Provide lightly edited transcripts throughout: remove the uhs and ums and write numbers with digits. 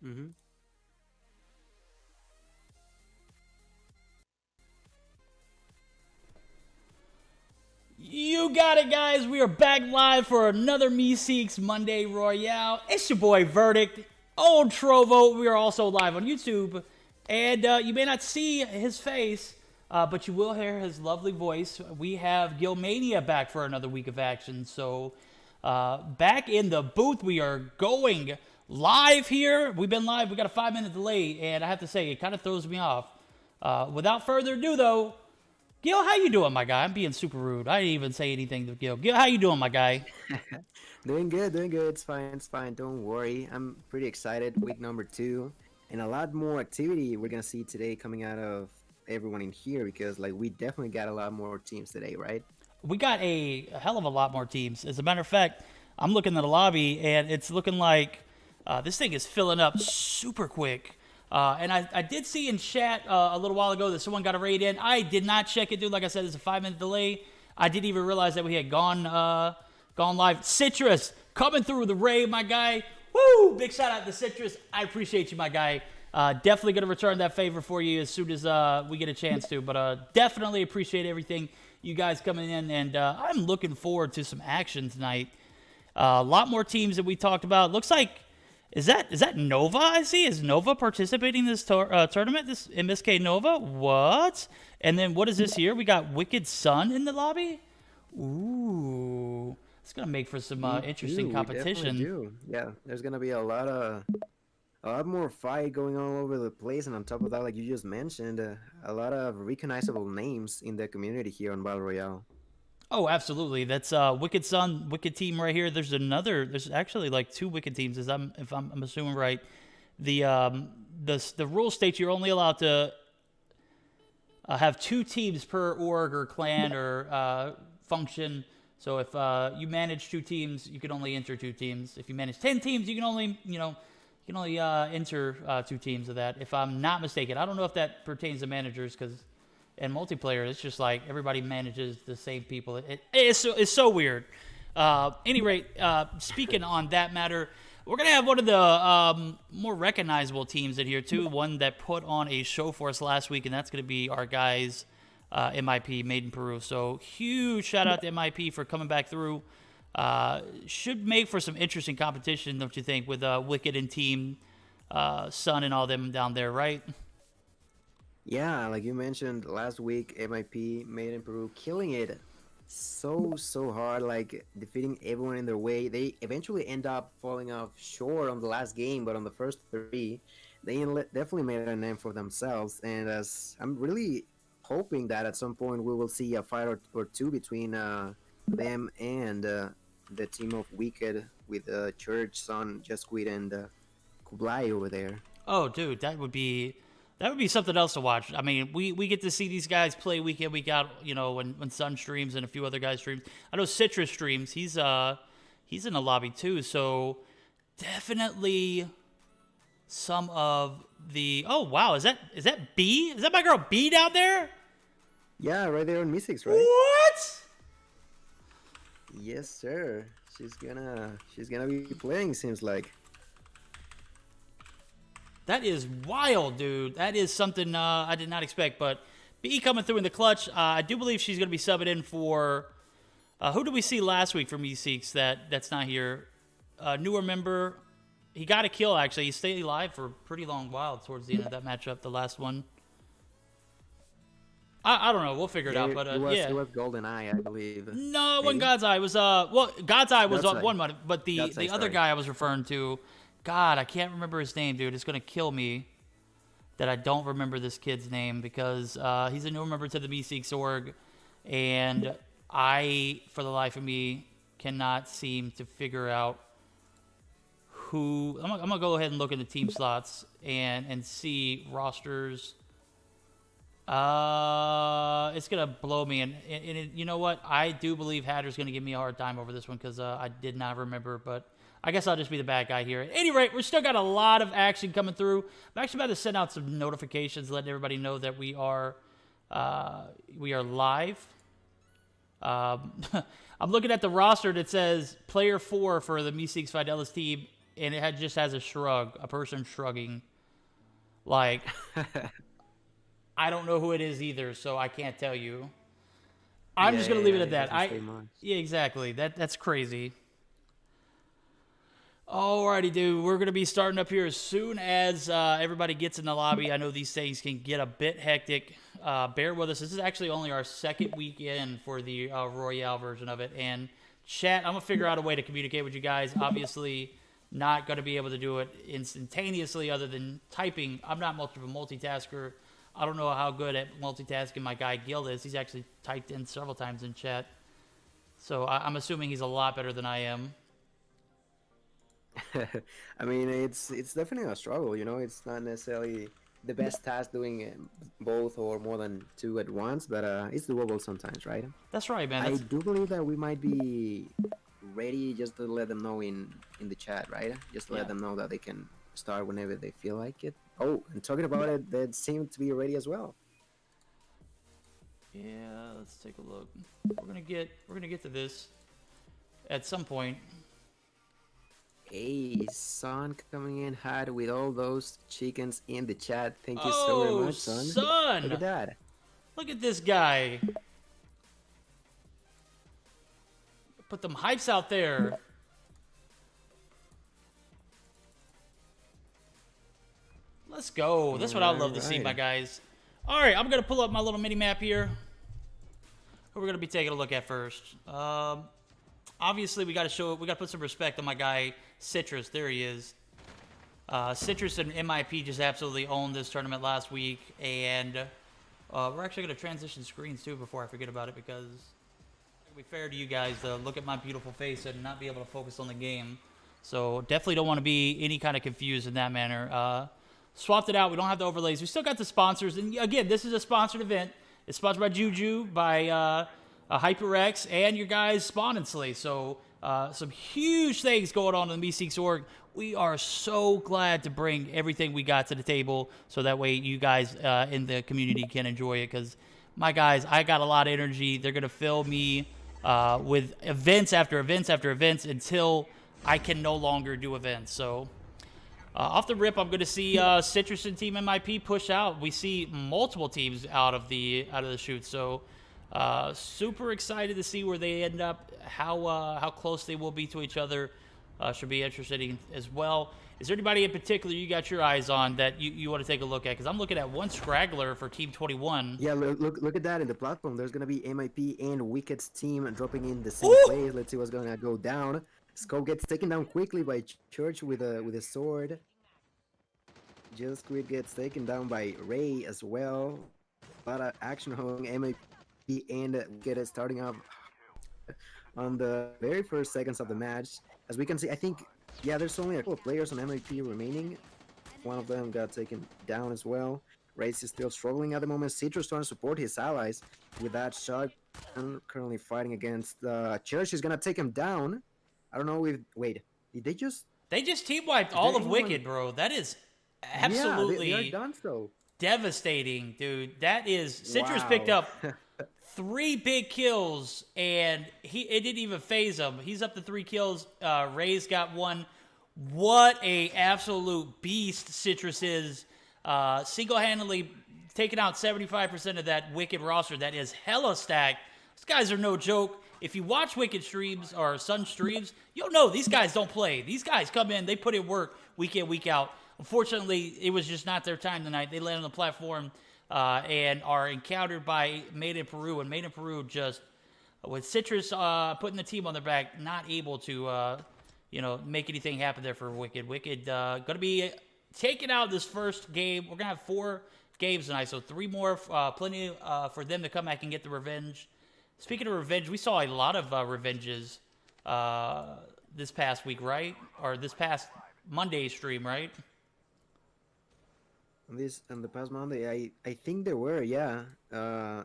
Mm-hmm. You got it, guys. We are back live for another Meseeks Monday Royale. It's your boy Verdict, Old Trovo. We are also live on YouTube, and you may not see his face, but you will hear his lovely voice. We have Gilmania back for another week of action. So, back in the booth, we are going live here. We've been live. We got a 5-minute delay, and I have to say, it kind of throws me off. Without further ado, though. Gil, how you doing, my guy? I'm being super rude. I didn't even say anything to Gil. Gil, how you doing, my guy? Doing good, doing good. It's fine, it's fine. Don't worry. I'm pretty excited. Week number 2, and a lot more activity we're gonna see today coming out of everyone in here because like we definitely got a lot more teams today, right? We got a hell of a lot more teams. As a matter of fact, I'm looking at the lobby, and it's looking like this thing is filling up super quick. And I did see in chat a little while ago that someone got a raid in. I did not check it, dude. Like I said, there's a 5-minute delay. I didn't even realize that we had gone live. Citrus coming through the raid, my guy. Woo! Big shout out to Citrus. I appreciate you, my guy. Definitely gonna return that favor for you as soon as we get a chance to. But definitely appreciate everything you guys coming in, and I'm looking forward to some action tonight. A lot more teams that we talked about. Looks like is that Nova? I see. Is Nova participating in this tournament? This MSK Nova? What? And then what is this here? We got Wicked Sun in the lobby. Ooh, it's gonna make for some interesting We definitely competition. do. Yeah, there's gonna be a lot more fight going on all over the place, and on top of that, like you just mentioned, a lot of recognizable names in the community here on Battle Royale. Oh, absolutely. That's Wicked Sun, Wicked Team right here. There's another. There's actually like two Wicked teams, as I'm assuming right. The rule states you're only allowed to have two teams per org or clan or function. So if you manage two teams, you can only enter two teams. If you manage 10 teams, you can only enter two teams of that. If I'm not mistaken, I don't know if that pertains to managers because in multiplayer it's just like everybody manages the same people. It's so weird. Any rate, speaking on that matter, we're going to have one of the more recognizable teams in here, too. One that put on a show for us last week, and that's going to be our guys, MIP, Made in Peru. So, huge shout out to MIP for coming back through. Should make for some interesting competition, don't you think, with Wicked and Team, Sun and all them down there, right? Yeah, like you mentioned last week, MIP made in Peru, killing it so hard, like defeating everyone in their way. They eventually end up falling off short on the last game, but on the first three, they definitely made a name for themselves. And as I'm really hoping that at some point we will see a fight or two between them and the team of Wicked with Church, Son, Jesquit, and Kublai over there. Oh, dude, that would be something else to watch. I mean, we get to see these guys play week in, week out, when Sun streams and a few other guys streams. I know Citrus streams. He's in the lobby too, so definitely some of the Oh wow, is that B? Is that my girl B down there? Yeah, right there on Meseeks, right? What? Yes, sir. She's gonna be playing. Seems like. That is wild, dude. That is something I did not expect. But B coming through in the clutch. I do believe she's going to be subbing in for. Who did we see last week from Meseeks that's not here? Newer member. He got a kill, actually. He stayed alive for a pretty long while towards the end of that matchup, the last one. I don't know. We'll figure it Yeah, out. But it was Golden Eye, I believe. No, it wasn't Maybe God's Eye. It was God's Eye was God's Eye. one month, but God's Eye, the other sorry. guy I was referring to, God, I can't remember his name, dude. It's gonna kill me that I don't remember this kid's name because he's a new member to the B6 org, and I, for the life of me, cannot seem to figure out who. I'm gonna go ahead and look at the team slots and see rosters. It's gonna blow me, and you know what? I do believe Hatter's gonna give me a hard time over this one because I did not remember, but I guess I'll just be the bad guy here. At any rate, we're still got a lot of action coming through. I'm actually about to send out some notifications, letting everybody know that we are live. I'm looking at the roster that says player 4 for the Meseeks Fidelis team and it just has a shrug, a person shrugging. Like, I don't know who it is either, so I can't tell you. I'm just gonna leave it Yeah, at it that. doesn't say much. Yeah, exactly. That's crazy. Alrighty, dude. We're gonna be starting up here as soon as everybody gets in the lobby. I know these things can get a bit hectic. Bear with us. This is actually only our second weekend for the Royale version of it. And chat, I'm gonna figure out a way to communicate with you guys. Obviously, not gonna be able to do it instantaneously, other than typing. I'm not much of a multitasker. I don't know how good at multitasking my guy Gil is. He's actually typed in several times in chat, so I'm assuming he's a lot better than I am. I mean, it's definitely a struggle. You know, it's not necessarily the best task doing both or more than two at once, but it's doable sometimes, right? That's right, man. I do believe that we might be ready just to let them know in the chat, right? Just to Yeah. let them know that they can start whenever they feel like it. Oh, and talking about it, they seem to be ready as well. Yeah, let's take a look. We're gonna get to this at some point. Hey, son coming in hot with all those chickens in the chat. Thank you so very Oh, much, son. Look son! at that. Look at this guy. Put them hypes out there. Let's go. That's what I love to see, my guys. All right, I'm gonna pull up my little mini map here. Who we're gonna be taking a look at first. Obviously, we gotta put some respect on my guy Citrus. There he is. Citrus and MIP just absolutely owned this tournament last week, and we're actually gonna transition screens too before I forget about it, because it'll be fair to you guys to look at my beautiful face and not be able to focus on the game. So definitely don't want to be any kind of confused in that manner. Swapped it out. We don't have the overlays. We still got the sponsors, and again, this is a sponsored event. It's sponsored by Juju, by HyperX, and your guys Spawn and Slay. So some huge things going on in the Meseeks org. We are so glad to bring everything we got to the table, so that way you guys in the community can enjoy it. Because my guys, I got a lot of energy. They're gonna fill me with events after events after events until I can no longer do events. So off the rip, I'm going to see Citrus and Team MIP push out. We see multiple teams out of the shoot. So super excited to see where they end up, how close they will be to each other. Should be interesting as well. Is there anybody in particular you got your eyes on that you want to take a look at? Because I'm looking at one straggler for Team 21. Yeah, look at that in the platform. There's gonna be MIP and Wicked's team dropping in the same place. Let's see what's gonna go down. Scope gets taken down quickly by Church with a sword. Just Squid gets taken down by Ray as well. A lot of action on MIP and Wicked is starting off on the very first seconds of the match. As we can see, I think, yeah, there's only a couple of players on MIP remaining. One of them got taken down as well. Race is still struggling at the moment. Citrus trying to support his allies with that shot. Currently fighting against Church. Is gonna take him down. I don't know if wait, did they just team wiped all of Wicked, bro. That is absolutely they are done so. Devastating, dude. That is Citrus picked up 3 big kills, and it didn't even phase him. He's up to 3 kills. Ray's got 1. What a absolute beast Citrus is. Single-handedly taking out 75% of that Wicked roster. That is hella stacked. These guys are no joke. If you watch Wicked streams or Sun streams, you'll know these guys don't play. These guys come in, they put in work week in, week out. Unfortunately, it was just not their time tonight. They land on the platform and are encountered by Made in Peru. And Made in Peru just, with Citrus putting the team on their back, not able to, make anything happen there for Wicked. Wicked going to be taking out this first game. We're going to have 4 games tonight, so 3 more, plenty for them to come back and get the revenge. Speaking of revenge, we saw a lot of revenges this past week, right? Or this past Monday stream, right? On the past Monday, I think there were, yeah.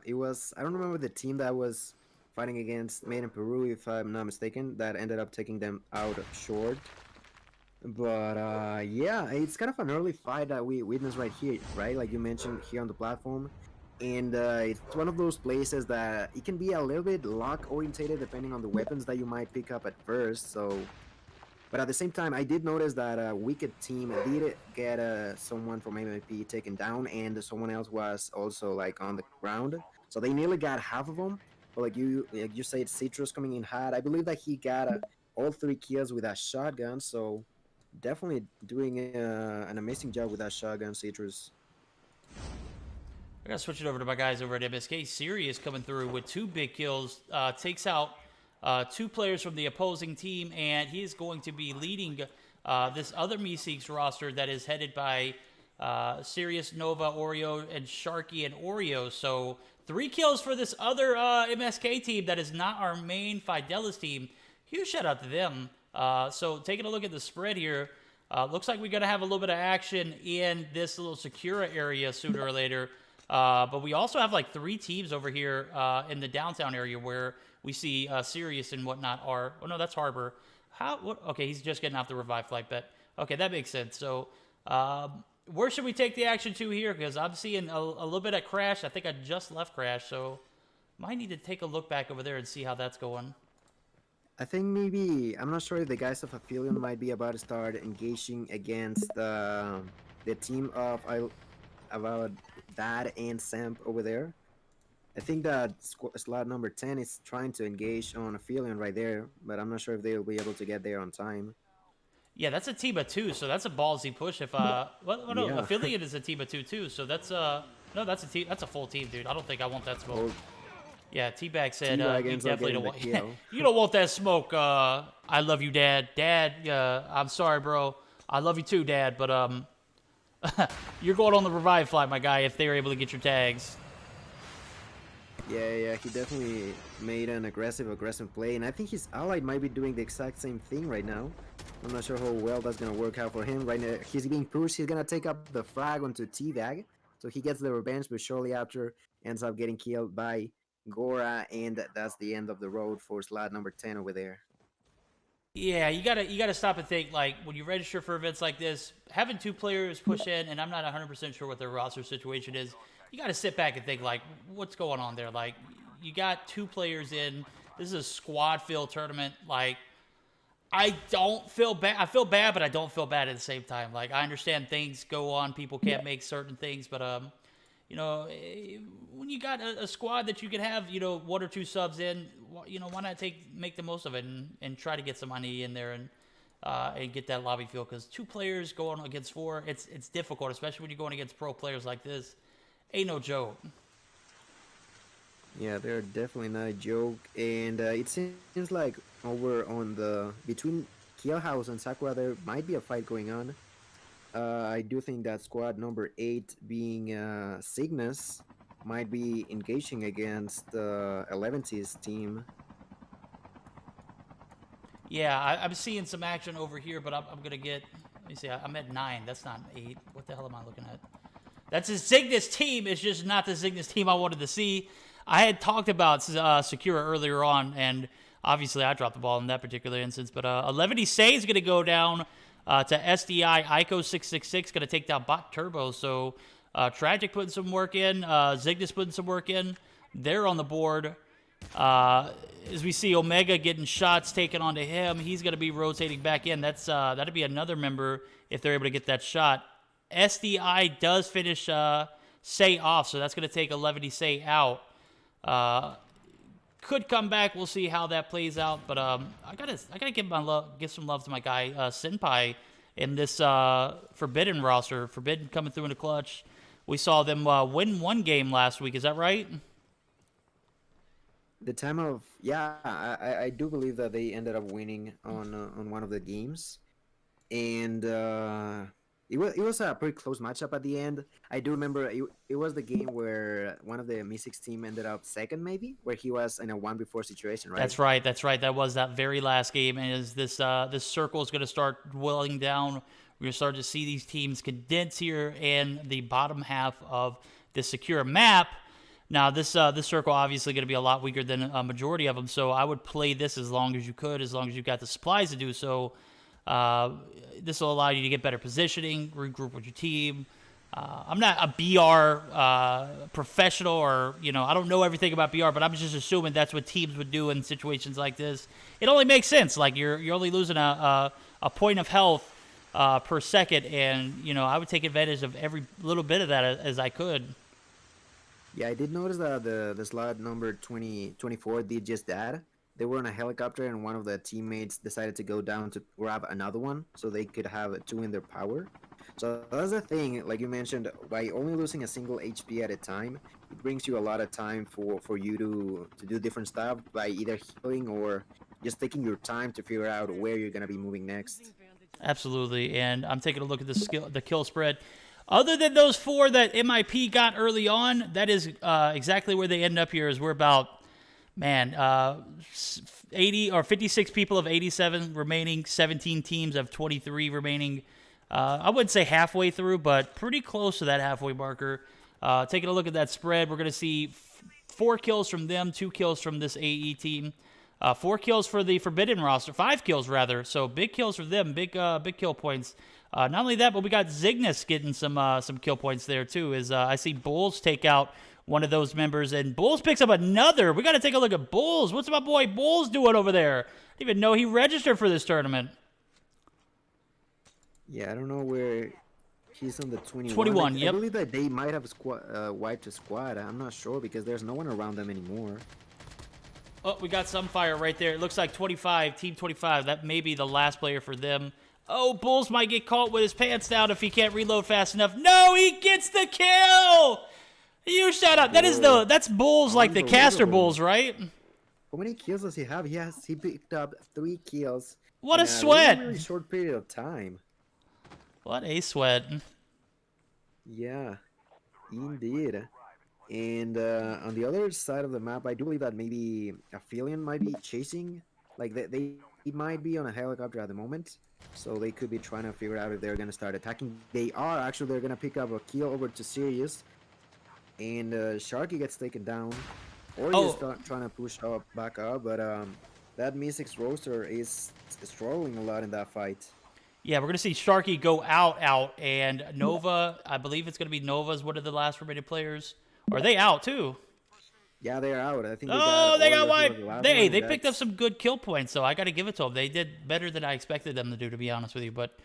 It was, I don't remember the team that was fighting against Made in Peru, if I'm not mistaken, that ended up taking them out short. But yeah, it's kind of an early fight that we witnessed right here, right? Like you mentioned here on the platform. And it's one of those places that it can be a little bit luck orientated depending on the weapons that you might pick up at first. So But at the same time, I did notice that Wicked team did get someone from MIP taken down, and someone else was also like on the ground. So they nearly got half of them. But like you said, Citrus coming in hot. I believe that he got all 3 kills with a shotgun. So definitely doing an amazing job with that shotgun, Citrus. I gotta switch it over to my guys over at MSK. Sirius coming through with 2 big kills, takes out 2 players from the opposing team, and he is going to be leading this other Meseeks roster that is headed by Sirius, Nova, Oreo, and Sharky and Oreo. So 3 kills for this other MSK team that is not our main Fidelis team. Huge shout out to them. So taking a look at the spread here, looks like we're going to have a little bit of action in this little Secura area sooner or later. But we also have like 3 teams over here in the downtown area where we see Sirius and whatnot are. Oh no, that's Harbor. Okay, he's just getting off the revive flight bet. Okay, that makes sense. So where should we take the action to here? Because I'm seeing a little bit at Crash. I think I just left Crash, so might need to take a look back over there and see how that's going. I think maybe I'm not sure if the guys of Aphelion might be about to start engaging against the team of about Dad and Samp over there. I think that slot number 10 is trying to engage on Aphelion right there, but I'm not sure if they'll be able to get there on time. Yeah, that's a team of 2, so that's a ballsy push. If no, Yeah. Affiliate is a team of 2 too, so that's no, that's a team. That's a full team, dude. I don't think I want that smoke. Oh, Yeah, Teabag said Teabag you ends up definitely getting don't the want. kill. You don't want that smoke. I love you, Dad. Dad, I'm sorry, bro. I love you too, Dad. But you're going on the revive flight, my guy. If they're able to get your tags. Yeah, he definitely made an aggressive play, and I think his ally might be doing the exact same thing right now. I'm not sure how well that's gonna work out for him. Right now, he's being pushed. He's gonna take up the frag onto Teabag, so he gets the revenge, but shortly after ends up getting killed by Gora, and that's the end of the road for slot number 10 over there. Yeah, you gotta stop and think. Like when you register for events like this, having 2 players push in, and I'm not 100% sure what their roster situation is. You gotta sit back and think like, what's going on there? Like, you got 2 players in. This is a squad field tournament. Like, I don't feel bad. I feel bad, but I don't feel bad at the same time. Like, I understand things go on. People can't make certain things, but when you got a squad that you can have, 1 or 2 subs in, why not make the most of it and try to get some money in there and get that lobby feel? Because 2 players going against 4, it's difficult, especially when you're going against pro players like this. Ain't no joke. Yeah, they're definitely not a joke, and it seems like over on the between Killhouse and Sakura there might be a fight going on. I do think that squad number 8, being Cygnus, might be engaging against 11T's team. Yeah, I'm seeing some action over here, but I'm gonna get. Let me see. I'm at 9. That's not 8. What the hell am I looking at? That's a Cygnus team. It's just not the Cygnus team I wanted to see. I had talked about Secura earlier on, and obviously I dropped the ball in that particular instance. But 11 Say is going to go down to SDI. Ico 666 going to take down Bot Turbo. So Tragic putting some work in. Cygnus putting some work in. They're on the board. As we see Omega getting shots taken onto him, he's going to be rotating back in. That'd be another member if they're able to get that shot. SDI does finish Say off, so that's going to take 11 Say out. Could come back. We'll see how that plays out. But I gotta give some love to my guy Senpai in this Forbidden roster. Forbidden coming through in the clutch. We saw them win 1 game last week. Is that right? The time of I do believe that they ended up winning on one of the games, and it was a pretty close matchup at the end. I do remember it was the game where one of the Meseeks team ended up second, maybe, where he was in a 1-4 situation, right? That's right. That was that very last game. And as this circle is going to start dwindling down, we're going to start to see these teams condense here in the bottom half of the Secure map. Now, this circle obviously going to be a lot weaker than a majority of them, so I would play this as long as you could, as long as you've got the supplies to do so. This will allow you to get better positioning, regroup with your team, I'm not a BR professional, or I don't know everything about BR, but I'm just assuming that's what teams would do in situations like this. It only makes sense. Like you're only losing a point of health per second, and I would take advantage of every little bit of that as I could. Yeah, I did notice that the slot number 2024 did just that. They were on a helicopter, and one of the teammates decided to go down to grab another one so they could have two in their power. So that's the thing, like you mentioned, by only losing a single HP at a time, it brings you a lot of time for you to do different stuff by either healing or just taking your time to figure out where you're gonna be moving next. Absolutely, and I'm taking a look at the kill spread. Other than those four that MIP got early on, that is exactly where they end up here. Is we're about 80 or 56 people of 87 remaining, 17 teams of 23 remaining. I wouldn't say halfway through, but pretty close to that halfway marker. Taking a look at that spread, we're going to see 4 kills from them, 2 kills from this AE team. 4 kills for the Forbidden roster, 5 kills rather. So big kills for them, big kill points. Not only that, but we got Zygnus getting some kill points there too. As I see Bulls take out one of those members, and Bulls picks up another. We got to take a look at Bulls. What's my boy Bulls doing over there? I didn't even know he registered for this tournament. Yeah, I don't know where he's on the 21. 21, I yep. believe that they might have wiped a squad. I'm not sure because there's no one around them anymore. Oh, we got some fire right there. It looks like 25, Team 25. That may be the last player for them. Oh, Bulls might get caught with his pants down if he can't reload fast enough. No, he gets the kill! You shout out. That's Bulls, like the caster Bulls, right? How many kills does he have? He picked up 3 kills. What in a sweat! really short period of time. What a sweat. Yeah, indeed. And on the other side of the map, I do believe that maybe Aphelion might be chasing. Like they might be on a helicopter at the moment, so they could be trying to figure out if they're gonna start attacking. They are actually. They're gonna pick up a kill over to Sirius, and Sharky gets taken down. Or he's trying to push up back up, but that Meseeks roster is struggling a lot in that fight. Yeah, we're going to see Sharky go out, and Nova, I believe it's going to be Nova's one of the last remaining players. Or are they out, too? Yeah, they're out. I think they got wiped. They picked up that's- some good kill points, so I got to give it to them. They did better than I expected them to do, to be honest with you. But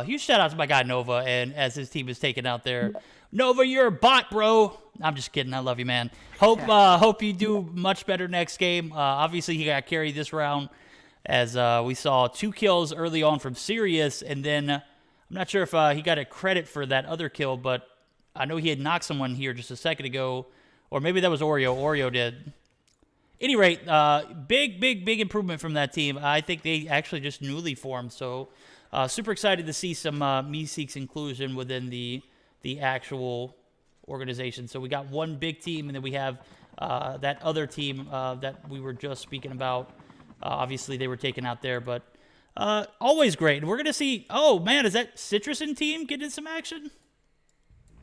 huge shout out to my guy Nova, and as his team is taken out there. Nova, you're a bot, bro. I'm just kidding. I love you, man. Hope you do much better next game. Obviously, he got carried this round, as we saw 2 kills early on from Sirius, and then I'm not sure if he got a credit for that other kill, but I know he had knocked someone here just a second ago, or maybe that was Oreo. Oreo did. Any rate, big improvement from that team. I think they actually just newly formed, so super excited to see some Meseeks inclusion within the actual organization. So we got one big team, and then we have that other team that we were just speaking about. Obviously, they were taken out there, but always great. And we're going to see, oh, man, is that Citrusin team getting some action?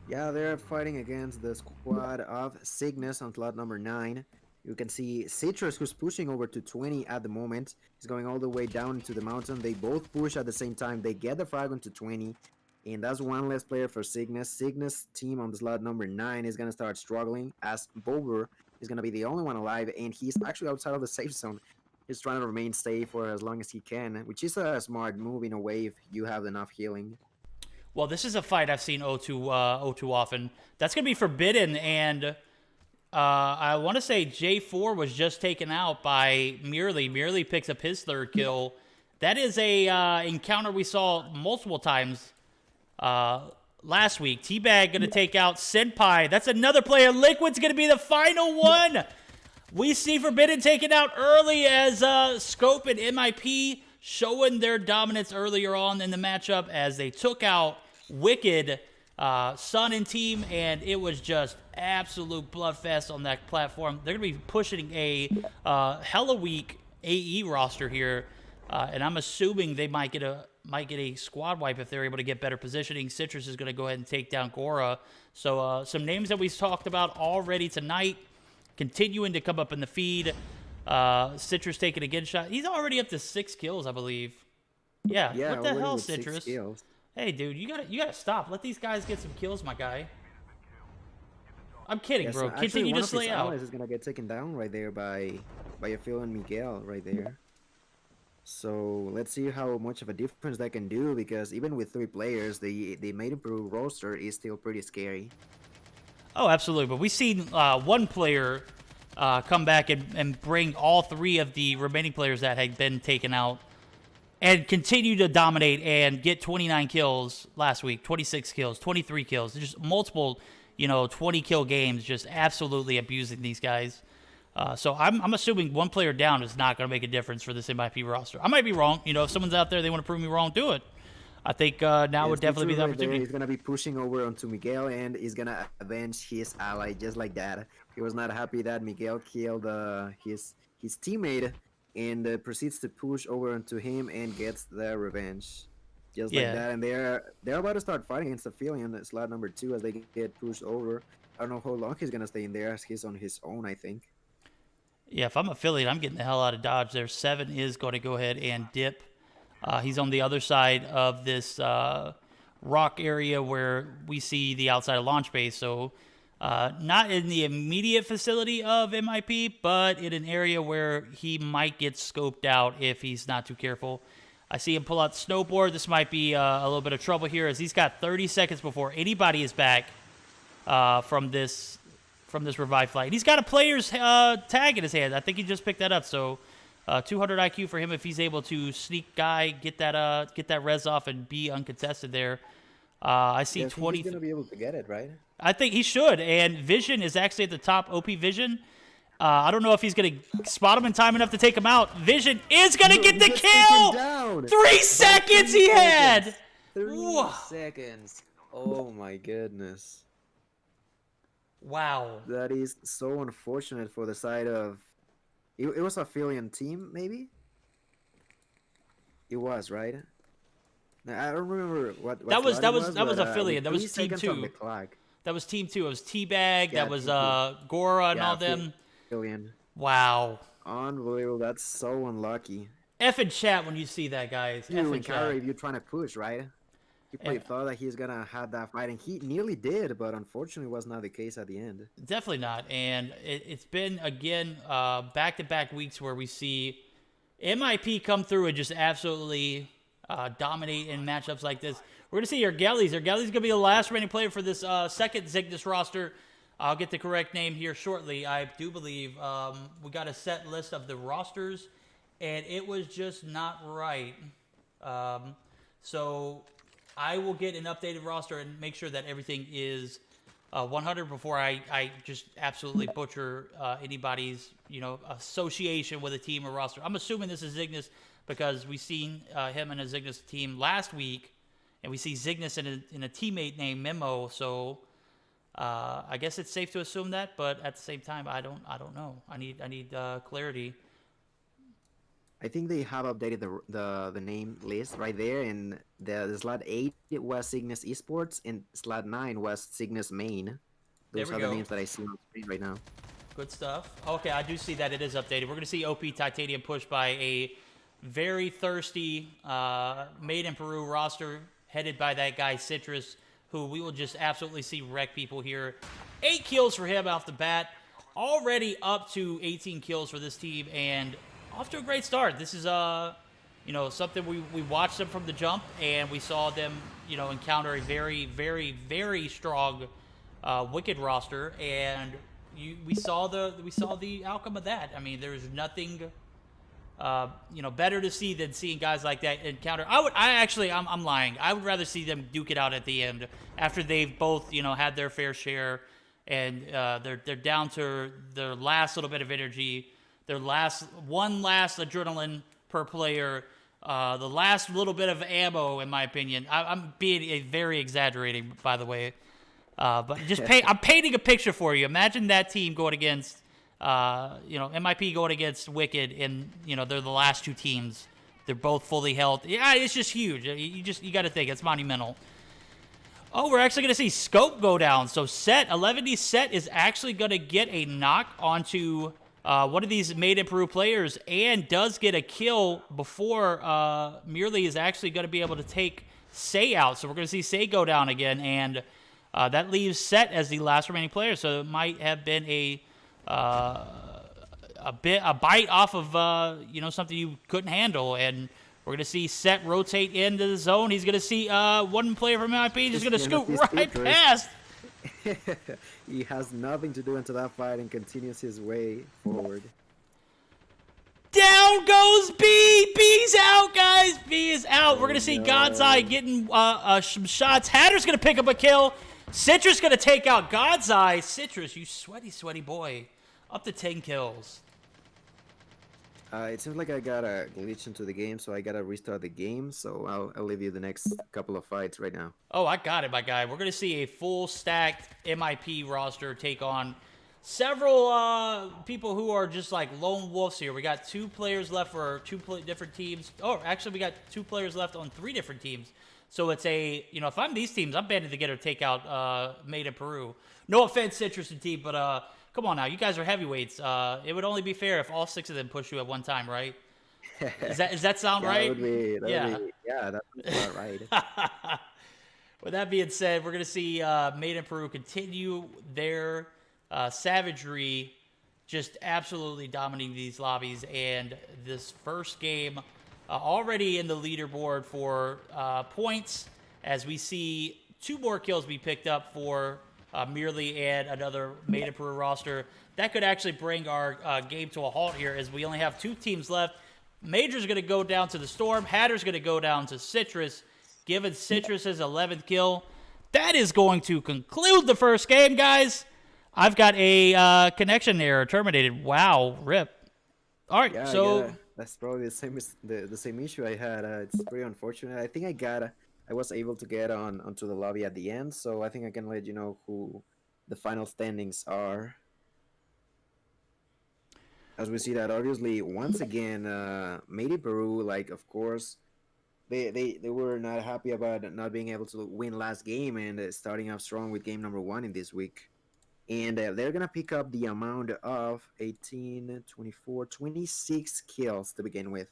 Yeah, they're fighting against the squad of Cygnus on slot number 9. You can see Citrus, who's pushing over to 20 at the moment. He's going all the way down into the mountain. They both push at the same time. They get the frag onto 20. And that's one less player for Cygnus. Cygnus team on the slot number 9 is going to start struggling, as Bober is going to be the only one alive. And he's actually outside of the safe zone. He's trying to remain safe for as long as he can, which is a smart move in a way if you have enough healing. Well, this is a fight I've seen O2 often. That's going to be Forbidden, and I want to say J4 was just taken out by Merely. Merely picks up his 3rd kill. That is a encounter we saw multiple times last week. Teabag going to take out Senpai. That's another player. Liquid's going to be the final one. We see Forbidden taken out early as Scope and MIP showing their dominance earlier on in the matchup as they took out Wicked, Sun and team, and it was just absolute bloodfest on that platform. They're going to be pushing a hella weak AE roster here, and I'm assuming they might get a squad wipe if they're able to get better positioning. Citrus is going to go ahead and take down Gora. So some names that we've talked about already tonight continuing to come up in the feed. Citrus taking a good shot. He's already up to 6 kills, I believe. Yeah, what the hell, Citrus? Hey, dude, you gotta stop. Let these guys get some kills, my guy. I'm kidding, Yes, bro. actually, Continue one to of his slay out. allies is gonna get taken down right there by a Phil and Miguel right there. So let's see how much of a difference that can do because even with 3 players, the made improved roster is still pretty scary. Oh, absolutely. But we've seen one player come back and bring all 3 of the remaining players that had been taken out and continue to dominate and get 29 kills last week, 26 kills, 23 kills, just multiple, 20 kill games, just absolutely abusing these guys. So I'm assuming one player down is not going to make a difference for this MIP roster. I might be wrong. If someone's out there, they want to prove me wrong, do it. I think now Yes, would definitely be the right there. opportunity. He's gonna be pushing over onto Miguel and he's gonna avenge his ally just like that. He was not happy that Miguel killed his teammate and proceeds to push over onto him and gets the revenge. Just like Yeah. that, and they're about to start fighting against Aphelion slot number 2 as they get pushed over. I don't know how long he's gonna stay in there as he's on his own, I think. Yeah, if I'm affiliate, I'm getting the hell out of Dodge there. 7 is going to go ahead and dip. He's on the other side of this rock area where we see the outside of launch base. So not in the immediate facility of MIP, but in an area where he might get scoped out if he's not too careful. I see him pull out the snowboard. This might be a little bit of trouble here as he's got 30 seconds before anybody is back from this revive flight. He's got a player's tag in his hand. I think he just picked that up. So 200 IQ for him if he's able to sneak guy, get that res off, and be uncontested there. I see Yes, 20. he's gonna be able to get it, right? I think he should. And Vision is actually at the top. OP Vision. I don't know if he's going to spot him in time enough to take him out. Vision is going to get the kill. 3 seconds he had. 3 seconds. Oh my goodness. Wow. That is so unfortunate for the side of. It was a Philian team, maybe? It was, right? I don't remember what that was but, affiliate. That was with 3 team seconds on 2. the clock. That was team 2. It was Teabag. Yeah, That was team 2. Gora and Yeah, all them. Philian. Wow. Unbelievable. That's so unlucky. F in chat when you see that, guys. F You in encounter chat. if you're trying to push, right? He probably thought that he's gonna have that fight, and he nearly did, but unfortunately was not the case at the end. Definitely not. And it's been, again, back-to-back weeks where we see MIP come through and just absolutely dominate in matchups like this. We're going to see Ergelis. Ergelis is going to be the last remaining player for this second Zygnus roster. I'll get the correct name here shortly. I do believe we got a set list of the rosters, and it was just not right. So I will get an updated roster and make sure that everything is 100 before I just absolutely butcher anybody's association with a team or roster. I'm assuming this is Zygnus because we seen him in a Zygnus team last week, and we see Zygnus in a teammate named Memo. So I guess it's safe to assume that, but at the same time, I don't know. I need clarity. I think they have updated the name list right there, and the slot 8 it was Cygnus Esports, and slot 9 was Cygnus Main. Those are the names that I see on screen right now. Good stuff. Okay, I do see that it is updated. We're going to see OP Titanium pushed by a very thirsty Made in Peru roster headed by that guy Citrus, who we will just absolutely see wreck people here. 8 kills for him off the bat. Already up to 18 kills for this team, and off to a great start. This is something we watched them from the jump, and we saw them encounter a very, very, very strong Wicked roster, and we saw the outcome of that. I mean, there's nothing better to see than seeing guys like that encounter. I'm lying. I would rather see them duke it out at the end after they've both had their fair share, and they're down to their last little bit of energy. Their one last adrenaline per player, the last little bit of ammo, in my opinion. I'm being very exaggerating, by the way, but I'm painting a picture for you. Imagine that team going against, MIP going against Wicked, and they're the last 2 teams. They're both fully health. Yeah, it's just huge. You got to think it's monumental. Oh, we're actually going to see Scope go down. So 11D Set is actually going to get a knock onto one of these Made in Peru players, and does get a kill before Merely is actually going to be able to take Say out. So we're going to see Say go down again, and that leaves Set as the last remaining player. So it might have been a bite off of something you couldn't handle, and we're gonna see Set rotate into the zone. He's gonna see one player from MIP just gonna scoot right past. He has nothing to do into that fight and continues his way forward. Down goes B. B's out, guys. B is out. We're gonna see God's Eye getting some shots. Hatter's gonna pick up a kill. Citrus gonna take out God's Eye. Citrus, you sweaty boy, up to 10 kills. It seems like I got a glitch into the game, so I gotta restart the game. So I'll leave you the next couple of fights right now. Oh, I got it, my guy. We're gonna see a full stacked MIP roster take on several people who are just like lone wolves here. We got 2 players left for different teams. Oh, actually, we got 2 players left on 3 different teams. So it's if I'm these teams, I'm banding together to take out Made in Peru. No offense, Citrus and team, but come on now, you guys are heavyweights. It would only be fair if all 6 of them push you at one time, right? Does that sound right? That's about right. With that being said, we're gonna see Made in Peru continue their savagery, just absolutely dominating these lobbies. And this first game already in the leaderboard for points, as we see 2 more kills be picked up for Merely and another Made in Peru roster. That could actually bring our game to a halt here, as we only have 2 teams left. Major's going to go down to the Storm. Hatter's going to go down to Citrus, giving Citrus his 11th kill. That is going to conclude the first game, guys. I've got a connection error terminated. Wow, rip. All right, so that's probably the same issue I had. It's pretty unfortunate. I think I was able to get onto the lobby at the end, so I think I can let you know who the final standings are. As we see that, obviously, once again, Made in Peru, like, of course, they were not happy about not being able to win last game and starting off strong with game number 1 in this week. And they're going to pick up the amount of 18, 24, 26 kills to begin with.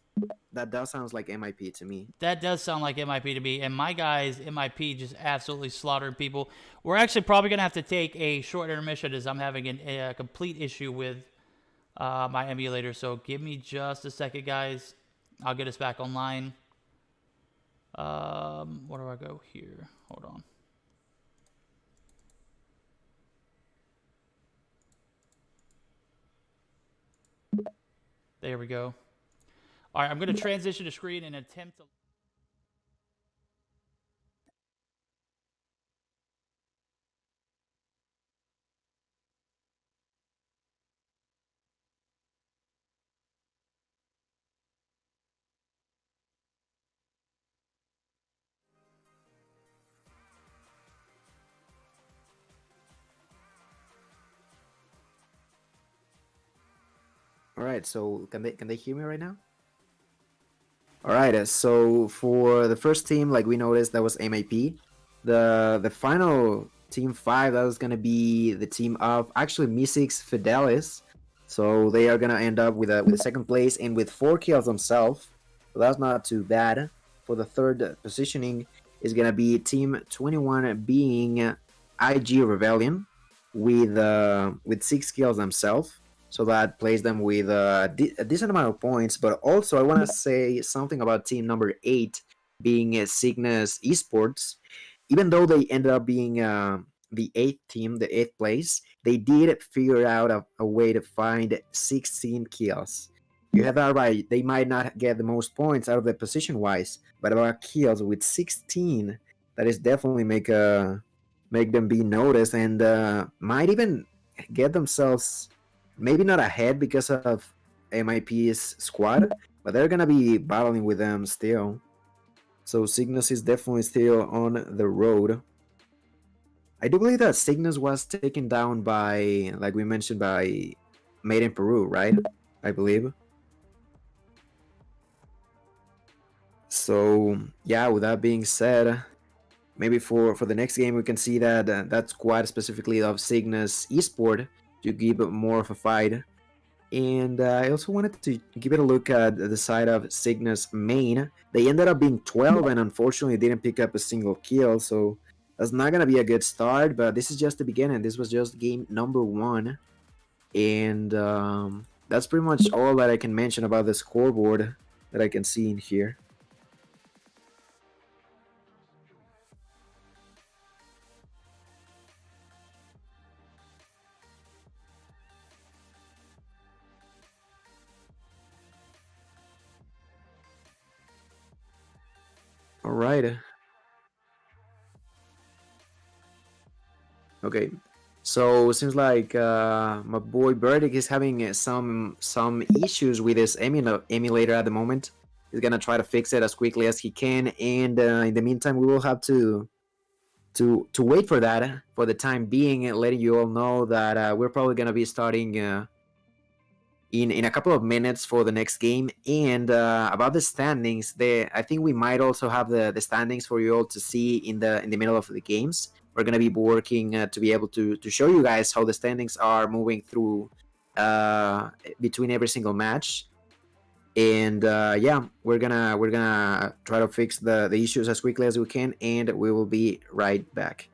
That does sound like MIP to me. That does sound like MIP to me. And my guys, MIP, just absolutely slaughtering people. We're actually probably going to have to take a short intermission, as I'm having a complete issue with my emulator. So give me just a second, guys. I'll get us back online. Where do I go here? Hold on. There we go. All right, I'm going to transition to screen and attempt to... All right, so can they hear me right now? All right, so for the first team, like we noticed, that was MIP. The final team 5, that was gonna be the team of actually Meseeks Fidelis. So they are gonna end up with a second place and with 4 kills themselves. So that's not too bad. For the third positioning is gonna be team 21, being IG Rebellion with 6 kills themselves. So that places them with a decent amount of points. But also, I want to say something about team number 8, being Cygnus Esports. Even though they ended up being the 8th team, the 8th place, they did figure out a way to find 16 kills. You have that right. They might not get the most points out of the position-wise, but about kills with 16, that is definitely make them be noticed, and might even get themselves... maybe not ahead because of MIP's squad, but they're going to be battling with them still. So Cygnus is definitely still on the road. I do believe that Cygnus was taken down by, like we mentioned, by Made in Peru, right? I believe. So, yeah, with that being said, maybe for the next game we can see that that squad specifically of Cygnus Esport to give more of a fight. And I also wanted to give it a look at the side of Cygnus main. They ended up being 12 and unfortunately didn't pick up a single kill, so that's not going to be a good start, but this is just the beginning. This was just game number 1. And that's pretty much all that I can mention about the scoreboard that I can see in here. All right. Okay. So seems like my boy Burdick is having some issues with his emulator at the moment. He's gonna try to fix it as quickly as he can, and in the meantime, we will have to wait for that for the time being, letting you all know that we're probably gonna be starting in a couple of minutes for the next game. And about the standings, I think we might also have the standings for you all to see in the middle of the games. We're gonna be working to be able to show you guys how the standings are moving through between every single match. And yeah, we're gonna try to fix the issues as quickly as we can, and we will be right back.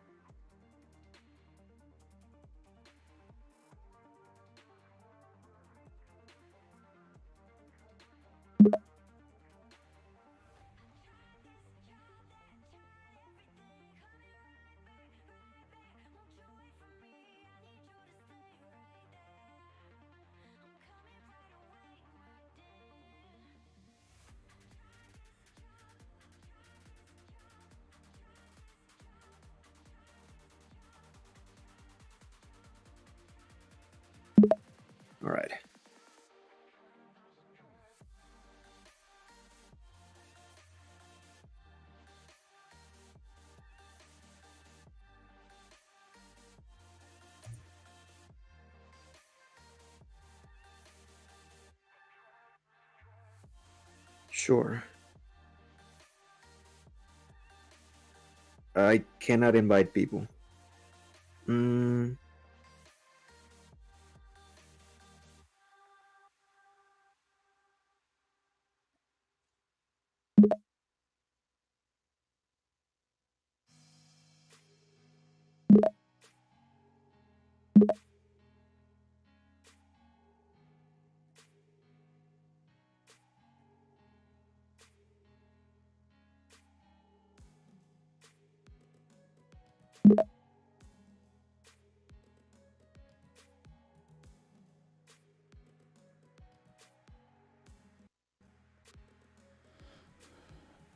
All right. Sure. I cannot invite people. Mm,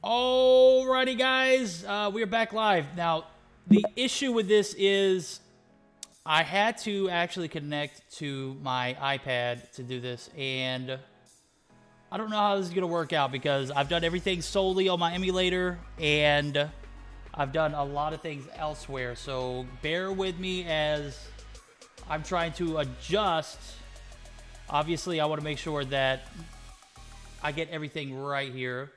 Alrighty, guys, we are back live. Now, the issue with this is I had to actually connect to my iPad to do this, and I don't know how this is going to work out because I've done everything solely on my emulator, and I've done a lot of things elsewhere. So bear with me as I'm trying to adjust. Obviously, I want to make sure that I get everything right here.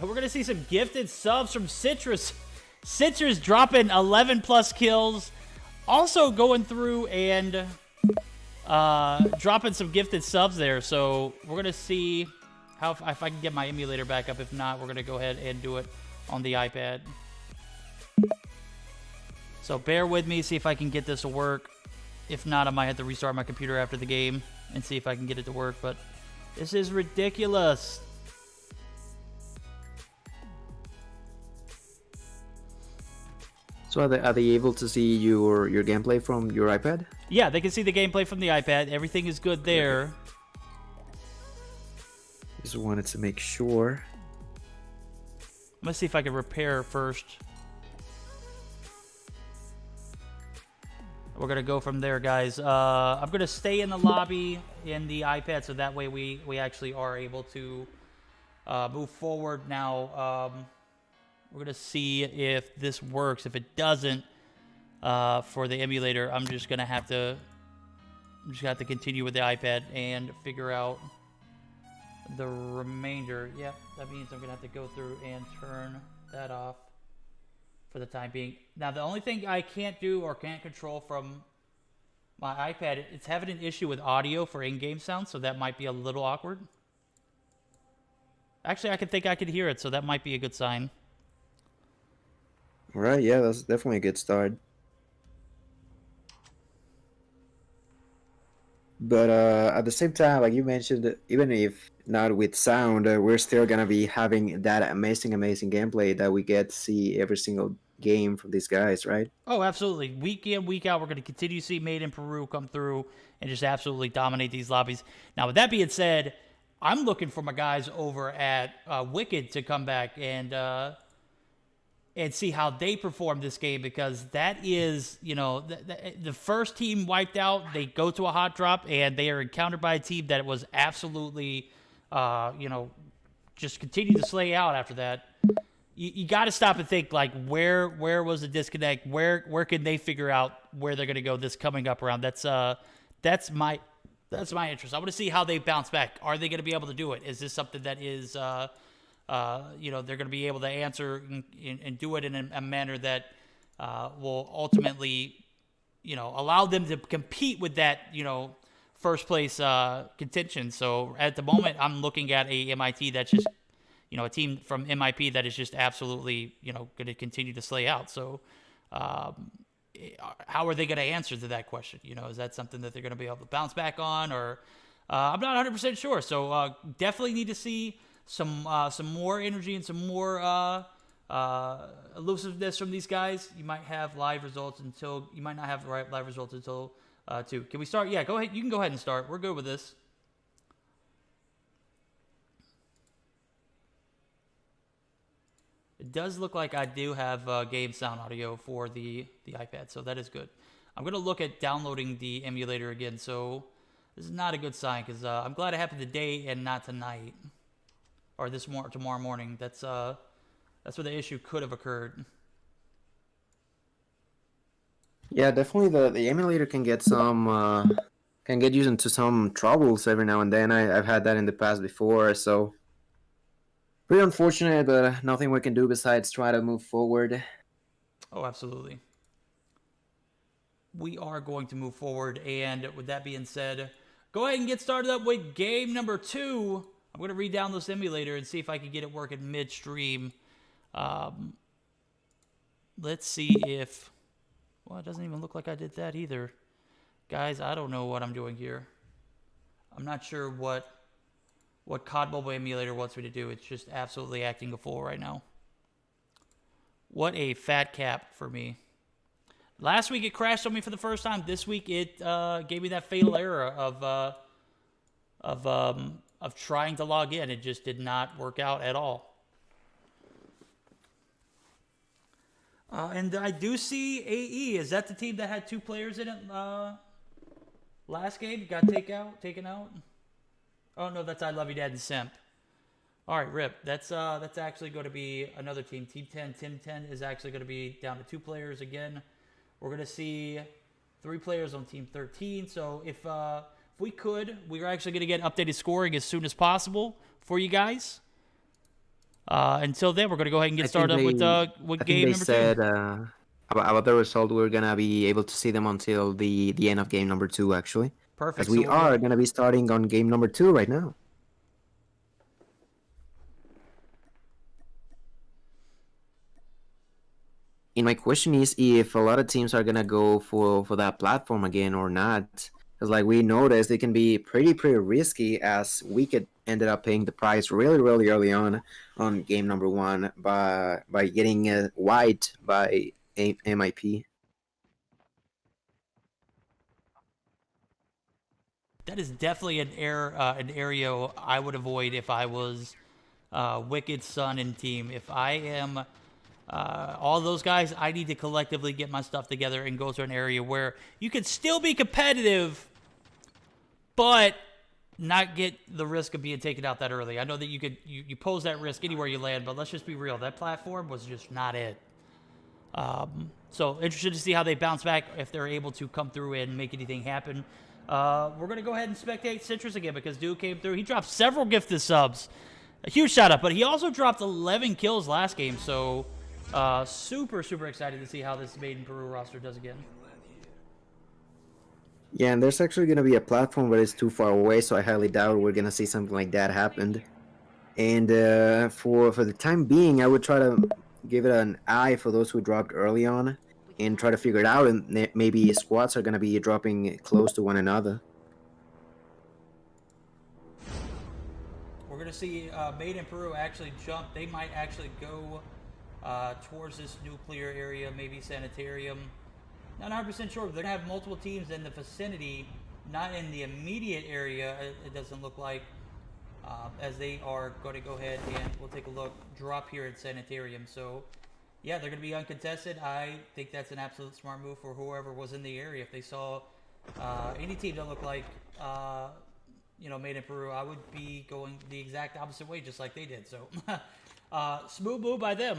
We're going to see some gifted subs from Citrus. Citrus dropping 11 plus kills. Also going through and dropping some gifted subs there. So we're going to see how if I can get my emulator back up. If not, we're going to go ahead and do it on the iPad. So bear with me, see if I can get this to work. If not, I might have to restart my computer after the game and see if I can get it to work. But this is ridiculous. so are they able to see your gameplay from your iPad? Yeah, they can see the gameplay from the iPad. Everything is good there. Just wanted to make sure. Let's see if I can repair first. We're going to go from there, guys. I'm going to stay in the lobby in the iPad so that way we actually are able to move forward now. We're going to see if this works. If it doesn't, for the emulator, I'm just going to have to continue with the iPad and figure out the remainder. Yep, that means I'm going to have to go through and turn that off for the time being. Now, the only thing I can't do or can't control from My iPad, it's having an issue with audio for in-game sound, so that might be a little awkward. Actually, I can think I could hear it, so that might be a good sign. All right, yeah, that's definitely a good start. But at the same time, like you mentioned, even if not with sound, we're still gonna be having that amazing, amazing gameplay that we get to see every single game from these guys, right? Oh, absolutely. Week in, week out, we're going to continue to see Made in Peru come through and just absolutely dominate these lobbies. Now, with that being said, I'm looking for my guys over at Wicked to come back and see how they perform this game, because that is, the first team wiped out. They go to a hot drop and they are encountered by a team that was absolutely, just continue to slay out after that. You got to stop and think, like, where was the disconnect? Where can they figure out where they're going to go this coming up round? That's my interest. I want to see how they bounce back. Are they going to be able to do it? Is this something that is they're going to be able to answer and do it in a manner that will ultimately allow them to compete with that first place contention. So at the moment, I'm looking at a MIT that's just a team from MIP that is just absolutely, going to continue to slay out. So, how are they going to answer to that question? Is that something that they're going to be able to bounce back on, or I'm not 100% sure. So, definitely need to see some more energy and some more elusiveness from these guys. You might have live results until you might not have live results until 2. Can we start? Yeah, go ahead. You can go ahead and start. We're good with this. It does look like I do have game sound audio for the iPad, so that is good. I'm going to look at downloading the emulator again, so this is not a good sign, because I'm glad it happened today and not tonight, or tomorrow morning. That's where the issue could have occurred. Yeah, definitely the emulator can get used into some troubles every now and then. I've had that in the past before, so pretty unfortunate, but nothing we can do besides try to move forward. Oh, absolutely. We are going to move forward, and with that being said, go ahead and get started up with game number 2. I'm going to redownload this emulator and see if I can get it working midstream. Let's see if... Well, it doesn't even look like I did that either. Guys, I don't know what I'm doing here. I'm not sure what COD Mobile emulator wants me to do. It's just absolutely acting a fool right now. What a fat cap for me. Last week it crashed on me for the first time. This week it gave me that fatal error of trying to log in. It just did not work out at all. And I do see AE. Is that the team that had 2 players in it last game? Got taken out? Oh, no, that's I Love You Dad and Simp. All right, RIP. That's actually going to be another team. Team 10, Team 10 is actually going to be down to 2 players again. We're going to see 3 players on Team 13. So if we could, we're actually going to get updated scoring as soon as possible for you guys. Until then, we're going to go ahead and get started up with game number 2. They said about the result, we're going to be able to see them until the end of game number 2, actually. Perfect. As we are going to be starting on game number 2 right now. And my question is if a lot of teams are going to go for that platform again or not. Because like we noticed, it can be pretty risky, as Wicked ended up paying the price really early on game number 1 by getting wiped by MIP. That is definitely an area I would avoid if I was Wicked, Sun, and team. If I am all those guys, I need to collectively get my stuff together and go to an area where you can still be competitive, but not get the risk of being taken out that early. I know that you pose that risk anywhere you land, but let's just be real. That platform was just not it. So interested to see how they bounce back, if they're able to come through and make anything happen. We're going to go ahead and spectate Citrus again, because Dude came through. He dropped several gifted subs. A huge shout out, but he also dropped 11 kills last game, so super excited to see how this Made in Peru roster does again. Yeah, and there's actually gonna be a platform, but it's too far away, so I highly doubt we're gonna see something like that happen. And for the time being, I would try to give it an eye for those who dropped early on, and try to figure it out. And maybe squads are gonna be dropping close to one another. We're going to see Made in Peru actually jump. They might actually go towards this nuclear area, maybe sanitarium. Not 100% sure, but they're going to have multiple teams in the vicinity, not in the immediate area, it doesn't look like, as they are going to go ahead and we'll take a look, drop here at sanitarium. So, yeah, they're going to be uncontested. I think that's an absolute smart move for whoever was in the area. If they saw any team that looked like made in Peru, I would be going the exact opposite way, just like they did. So, smooth move by them.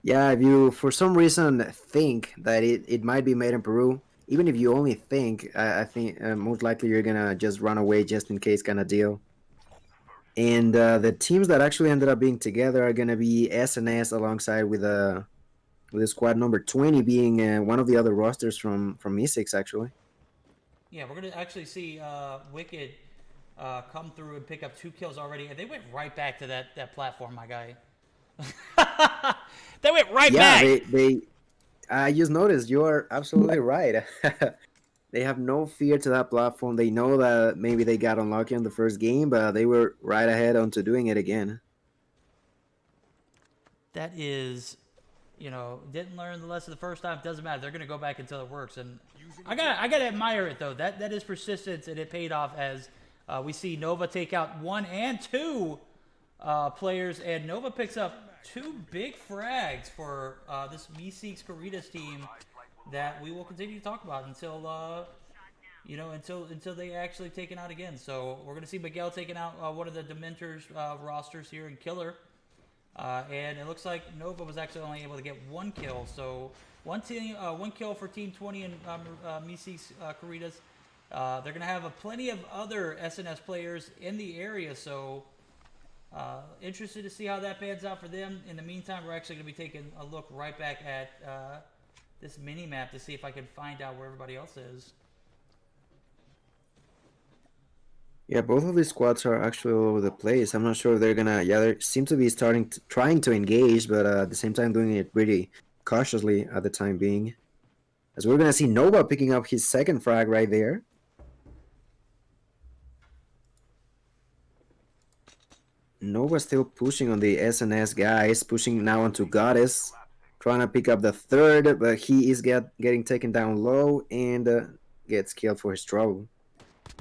Yeah, if you for some reason think that it might be made in Peru, even if you only think, I think most likely you're gonna just run away just in case kind of deal. And the teams that actually ended up being together are gonna be SNS alongside with the squad number 20 being one of the other rosters from Meseeks actually. Yeah, we're gonna actually see Wicked come through and pick up 2 kills already, and they went right back to that platform, my guy. They went right Yeah, back. they I just noticed you are absolutely right. They have no fear to that platform. They know that maybe they got unlucky in the first game, but they were right ahead onto doing it again. That is, didn't learn the lesson the first time. Doesn't matter. They're gonna go back until it works, and I gotta admire it though. That is persistence, and it paid off as we see Nova take out 1 and 2 players, and Nova picks up 2 big frags for this Meseeks Caritas team that we will continue to talk about until until they actually take it out again. So we're gonna see Miguel taking out one of the Dementors rosters here in Killer. And it looks like Nova was actually only able to get 1 kill. So one kill for Team 20 and Meseeks Caritas. They're going to have plenty of other SNS players in the area. So interested to see how that pans out for them. In the meantime, we're actually going to be taking a look right back at this mini map to see if I can find out where everybody else is. Yeah, both of these squads are actually all over the place. I'm not sure if they're gonna. Yeah, they seem to be trying to engage, but at the same time doing it pretty cautiously at the time being. As we're gonna see Nova picking up his second frag right there. Nova still pushing on the SNS guys, pushing now onto Goddess, trying to pick up the third, but he is getting taken down low and gets killed for his trouble.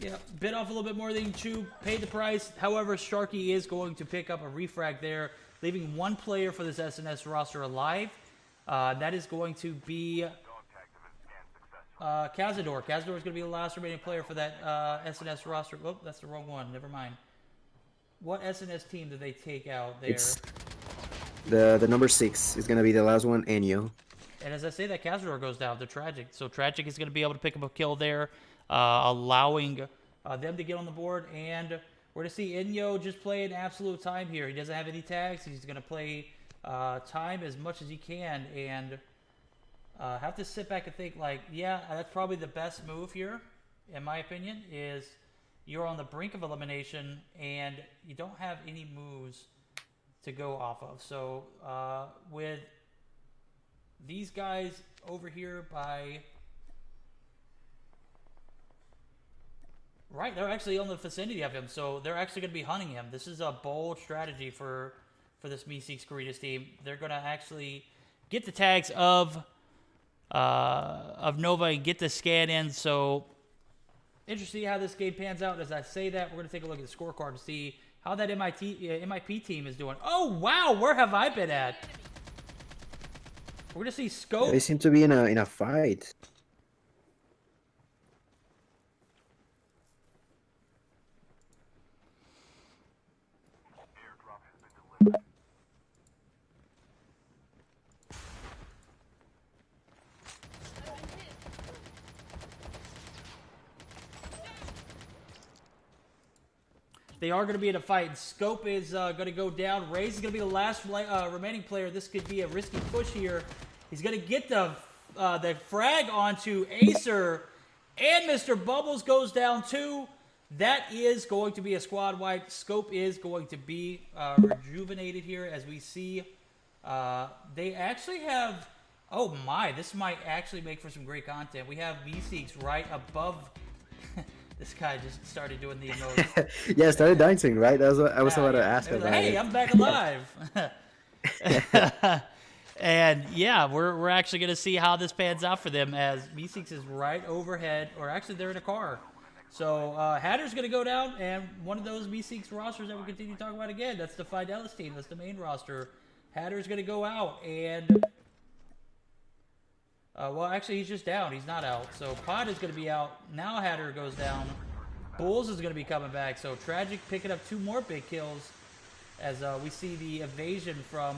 Yeah, bit off a little bit more than Chu, paid the price. However, Sharky is going to pick up a refrag there, leaving 1 player for this SNS roster alive. That is going to be Cazador. Cazador is going to be the last remaining player for that SNS roster. Oh, that's the wrong one. Never mind. What SNS team did they take out there? It's the number 6 is going to be the last one, Enyo. And as I say, that Cazador goes down to Tragic. So Tragic is going to be able to pick up a kill there, allowing them to get on the board. And we're going to see Inyo just play an absolute time here. He doesn't have any tags. He's going to play time as much as he can. And have to sit back and think, like, yeah, that's probably the best move here, in my opinion, is you're on the brink of elimination and you don't have any moves to go off of. So with these guys over here by... Right, they're actually on the vicinity of him, so they're actually going to be hunting him. This is a bold strategy for this Meseeks Caritas team. They're going to actually get the tags of Nova and get the scan in. So interesting to see how this game pans out. As I say that, we're going to take a look at the scorecard to see how that MIP team is doing. Oh, wow, where have I been at? We're going to see Scope. They seem to be in a fight. They are going to be in a fight. Scope is going to go down. Raze is going to be the last remaining player. This could be a risky push here. He's going to get the the frag onto Acer, and Mr. Bubbles goes down too. That is going to be a squad wipe. Scope is going to be rejuvenated here as we see. They actually have. Oh my! This might actually make for some great content. We have Meseeks right above. This guy just started doing the emotes. Yeah, started dancing, right? That was what I was Yeah, about to yeah. ask It was like, about hey, it. I'm back alive. And yeah, we're actually gonna see how this pans out for them as Meeseeks is right overhead, or actually they're in a car. So Hatter's gonna go down, and one of those Meeseeks rosters that we continue to talk about again. That's the Fidelis team. That's the main roster. Hatter's gonna go out, and well, actually he's just down. He's not out. So Pod is gonna be out. Now Hatter goes down. Bulls is gonna be coming back. So Tragic picking up 2 more big kills as we see the evasion from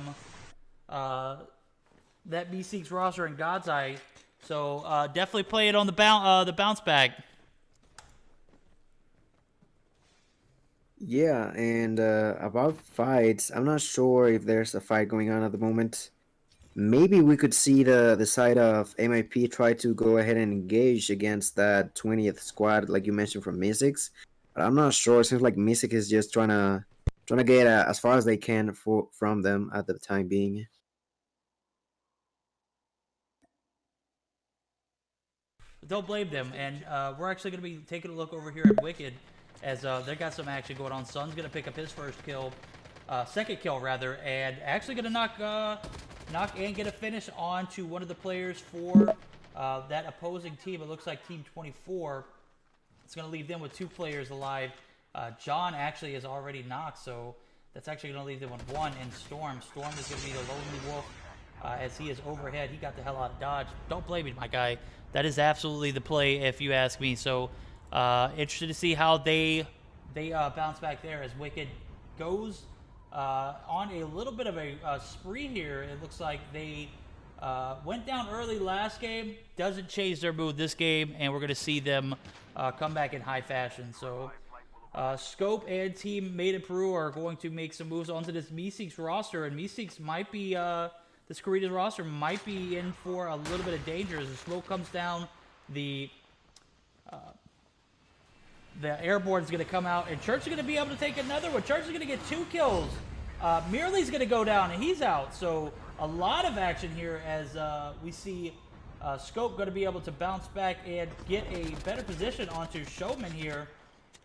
that Meeseeks roster in God's Eye. So definitely play it on the bounce back. Yeah, and about fights, I'm not sure if there's a fight going on at the moment. Maybe we could see the side of MIP try to go ahead and engage against that 20th squad, like you mentioned from Mystics. But I'm not sure. It seems like Mystic is just trying to get as far as they can from them at the time being. Don't blame them. And we're actually going to be taking a look over here at Wicked as they got some action going on. Sun's going to pick up his first kill, second kill rather, and actually going to knock and get a finish on to one of the players for that opposing team. It looks like Team 24. It's going to leave them with 2 players alive. John actually is already knocked, so that's actually going to leave them with 1. And Storm. Storm is going to be the lonely wolf as he is overhead. He got the hell out of dodge. Don't blame me, my guy. That is absolutely the play, if you ask me. So interested to see how they bounce back there as Wicked goes on a little bit of a spree here. It looks like they went down early last game, doesn't change their mood this game, and we're going to see them come back in high fashion. So Scope and Team Made in Peru are going to make some moves onto this Meeseeks roster, and Meeseeks might be, this Corridas roster might be in for a little bit of danger as the smoke comes down. The airborne is going to come out, and Church is going to be able to take another one. Church is going to get 2 kills. Merely's going to go down, and he's out. So a lot of action here as we see Scope going to be able to bounce back and get a better position onto Showman here.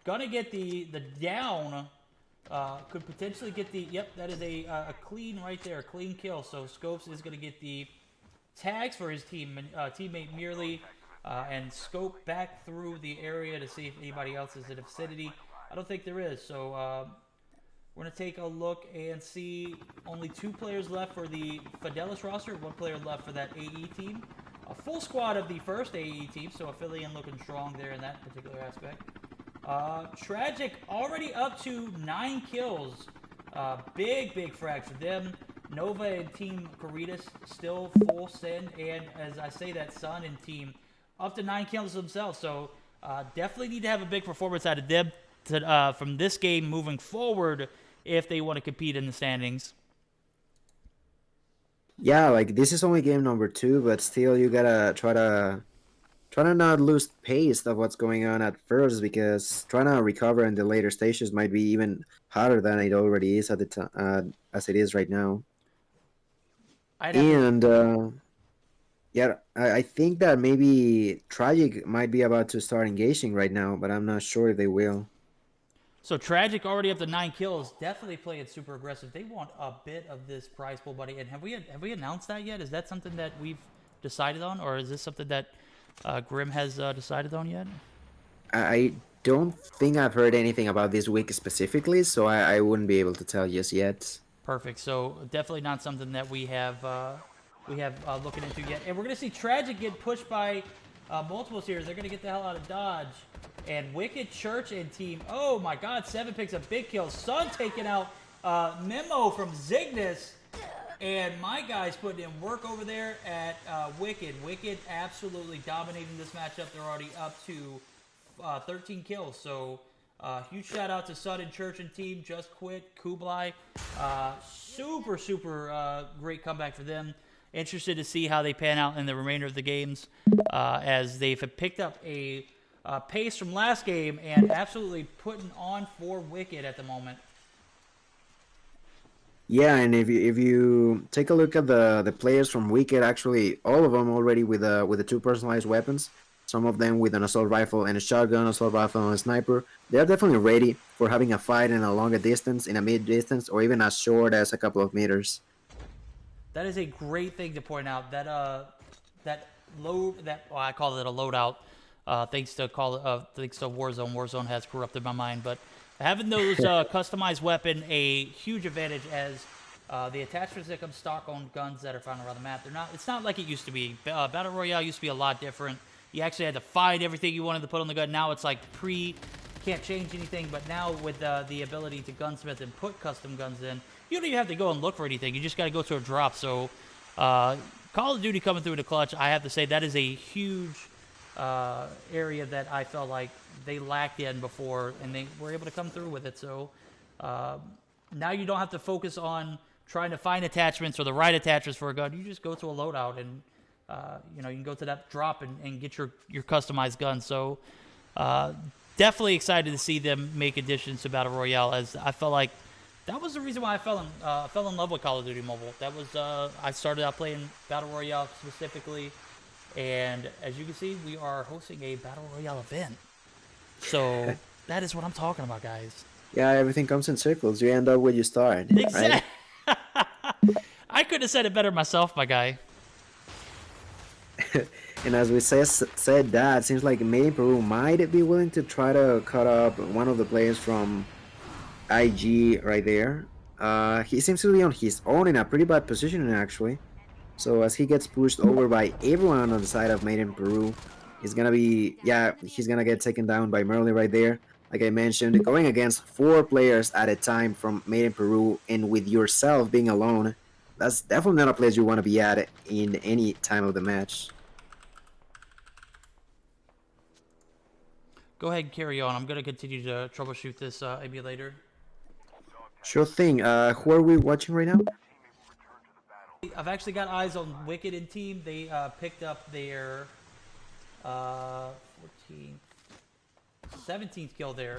Going to get the down. Could potentially get the, yep, that is a clean right there, a clean kill. So Scopes is going to get the tags for his teammate Merely. And Scope back through the area to see if anybody else is in the vicinity. I don't think there is, so we're going to take a look and see only 2 players left for the Fidelis roster, 1 player left for that AE team. A full squad of the first AE team, so Affiliate looking strong there in that particular aspect. Tragic already up to 9 kills. Big frags for them. Nova and Team Corridas still full send, and as I say that, Sun and Team up to 9 kills themselves. So definitely need to have a big performance out of them from this game moving forward if they want to compete in the standings. Yeah, like this is only game number 2, but still you gotta try to not lose pace of what's going on at first, because trying to recover in the later stages might be even harder than it already is at the time as it is right now. And yeah, I think that maybe Tragic might be about to start engaging right now, but I'm not sure if they will. So Tragic already up to 9 kills, definitely playing super aggressive. They want a bit of this prize pool, buddy. And have we announced that yet? Is that something that we've decided on, or is this something that Grim has decided on yet? I don't think I've heard anything about this week specifically, so I wouldn't be able to tell just yet. Perfect. So definitely not something that we have looking into yet. And we're gonna see Tragic get pushed by multiples here. They're gonna get the hell out of dodge. And Wicked, Church, and Team. Oh my God! 7 picks a big kill. Sun taking out Memo from Zygnus. And my guy's putting in work over there at Wicked. Wicked absolutely dominating this matchup. They're already up to 13 kills. So huge shout out to Sun and Church and Team. Just quit. Kublai. Super great comeback for them. interested to see how they pan out in the remainder of the games, as they've picked up a pace from last game and absolutely putting on for Wicked at the moment. Yeah, and if you take a look at the players from Wicked, actually all of them already with the two personalized weapons. Some of them with an assault rifle and a shotgun, assault rifle and a sniper. They are definitely ready for having a fight in a longer distance, in a mid distance, or even as short as a couple of meters. That is a great thing to point out. That load that well, I call it a loadout. Thanks to Warzone. Warzone has corrupted my mind, but having those customized weapon a huge advantage as the attachments that come stock on guns that are found around the map. They're not. It's not like it used to be. Battle Royale used to be a lot different. You actually had to find everything you wanted to put on the gun. Now it's like can't change anything. But now with the ability to gunsmith and put custom guns in, you don't even have to go and look for anything. You just got to go to a drop. So Call of Duty coming through the clutch, I have to say that is a huge area that I felt like they lacked in before, and they were able to come through with it. So now you don't have to focus on trying to find attachments or the right attachments for a gun. You just go to a loadout and you can go to that drop and get your customized gun. So definitely excited to see them make additions to Battle Royale, as I felt like that was the reason why I fell in love with Call of Duty Mobile. That was I started out playing Battle Royale specifically, and as you can see, we are hosting a Battle Royale event. So that is what I'm talking about, guys. Yeah, everything comes in circles. You end up where you start, right? Exactly. I couldn't have said it better myself, my guy. And as we said that, it seems like Made in Peru might be willing to try to cut up one of the players from IG right there. He seems to be on his own in a pretty bad position actually. So as he gets pushed over by everyone on the side of Made in Peru, he's gonna get taken down by Merlin right there. Like I mentioned, going against 4 players at a time from Made in Peru and with yourself being alone, that's definitely not a place you want to be at in any time of the match. Go ahead and carry on. I'm going to continue to troubleshoot this emulator. Sure thing. Who are we watching right now? I've actually got eyes on Wicked and team. They picked up their 14th, 17th kill there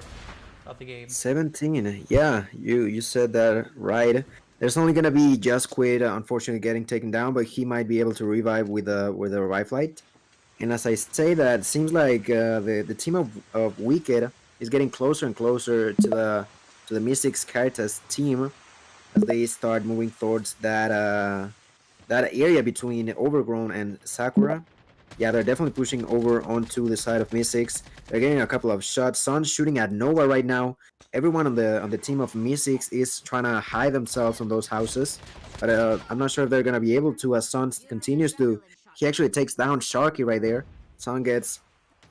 of the game. 17. Yeah, you said that right. There's only gonna be Just Quid, unfortunately getting taken down, but he might be able to revive with a revive light. And as I say that, it seems like the team of Wicked is getting closer and closer to the Meseeks Caritas team as they start moving towards that area between Overgrown and Sakura. Yeah, they're definitely pushing over onto the side of Meseeks. They're getting a couple of shots. Sun's shooting at Nova right now. Everyone on the team of Meseeks is trying to hide themselves on those houses, but I'm not sure if they're gonna be able to. As Sun continues to, he actually takes down Sharky right there. Sun gets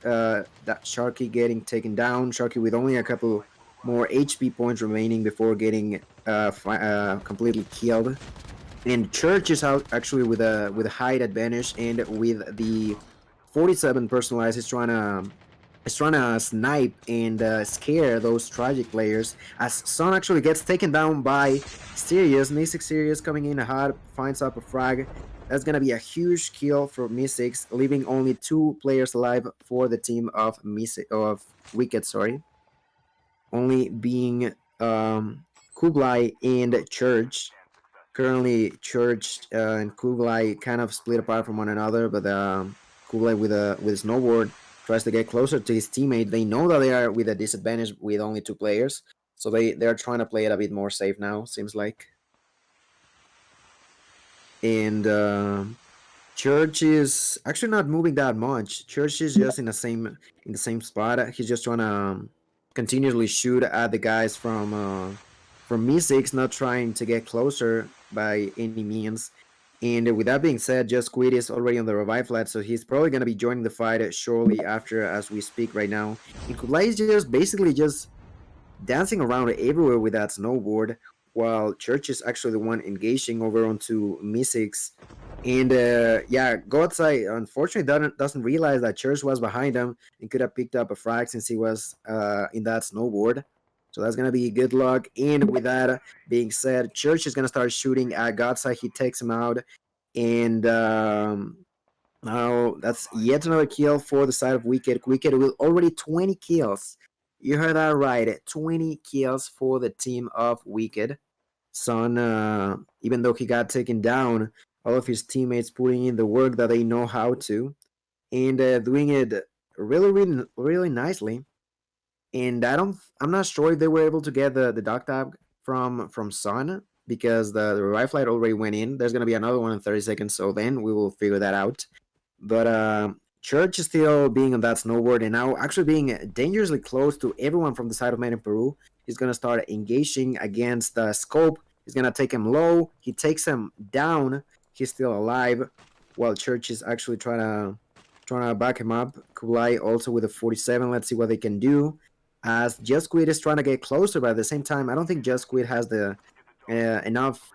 that Sharky getting taken down. Sharky with only a couple more HP points remaining before getting completely killed. And Church is out actually with a height advantage, and with the 47 personalized, is trying to snipe and scare those tragic players. As Sun actually gets taken down by Sirius, Meseeks Sirius coming in hard, finds up a frag. That's gonna be a huge kill for Meseeks, leaving only 2 players alive for the team of Wicked. Sorry, only being Kublai and Church. Currently, Church and Kublai kind of split apart from one another, but Kublai with a snowboard tries to get closer to his teammate. They know that they are with a disadvantage with only 2 players, so they're trying to play it a bit more safe now. Seems like, and Church is actually not moving that much. Church is just in the same spot. He's just trying to continuously shoot at the guys from Meseeks, not trying to get closer by any means. And with that being said, Just Quid is already on the revive flat, so he's probably going to be joining the fight shortly after as we speak right now. And Kublai is just basically just dancing around everywhere with that snowboard, while Church is actually the one engaging over onto Meseeks. And yeah, Godsai unfortunately doesn't realize that Church was behind him and could have picked up a frag since he was in that snowboard. So that's gonna be good luck. And with that being said, Church is gonna start shooting at Godsai. He takes him out. And now that's yet another kill for the side of Wicked. Wicked with already 20 kills. You heard that right. 20 kills for the team of Wicked. Son, even though he got taken down, all of his teammates putting in the work that they know how to, and doing it really nicely. And I'm not sure if they were able to get the duck tap from Son because the revive flight already went in. There's gonna be another one in 30 seconds, so then we will figure that out. But Church is still being on that snowboard and now actually being dangerously close to everyone from the side of Made in Peru. He's gonna start engaging against the Scope. He's gonna take him low. He takes him down. He's still alive, while Church is actually trying to back him up. Kublai also with a 47. Let's see what they can do. As Just Quit is trying to get closer, but at the same time, I don't think Just Quit has the enough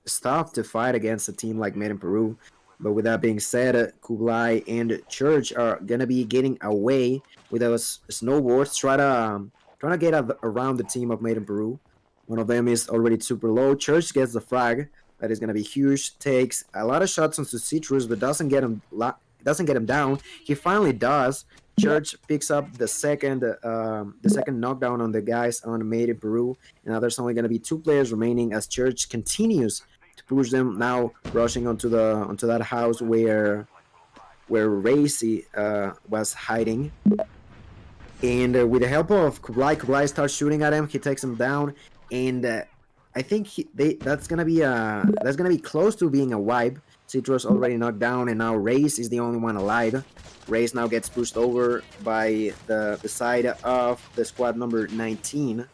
stuff to fight against a team like Made in Peru. But with that being said, Kublai and Church are gonna be getting away with those snowboards, trying to get around the team of Made in Peru. One of them is already super low. Church gets the frag. That is gonna be huge. Takes a lot of shots onto Citrus, but doesn't get him down. He finally does. Church picks up the second knockdown on the guys on Made in Peru. Now there's only going to be 2 players remaining as Church continues to push them. Now rushing onto that house where Racy was hiding. And with the help of Kublai starts shooting at him. He takes him down, and I think that's gonna be close to being a wipe. Citrus already knocked down, and now Race is the only one alive. Race now gets pushed over by the side of the squad number 19.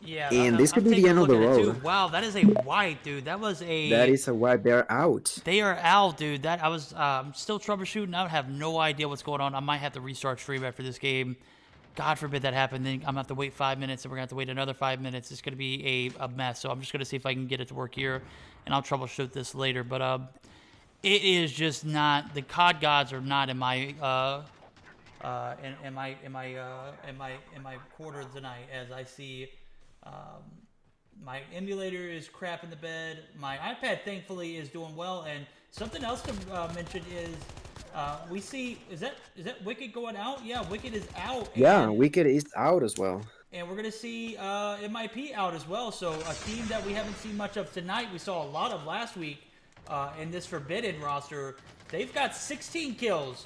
Yeah, And this I'm could be the taking a end of look the at it too. road. Wow, that is a white, dude. That was a. That is a wipe. They're out. They are out, dude. That I was still troubleshooting. I have no idea what's going on. I might have to restart stream after this game. God forbid that happened. Then I'm gonna have to wait 5 minutes, and we're gonna have to wait another 5 minutes. It's gonna be a mess. So I'm just gonna see if I can get it to work here, and I'll troubleshoot this later. But it is just not. The COD gods are not in my in my quarter tonight, as I see. My emulator is crap in the bed. My iPad, thankfully, is doing well. And something else to mention is we see is that Wicked going out? Yeah, Wicked is out. Yeah, Wicked is out as well. And we're gonna see MIP out as well. So a team that we haven't seen much of tonight. We saw a lot of last week in this Forbidden roster. They've got 16 kills.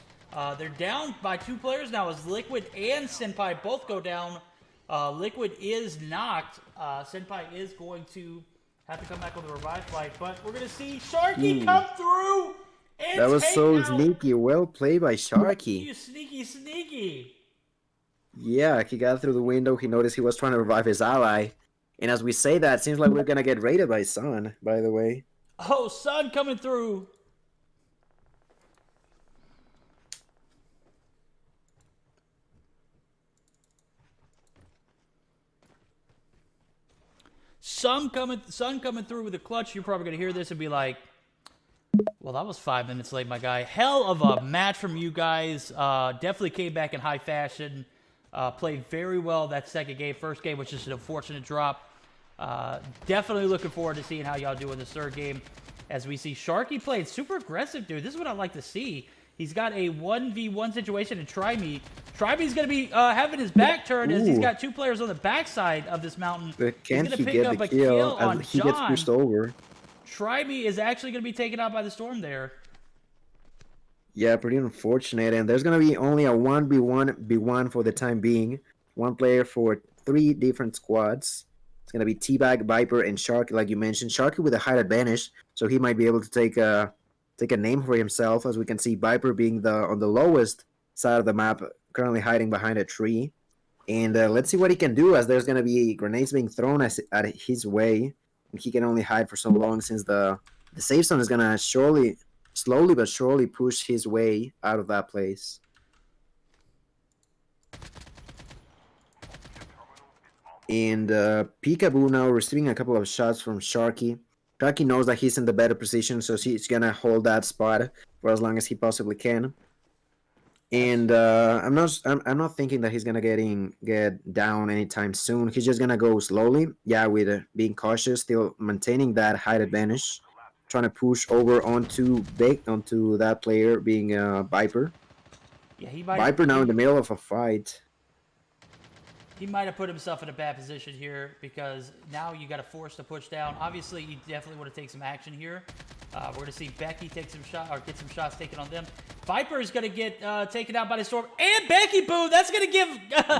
They're down by 2 players now as Liquid and Senpai both go down. Liquid is knocked. Senpai is going to have to come back with a revive fight, but we're going to see Sharky come through and that was so out. sneaky. Well played by Sharky. You sneaky. Yeah, he got through the window. He noticed he was trying to revive his ally. And as we say that, it seems like we're going to get raided by Sun, by the way. Oh, Sun coming through. Sun coming through with a clutch. You're probably going to hear this and be like, well, that was 5 minutes late, my guy. Hell of a match from you guys. Definitely came back in high fashion. Played very well that second game. First game was just an unfortunate drop. Definitely looking forward to seeing how y'all do in this third game. As we see Sharky playing super aggressive, dude. This is what I like to see. He's got a 1v1 situation in Try Me. Try Me's going to be having his back turned as he's got 2 players on the backside of this mountain. But can he's he going to pick get up the a kill kill on as he gets John. pushed over? Try Me is actually going to be taken out by the storm there. Yeah, pretty unfortunate. And there's going to be only a 1v1 for the time being. 1 player for 3 different squads. It's going to be Teabag, Viper, and Sharky, like you mentioned. Sharky with a height advantage, so he might be able to take a name for himself. As we can see, Viper being on the lowest side of the map, currently hiding behind a tree. And let's see what he can do, as there's going to be grenades being thrown at his way. And he can only hide for so long, since the safe zone is going to slowly but surely push his way out of that place. And Peekaboo now receiving a couple of shots from Sharky. Sharky knows that he's in the better position, so he's going to hold that spot for as long as he possibly can. That's And I'm not thinking that he's gonna get down anytime soon. He's just gonna go slowly, yeah, with being cautious, still maintaining that height advantage, trying to push over onto that player being Viper. yeah. He might Viper now in the he, middle of a fight. he might have put himself in a bad position here because now you got to force the push down. Obviously, you definitely want to take some action here. We're going to see Becky take some shot or get some shots taken on them. Viper is going to get taken out by the storm, and Becky Boo. That's going to give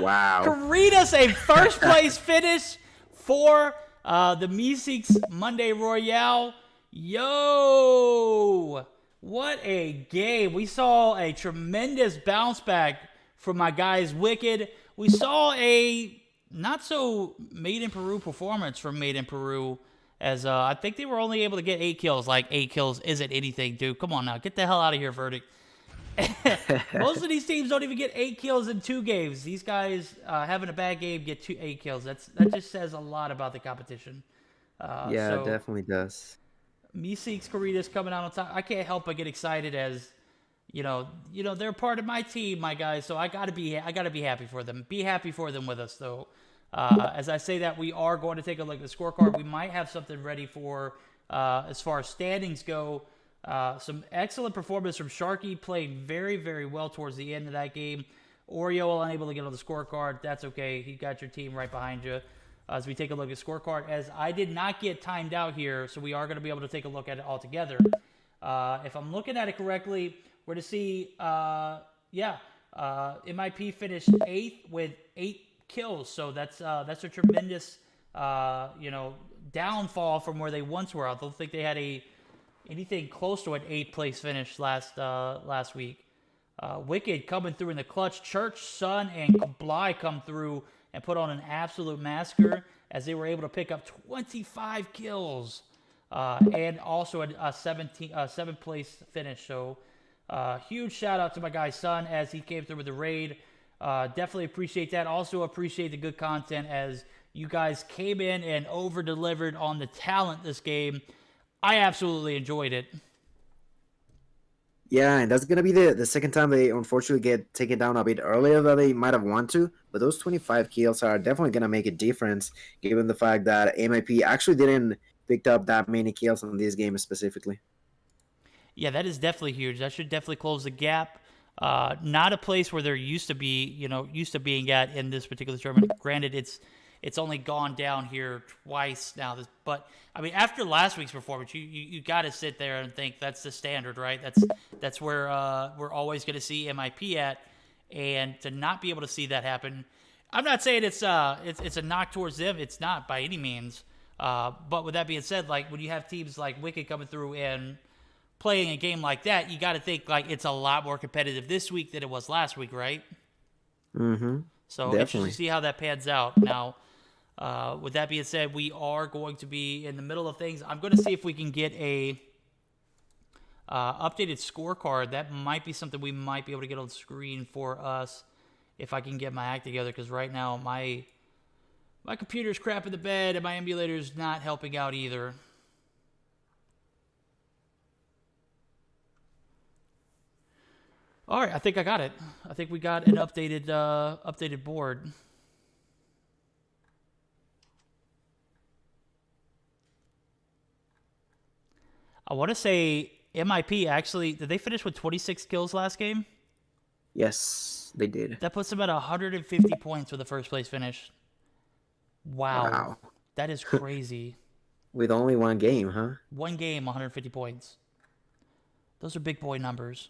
Wow. Caritas a first place finish for the Meseeks Monday Royale. Yo, what a game! We saw a tremendous bounce back from my guys Wicked. We saw a not so Made in Peru performance from Made in Peru, as I think they were only able to get 8 kills. Like 8 kills isn't anything, dude. Come on now, get the hell out of here, Verdict. Most of these teams don't even get 8 kills in 2 games. These guys having a bad game get 8 kills. That just says a lot about the competition. Yeah, it So definitely does. Meseeks Caritas coming out on top. I can't help but get excited as they're part of my team, my guys. So I gotta be happy for them. Be happy for them with us, though. As I say that, we are going to take a look at the scorecard. We might have something ready for as far as standings go. Some excellent performance from Sharky, played very, very well towards the end of that game. Oreo unable to get on the scorecard. That's okay. You got your team right behind you. As we take a look at scorecard, as I did not get timed out here, so we are going to be able to take a look at it all together. If I'm looking at it correctly, we're to see, MIP finished 8th with 8 kills. So that's a tremendous, downfall from where they once were. I don't think they had anything close to an 8th place finish last week. Wicked coming through in the clutch. Church, Sun, and Bly come through and put on an absolute massacre as they were able to pick up 25 kills and also a 7th place finish. So huge shout out to my guy Sun as he came through with the raid. Definitely appreciate that. Also appreciate the good content as you guys came in and over delivered on the talent this game. I absolutely enjoyed it. Yeah, and that's gonna be the second time they unfortunately get taken down a bit earlier than they might have wanted to. But those 25 kills are definitely gonna make a difference, given the fact that MIP actually didn't pick up that many kills in this game specifically. Yeah, that is definitely huge. That should definitely close the gap. Not a place where they're used to being at in this particular tournament. Granted, it's only gone down here twice now. But I mean, after last week's performance, you got to sit there and think that's the standard, right? That's where we're always going to see MIP at, and to not be able to see that happen, I'm not saying it's a knock towards them. It's not by any means. But with that being said, like when you have teams like Wicked coming through and playing a game like that, you got to think like it's a lot more competitive this week than it was last week, right? Mm-hmm. So Definitely. interesting to see how that pans out. Now, with that being said, we are going to be in the middle of things. I'm going to see if we can get a updated scorecard. That might be something we might be able to get on the screen for us if I can get my act together. Because right now my computer's crap in the bed and my emulator's not helping out either. All right, I think I got it. I think we got an updated board. I want to say MIP actually, did they finish with 26 kills last game? Yes, they did. That puts them at 150 points for the first place finish. Wow. Wow. That is crazy. With only one game, huh? One game, 150 points. Those are big boy numbers.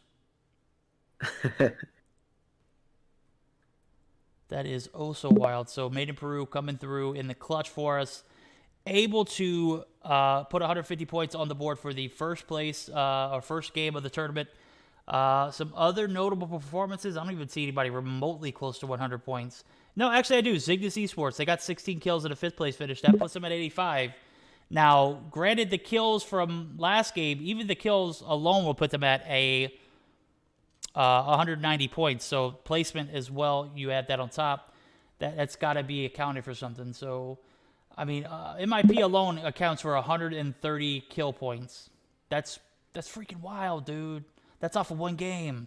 That is oh so wild. So Made in Peru coming through in the clutch for us. Able to put 150 points on the board for the first place, or first game of the tournament. Some other notable performances. I don't even see anybody remotely close to 100 points. No, actually I do. Cygnus Esports. They got 16 kills in a 5th place finish. That puts them at 85. Now, granted, the kills from last game, even the kills alone will put them at 190 points. So placement as well, you add that on top. That's got to be accounted for something. So, I mean, MIP alone accounts for 130 kill points. That's freaking wild, dude. That's off of one game.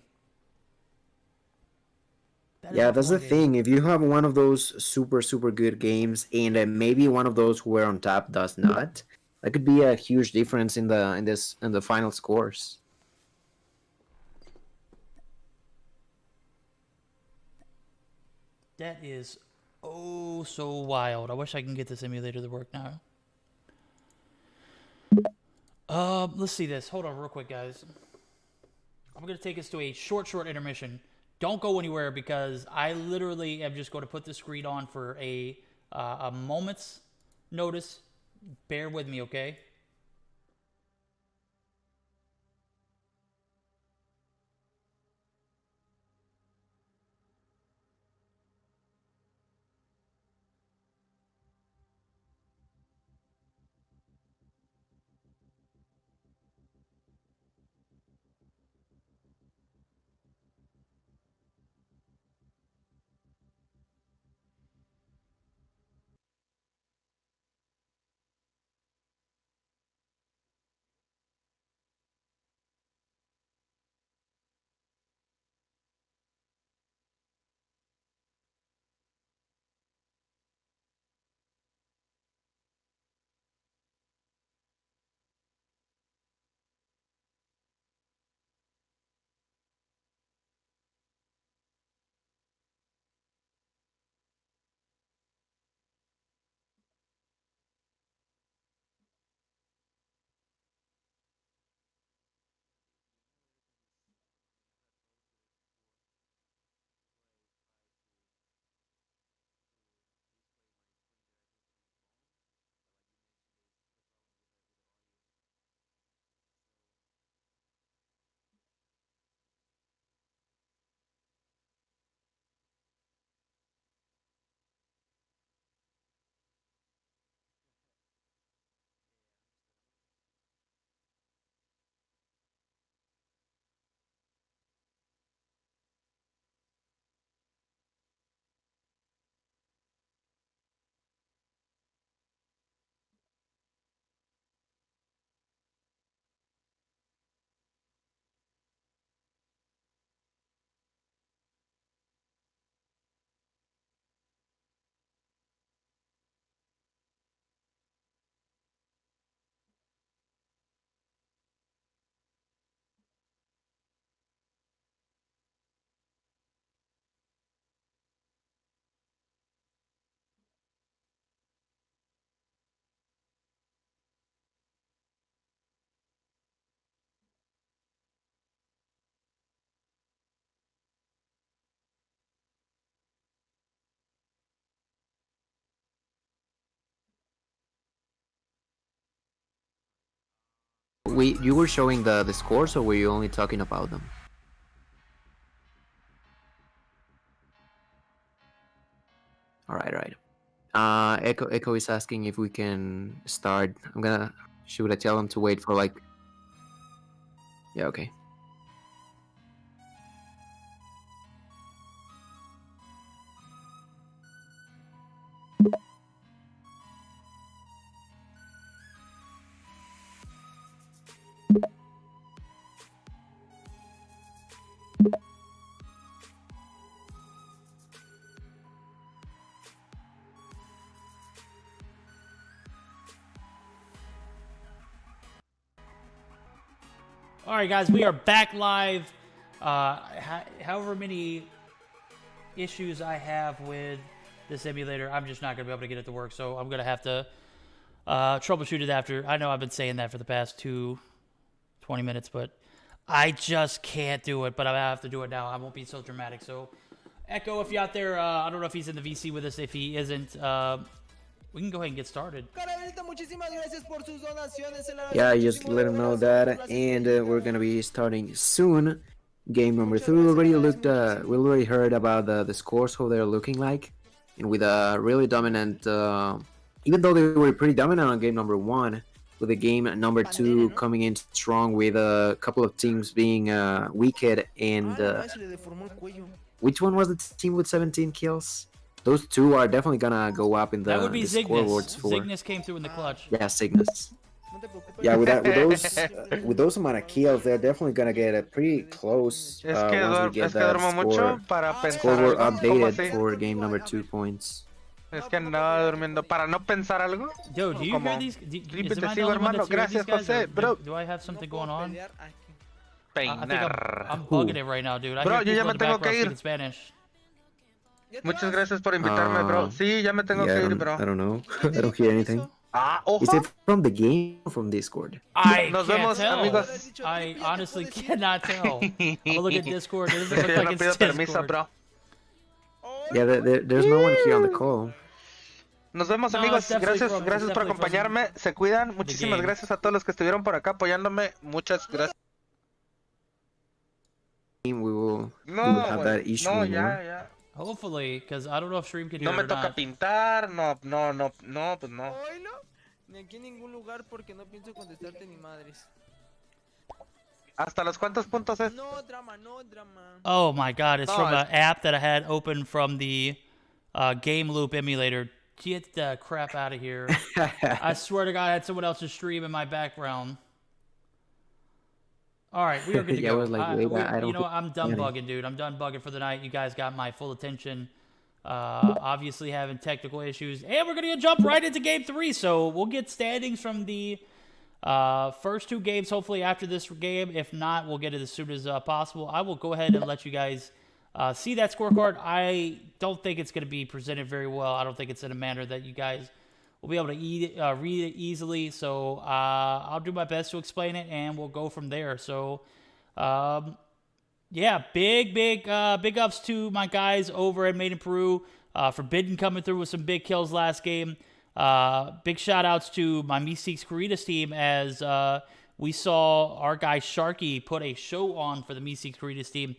That is Yeah, off that's the one game. thing. If you have one of those super good games, and maybe one of those who are on top does not, that could be a huge difference in the final scores. That is oh so wild. I wish I can get this emulator to work now. Let's see this. Hold on real quick, guys. I'm gonna take us to a short intermission. Don't go anywhere because I literally am just going to put the screen on for a moment's notice. Bear with me, okay? You were showing the scores, or were you only talking about them? All right, all right. Echo is asking if we can start. I'm gonna. Should I tell him to wait for like? Yeah, okay. All right, guys, we are back live. However many issues I have with this emulator, I'm just not going to be able to get it to work. So I'm going to have to troubleshoot it after. I know I've been saying that for the past 20 minutes, but I just can't do it. But I have to do it now. I won't be so dramatic. So, Echo, if you're out there, I don't know if he's in the VC with us. If he isn't, we can go ahead and get started. Yeah, just let him know that, and we're gonna be starting soon. Game number 3. We already looked. We already heard about the scores, how they're looking like, and with a really dominant. Even though they were pretty dominant on game number 1, with the game number 2 coming in strong, with a couple of teams being weakened. And which one was the team with 17 kills? Those two are definitely gonna go up in That would the be Cygnus. scoreboards for. Cygnus came through in the clutch. Yeah, Cygnus. Yeah, with those amount of kills, they're definitely gonna get a pretty close once we get Es que that duermo mucho para pensar scoreboard algo. ¿Cómo updated así? for game number 2 points. Es que andaba durmiendo para no pensar algo. Yo, do you hear Como, these? limpio Am te I the sigo, only one hermano. that's hearing these Gracias, guys, or José. Bro, do I have something going on? I think peinar. I'm bugging it right now, dude. I Bro, hear yo ya people me in the tengo background que ir. speaking Spanish. Muchas gracias por invitarme, bro. Sí, ya me tengo Yeah, que ir, bro. I don't know. I don't hear anything. Ah, Is ojo. it from the game or from Discord? I Nos can't vemos, tell. amigos. I honestly cannot tell. I'm gonna look at Discord. It doesn't Es que look yo like no it's pido permiso, Discord. bro. Yeah, there's no one here on the call. Nos vemos, No, amigos. it's definitely Gracias, from- gracias it's por definitely from acompañarme. Se cuidan. Muchísimas game. gracias a todos los que estuvieron por acá apoyándome. Muchas gracias. We will No, have güey. that issue No, anymore. ya, ya. Hopefully, because I don't know if Stream can hear No it me or toca not. pintar. No, pues no. Oílo, ni aquí en ningún lugar porque no pienso contestarte ni madres. ¿Hasta los cuántos puntos es? No drama, no drama. Oh my god, it's No, from it's- an app that I had open from the Game Loop emulator. Get the crap out of here. I swear to God, I had someone else's stream in my background. All right, we are good to Yeah, I go. was like, wait, I don't you know, think I'm done any. bugging, dude. I'm done bugging for the night. You guys got my full attention. Obviously having technical issues, and we're gonna jump right into game 3. So we'll get standings from the first 2 games, hopefully after this game. If not, we'll get it as soon as possible. I will go ahead and let you guys see that scorecard. I don't think it's going to be presented very well. I don't think it's in a manner that you guys will be able to read it easily. So I'll do my best to explain it, and we'll go from there. So, yeah, big ups to my guys over at Made in Peru. Forbidden coming through with some big kills last game. Big shout outs to my Meseeks Corridas team as we saw our guy Sharky put a show on for the Meseeks Corridas team.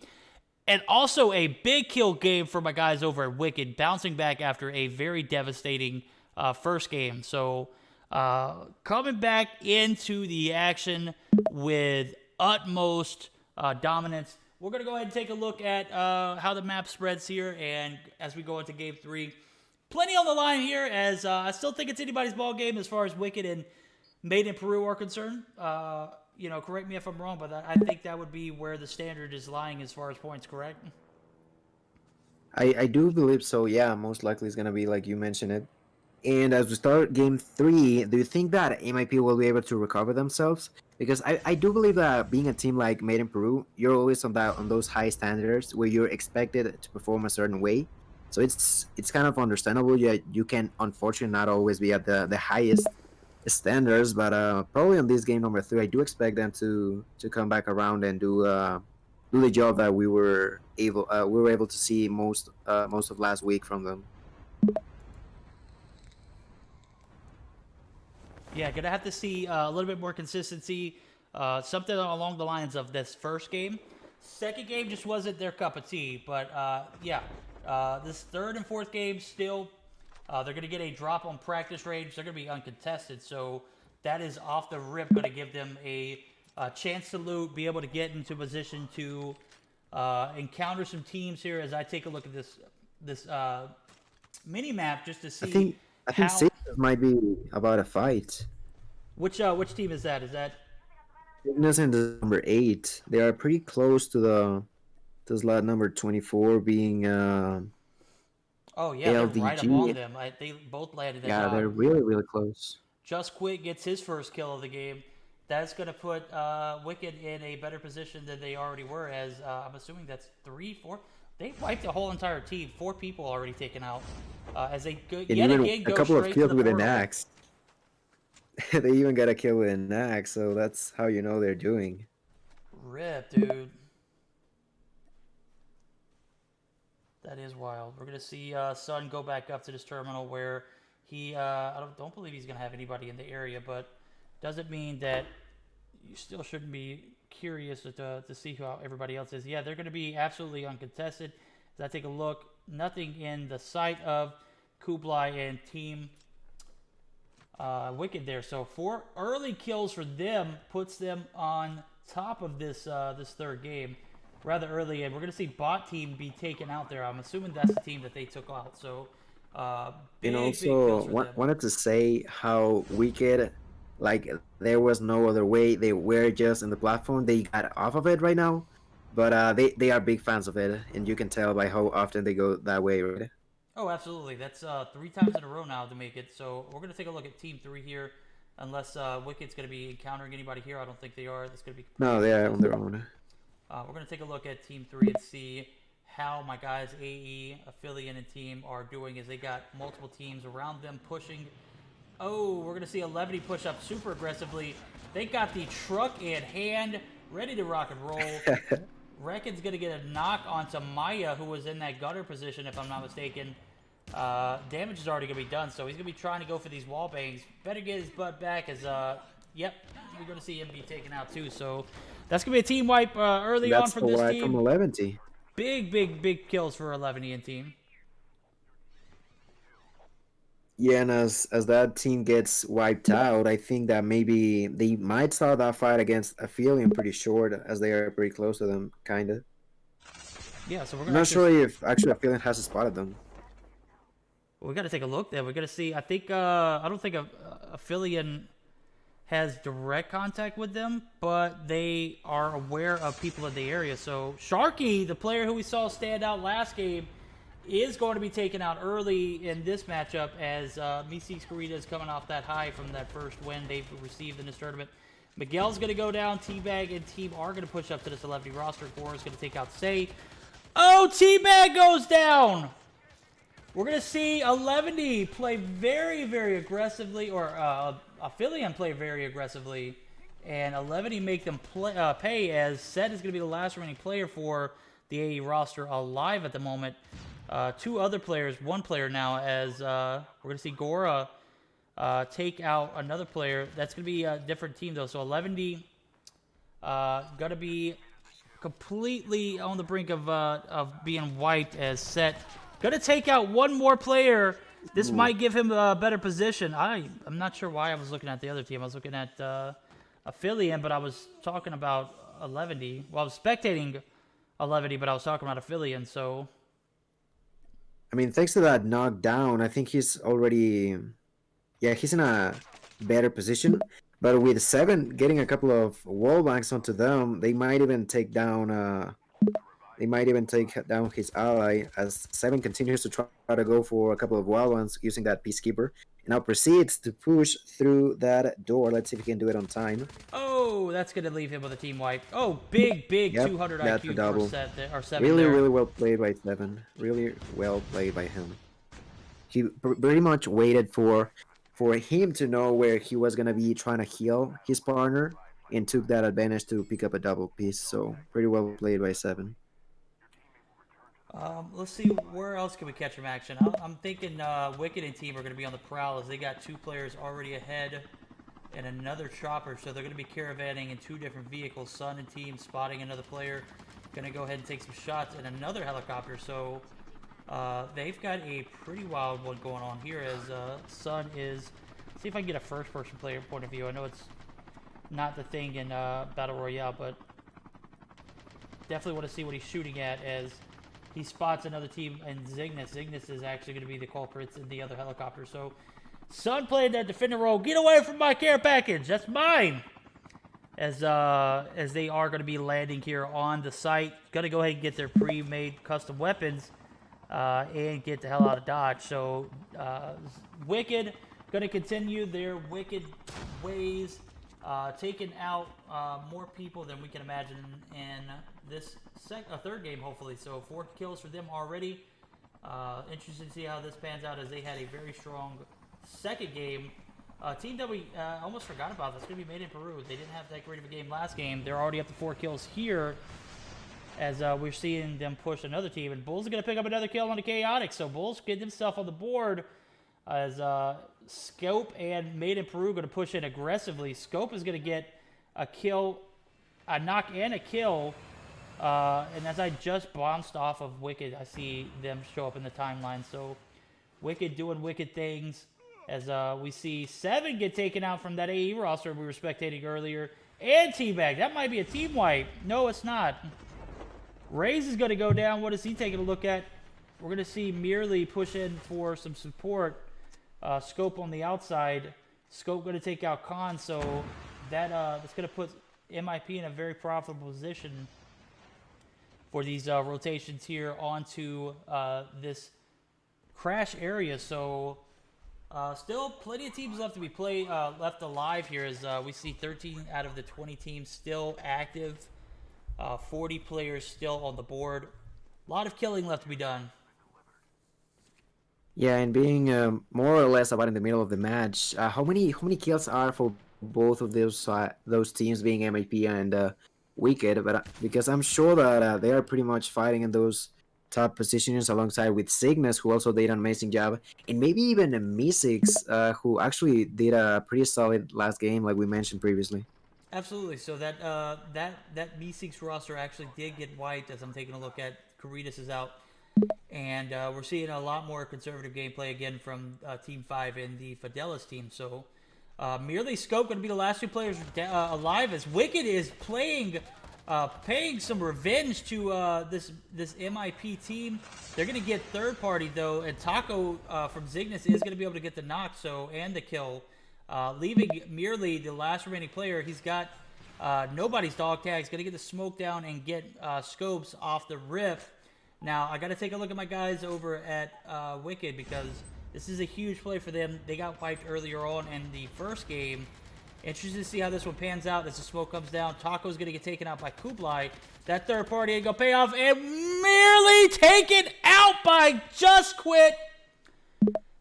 And also a big kill game for my guys over at Wicked, bouncing back after a very devastating first game. So coming back into the action with utmost dominance. We're going to go ahead and take a look at how the map spreads here, and as we go into game 3. Plenty on the line here, as I still think it's anybody's ball game as far as Wicked and Made in Peru are concerned. You know, correct me if I'm wrong, but I think that would be where the standard is lying as far as points, correct? I do believe so. Yeah, most likely it's gonna be like you mentioned it. And as we start game 3, do you think that MIP will be able to recover themselves? Because I do believe that being a team like Made in Peru, you're always on those high standards where you're expected to perform a certain way. So it's kind of understandable. Yeah, you can unfortunately not always be at the highest standards, but probably on this game number 3, I do expect them to come back around and do the job that we were able to see most of last week from them. Yeah, gonna have to see a little bit more consistency. Something along the lines of this first game. Second game just wasn't their cup of tea, but yeah, this third and fourth game still. They're going to get a drop on practice range. They're going to be uncontested, so that is off the rip going to give them a chance to loot, be able to get into position to encounter some teams here. As I take a look at this mini map, just to see. I think Cygnus might be about a fight. Which team is that? Is that Cygnus in the number 8? They are pretty close to slot number 24 being. Oh yeah, they're right LDG. among them. They both landed that Yeah, shot. they're really close. Just Quit gets his first kill of the game. That's going to put Wicked in a better position than they already were, as I'm assuming that's 3, 4. They wiped the whole entire team. 4 people already taken out. As they go, And yet even again a go couple of straight kills to the with an portal. axe. They even got a kill with an axe, so that's how you know they're doing. Rip, dude. That is wild. We're going to see Sun go back up to this terminal where he, I don't believe he's going to have anybody in the area, but doesn't mean that you still shouldn't be curious to see how everybody else is. Yeah, they're going to be absolutely uncontested. As I take a look, nothing in the sight of Kublai and Team Wicked there. So 4 early kills for them puts them on top of this this third game rather early, and we're going to see Bot Team be taken out there. I'm assuming that's the team that they took out. So And big also kills for them. wanted to say how Wicked, like there was no other way. They were just in the platform. They got off of it right now, but they are big fans of it, and you can tell by how often they go that way, right? Oh, absolutely. That's 3 times in a row now to make it. So we're going to take a look at Team 3 here. Unless Wicked's going to be encountering anybody here. I don't think they are. That's going to be No, they are on their own. We're going to take a look at Team 3 and see how my guys, AE, Affiliate, and Team are doing as they got multiple teams around them pushing. Oh, we're going to see a Levity push up super aggressively. They got the truck in hand, ready to rock and roll. Reckon's going to get a knock onto Maya, who was in that gutter position, if I'm not mistaken. Damage is already going to be done, so he's going to be trying to go for these wall bangs. Better get his butt back as, yep, we're going to see him be taken out too. So that's going to be a team wipe early on for this team. From 11T. Big kills for 11 team. Yeah, and as that team gets wiped out, I think that maybe they might start that fight against Aphelion pretty short, as they are pretty close to them, kind of. Yeah, so we're I'm gonna. not sure if actually Aphelion has spotted them. Well, we got to take a look there. We got to see. I think I don't think Aphelion has direct contact with them, but they are aware of people in the area. So Sharky, the player who we saw stand out last game, is going to be taken out early in this matchup as Meseeks is coming off that high from that first win they've received in this tournament. Miguel's going to go down. Teabag and Team are going to push up to the celebrity roster. Gore is going to take out Say. Oh, Teabag goes down! We're going to see 11 play very aggressively, or Aphelion play very aggressively, and 11 make them pay, as Set is going to be the last remaining player for the AE roster alive at the moment. Two other players, one player now, as we're going to see Gora take out another player. That's going to be a different team, though. So 11 going to be completely on the brink of being wiped, as Set going to take out one more player. This might give him a better position. I'm not sure why I was looking at the other team. I was looking at Aphelion, but I was talking about 11. Well, I was spectating 11, but I was talking about Aphelion, so... I mean, thanks to that knockdown, I think he's already... Yeah, he's in a better position. But with 7 getting a couple of wall banks onto them, they might even take down... his ally, as 7 continues to try to go for a couple of wild ones using that Peacekeeper. And now proceeds to push through that door. Let's see if he can do it on time. Oh, that's going to leave him with a team wipe. Oh, big Yep, 200 that's a IQ double. for Set there, or 7 Really, there. really well played by 7. Really well played by him. He pretty much waited for him to know where he was going to be trying to heal his partner, and took that advantage to pick up a double piece. So pretty well played by 7. Let's see, where else can we catch him action? I'm thinking Wicked and Team are going to be on the prowl, as they got 2 players already ahead and another chopper, so they're going to be caravanning in 2 different vehicles. Sun and Team spotting another player, going to go ahead and take some shots, and another helicopter. So they've got a pretty wild one going on here, as Sun is... See if I can get a first-person player point of view. I know it's not the thing in Battle Royale, but definitely want to see what he's shooting at, as he spots another team in Zygnus. Zygnus is actually going to be the culprits in the other helicopter. So Sun played that defender role. Get away from my care package. That's mine. As they are going to be landing here on the site. Going to go ahead and get their pre-made custom weapons and get the hell out of Dodge. So Wicked going to continue their wicked ways, taking out more people than we can imagine in this third game, hopefully. So 4 kills for them already. Interested to see how this pans out, as they had a very strong second game. Team that we almost forgot about, that's going to be made in Peru. They didn't have that great of a game last game. They're already up to 4 kills here, as we're seeing them push another team. And Bulls are going to pick up another kill on the Chaotic. So Bulls getting himself on the board, as Scope and Made in Peru going to push in aggressively. Scope is going to get a kill, a knock and a kill. And as I just bounced off of Wicked, I see them show up in the timeline. So Wicked doing Wicked things, as we see 7 get taken out from that AE roster we were spectating earlier. And Teabag. That might be a team wipe. No, it's not. Raze is going to go down. What is he taking a look at? We're going to see Merely push in for some support. Scope on the outside. Scope going to take out Khan. So that's going to put MIP in a very profitable position for these rotations here onto this crash area. So still plenty of teams left to be left alive here, as we see 13 out of the 20 teams still active, 40 players still on the board. A lot of killing left to be done. Yeah, and being more or less about in the middle of the match, how many kills are for both of those teams, being MIP and Wicked? But because I'm sure that they are pretty much fighting in those top positions alongside with Cygnus, who also did an amazing job, and maybe even Meseeks, who actually did a pretty solid last game, like we mentioned previously. Absolutely. So that Meseeks roster actually did get wiped, as I'm taking a look at. Caritas is out. And we're seeing a lot more conservative gameplay again from Team 5 and the Fidelis team. So merely Scope going to be the last two players alive, as Wicked is paying some revenge to this MIP team. They're going to get third party, though, and Taco from Cygnus is going to be able to get the knock and the kill, leaving merely the last remaining player. He's got nobody's dog tag. He's going to get the smoke down and get Scopes off the rip. Now, I got to take a look at my guys over at Wicked, because this is a huge play for them. They got wiped earlier on in the first game. Interested to see how this one pans out as the smoke comes down. Taco's going to get taken out by Kublai. That third party ain't going to pay off, and merely taken out by Just Quit.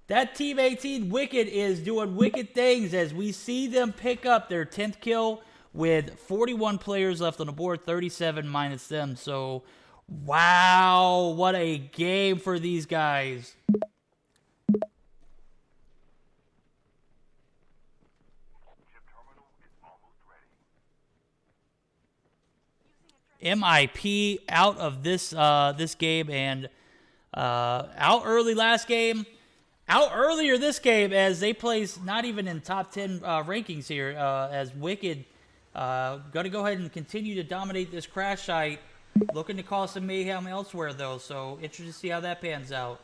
That Team 18 Wicked is doing wicked things as we see them pick up their 10th kill with 41 players left on the board, 37 minus them. So, wow, what a game for these guys. MIP out of this game, and out early last game, out earlier this game, as they place not even in top 10 rankings here, as Wicked going to go ahead and continue to dominate this crash site, looking to cause some mayhem elsewhere, though. So interested to see how that pans out.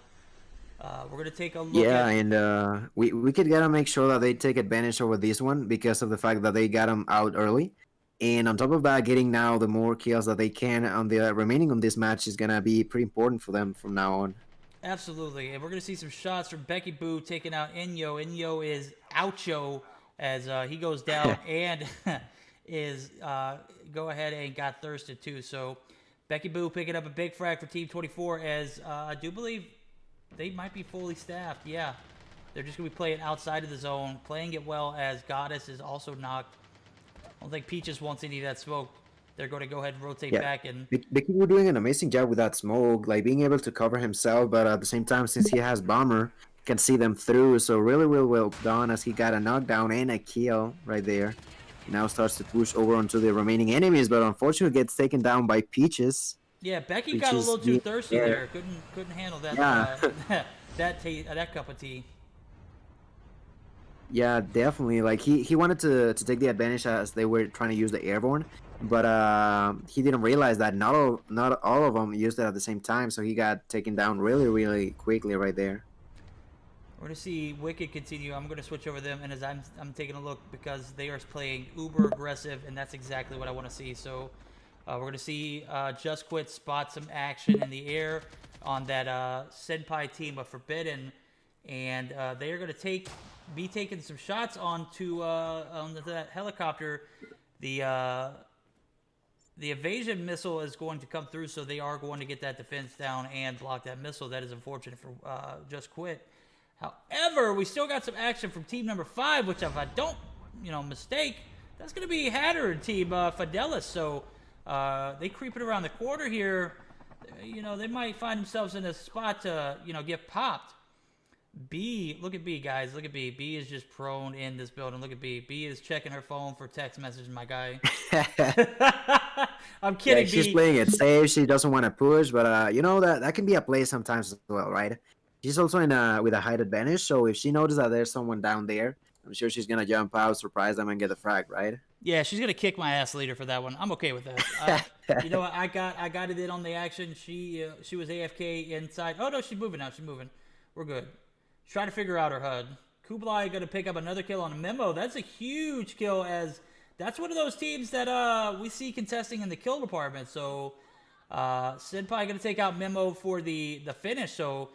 We're going to take a look and we could gotta make sure that they take advantage over this one because of the fact that they got them out early. And on top of that, getting now the more kills that they can on the remaining on this match is going to be pretty important for them from now on. Absolutely. And we're going to see some shots from Becky Boo taking out Inyo. Inyo is oucho as he goes down and is go ahead and got thirsted too. So Becky Boo picking up a big frag for Team 24, as I do believe they might be fully staffed. Yeah, they're just going to be playing outside of the zone, playing it well, as Goddess is also knocked. I don't think Peaches wants any of that smoke. They're going to go ahead and rotate back. And Becky were doing an amazing job with that smoke, like being able to cover himself, but at the same time, since he has Bomber, can see them through. So really, really well done, as he got a knockdown and a kill right there. He now starts to push over onto the remaining enemies, but unfortunately gets taken down by Peaches. Yeah, Becky got a little too thirsty there. Couldn't handle that that cup of tea. Yeah, definitely. Like he wanted to take the advantage as they were trying to use the airborne, but he didn't realize that not all of them used it at the same time, so he got taken down really, really quickly right there. We're gonna see Wicked continue. I'm gonna switch over them, and as I'm taking a look, because they are playing uber aggressive, and that's exactly what I want to see. So we're gonna see Just Quit spot some action in the air on that Senpai team of Forbidden, and they are gonna be taking some shots onto that helicopter. The evasion missile is going to come through, so they are going to get that defense down and block that missile. That is unfortunate for Just Quit. However, we still got some action from team number 5, which if I don't, mistake, that's going to be Hatter and team Fidelis. So they creeping around the corner here. They might find themselves in a spot to, get popped. B, look at B, guys. Look at B. B is just prone in this building. Look at B. B is checking her phone for text messages, my guy. I'm kidding, yeah, she's B. playing it safe. She doesn't want to push, but that can be a play sometimes as well, right? She's also with a height advantage, so if she notices that there's someone down there, I'm sure she's gonna jump out, surprise them, and get the frag, right? Yeah, she's gonna kick my ass later for that one. I'm okay with that. You know what? I got it in on the action. She was AFK inside. Oh no, she's moving now. She's moving. We're good. She's trying to figure out her HUD. Kublai gonna pick up another kill on a Memo. That's a huge kill, as that's one of those teams that we see contesting in the kill department. So Senpai going to take out Memo for the finish. So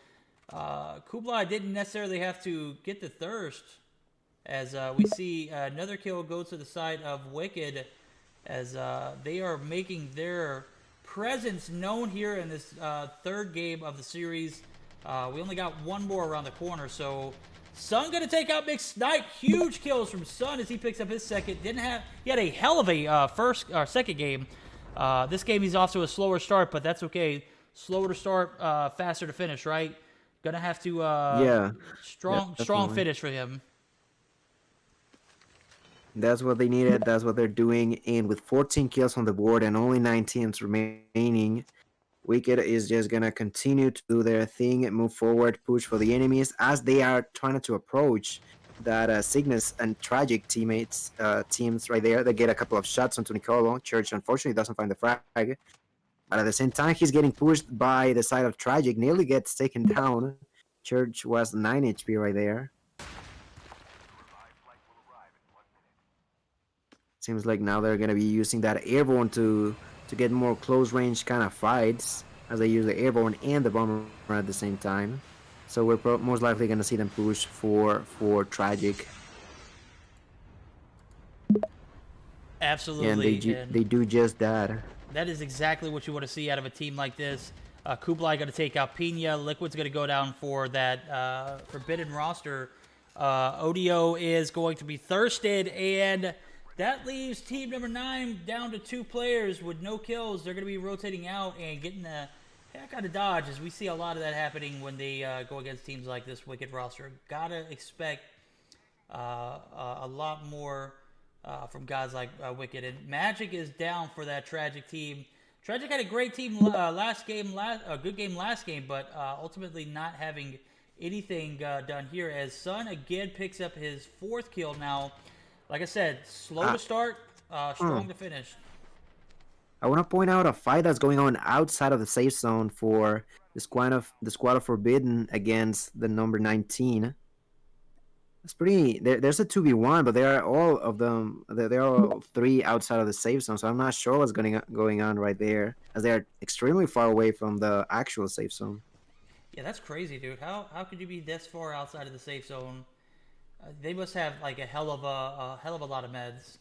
Kublai didn't necessarily have to get the thirst, as we see another kill go to the side of Wicked, as they are making their presence known here in this third game of the series. We only got one more around the corner, so Sun gonna take out McSnipe. Huge kills from Sun as he picks up his second. He had a hell of a first or second game. This game he's off to a slower start, but that's okay. Slower to start, faster to finish, right? Gonna have to strong finish for him. That's what they needed. That's what they're doing. And with 14 kills on the board and only 9 teams remaining, Wicked is just going to continue to do their thing and move forward, push for the enemies as they are trying to approach that Cygnus and Tragic teams right there. They get a couple of shots onto Nicolo. Church, unfortunately, doesn't find the frag. But at the same time, he's getting pushed by the side of Tragic. Nearly gets taken down. Church was 9 HP right there. Seems like now they're going to be using that airborne to get more close range kind of fights, as they use the airborne and the bomber at the same time. So we're most likely going to see them push for Tragic. Absolutely. And they do just that. That is exactly what you want to see out of a team like this. Kublai going to take out Pina. Liquid's going to go down for that forbidden roster. Odio is going to be thirsted, and that leaves team number 9 down to 2 players with no kills. They're going to be rotating out and getting the heck out of Dodge, as we see a lot of that happening when they go against teams like this Wicked roster. Gotta expect a lot more from guys like Wicked. And Magic is down for that Tragic team. Tragic had a great team last game, a good game last game, but ultimately not having anything done here, as Sun again picks up his 4th kill now. Like I said, slow to start, strong to finish. I want to point out a fight that's going on outside of the safe zone for the squad of Forbidden against the number 19. It's pretty. There's a 2v1, but there are all of them. There are all 3 outside of the safe zone, so I'm not sure what's going on right there, as they are extremely far away from the actual safe zone. Yeah, that's crazy, dude. How could you be this far outside of the safe zone? They must have like a hell of a lot of meds.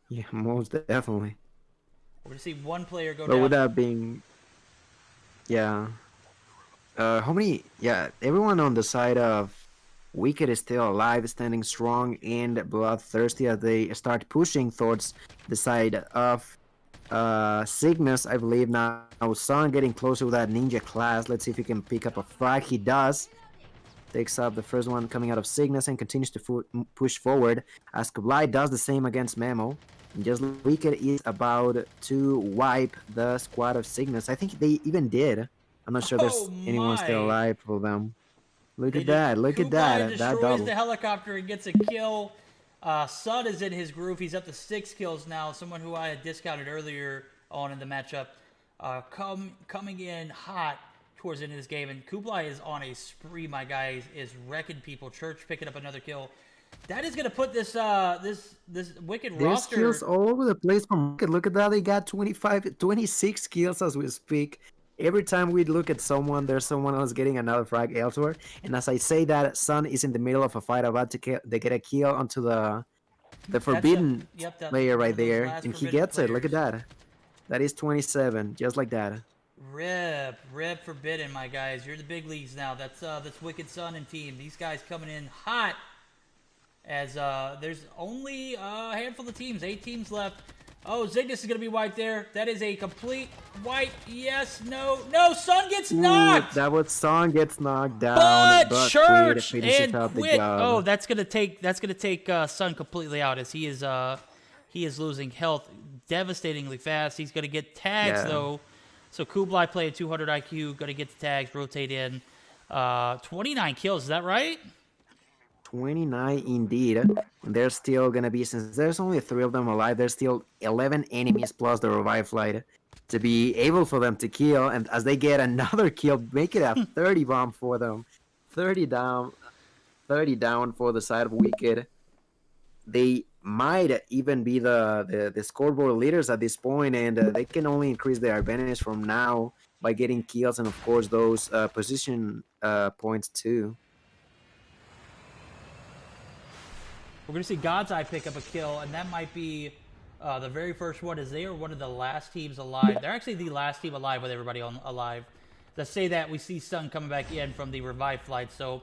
Yeah, most definitely. We're gonna see one player go but down. With that being, yeah, how many? Yeah, everyone on the side of Wicked is still alive, standing strong and bloodthirsty as they start pushing towards the side of Cygnus. I believe now Sun getting closer with that ninja class. Let's see if he can pick up a frag. He does. Takes up the first one coming out of Cygnus and continues to push forward, as Kublai does the same against Memo. And just Wicked is about to wipe the squad of Cygnus. I think they even did. I'm not sure there's anyone still alive for them. Look at that. Look at that. That double. The helicopter and gets a kill. Sun is in his groove. He's up to 6 kills now. Someone who I had discounted earlier on in the matchup. Coming in hot towards the end of this game, and Kublai is on a spree. My guy is wrecking people. Church picking up another kill. That is gonna put this this Wicked roster. There's kills all over the place from Wicked. Look at that, they got 26 kills as we speak. Every time we look at someone, there's someone else getting another frag elsewhere. And as I say that, Sun is in the middle of a fight about to kill. They get a kill onto the forbidden player right there, and he gets it. Look at that. That is 27, just like that. Rip Forbidden, my guys. You're the big leagues now. That's Wicked Sun and team. These guys coming in hot, as there's only a handful of teams, 8 teams left. Oh, Cygnus is going to be wiped there. That is a complete wipe. Yes, no, Sun gets knocked. That was Sun gets knocked down. But Church and Quit. Oh, that's going to take Sun completely out, as he is losing health devastatingly fast. He's going to get tags though. So Kublai playing 200 IQ, going to get the tags, rotate in. 29 kills, is that right? 29 indeed. And there's still going to be, since there's only 3 of them alive, there's still 11 enemies plus the revive flight to be able for them to kill. And as they get another kill, make it a 30 bomb for them. 30 down for the side of Wicked. They might even be the scoreboard leaders at this point, and they can only increase their advantage from now by getting kills and of course those position points too. We're going to see God's Eye pick up a kill, and that might be the very first one, as they are one of the last teams alive. They're actually the last team alive with everybody alive. Let's say that we see Sun coming back in from the revive flight, so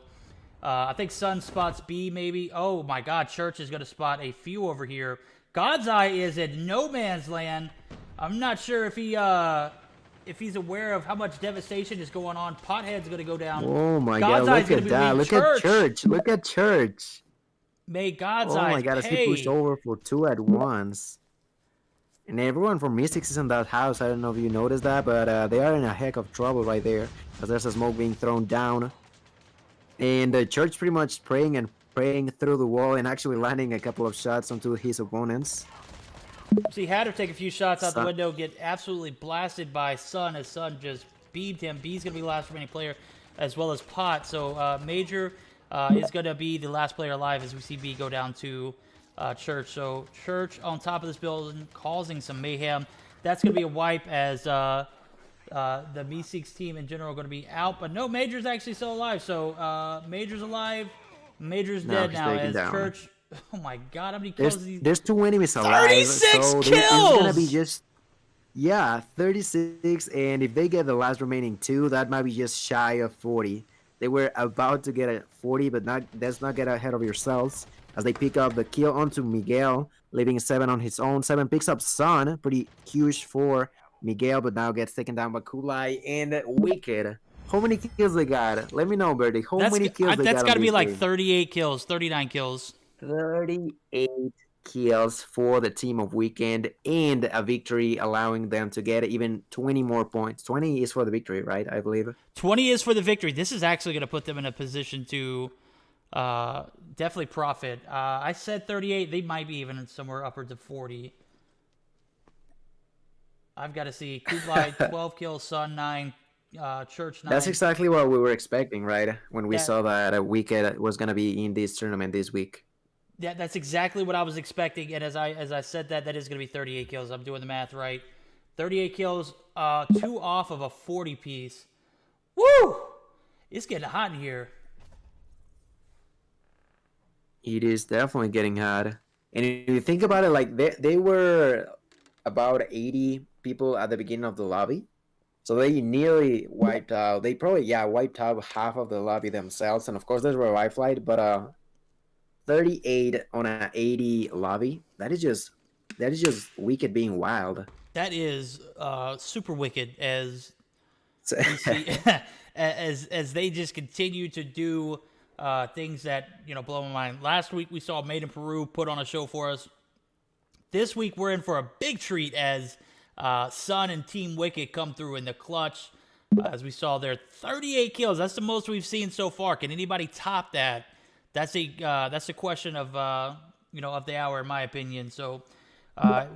I think Sun spots B maybe. Oh my god, Church is going to spot a few over here. God's Eye is in no man's land. I'm not sure if he's aware of how much devastation is going on. Pothead's going to go down. Oh my God's god, Eye's look at that. Look at Church. Look at Church. May God's Oh Eye my god, as he pushed over for 2 at once. And everyone from Meseeks is in that house. I don't know if you noticed that, but they are in a heck of trouble right there. Because there's a smoke being thrown down. And the Church pretty much praying and praying through the wall and actually landing a couple of shots onto his opponents. So he had to take a few shots out the window, get absolutely blasted by Sun as Sun just beamed him. B's going to be the last remaining player, as well as Pot. So Major is going to be the last player alive as we see B go down to Church. So Church on top of this building causing some mayhem. That's going to be a wipe as the Meseeks team in general are going to be out. But no, Major's actually still alive. So Major's alive. Major's dead now as Church... Oh my god, how many kills there's 2 enemies alive. 36 so kills! It's gonna be just... Yeah, 36, and if they get the last remaining 2, that might be just shy of 40. They were about to get a 40, but let's not get ahead of yourselves. As they pick up the kill onto Miguel, leaving 7 on his own. 7 picks up Sun, pretty huge for Miguel, but now gets taken down by Kulai and Wicked. How many kills they got? Let me know, Birdie. How many kills they got? That's got to be like game? 38 kills, 39 kills. 38 kills for the team of Weekend, and a victory allowing them to get even 20 more points. 20 is for the victory, right? I believe 20 is for the victory. This is actually going to put them in a position to definitely profit. I said 38. They might be even somewhere upwards of 40. I've got to see Kublai 12 kills, Sun 9, Church 9. That's exactly what we were expecting, right? When we saw that Weekend was going to be in this tournament this week. Yeah, that's exactly what I was expecting, and as I said that is going to be 38 kills. I'm doing the math right. 38 kills, 2 off of a 40 piece. Woo! It's getting hot in here. It is definitely getting hot. And if you think about it, like they were about 80 people at the beginning of the lobby. So they nearly wiped out. They probably wiped out half of the lobby themselves. And of course there's a revive flight, but 38 on an 80 lobby. That is just Wicked being wild. That is super wicked as you see, as they just continue to do things that blow my mind. Last week we saw Made in Peru put on a show for us. This week we're in for a big treat as Sun and Team Wicked come through in the clutch. As we saw there, 38 kills. That's the most we've seen so far. Can anybody top that? That's a question of of the hour in my opinion. So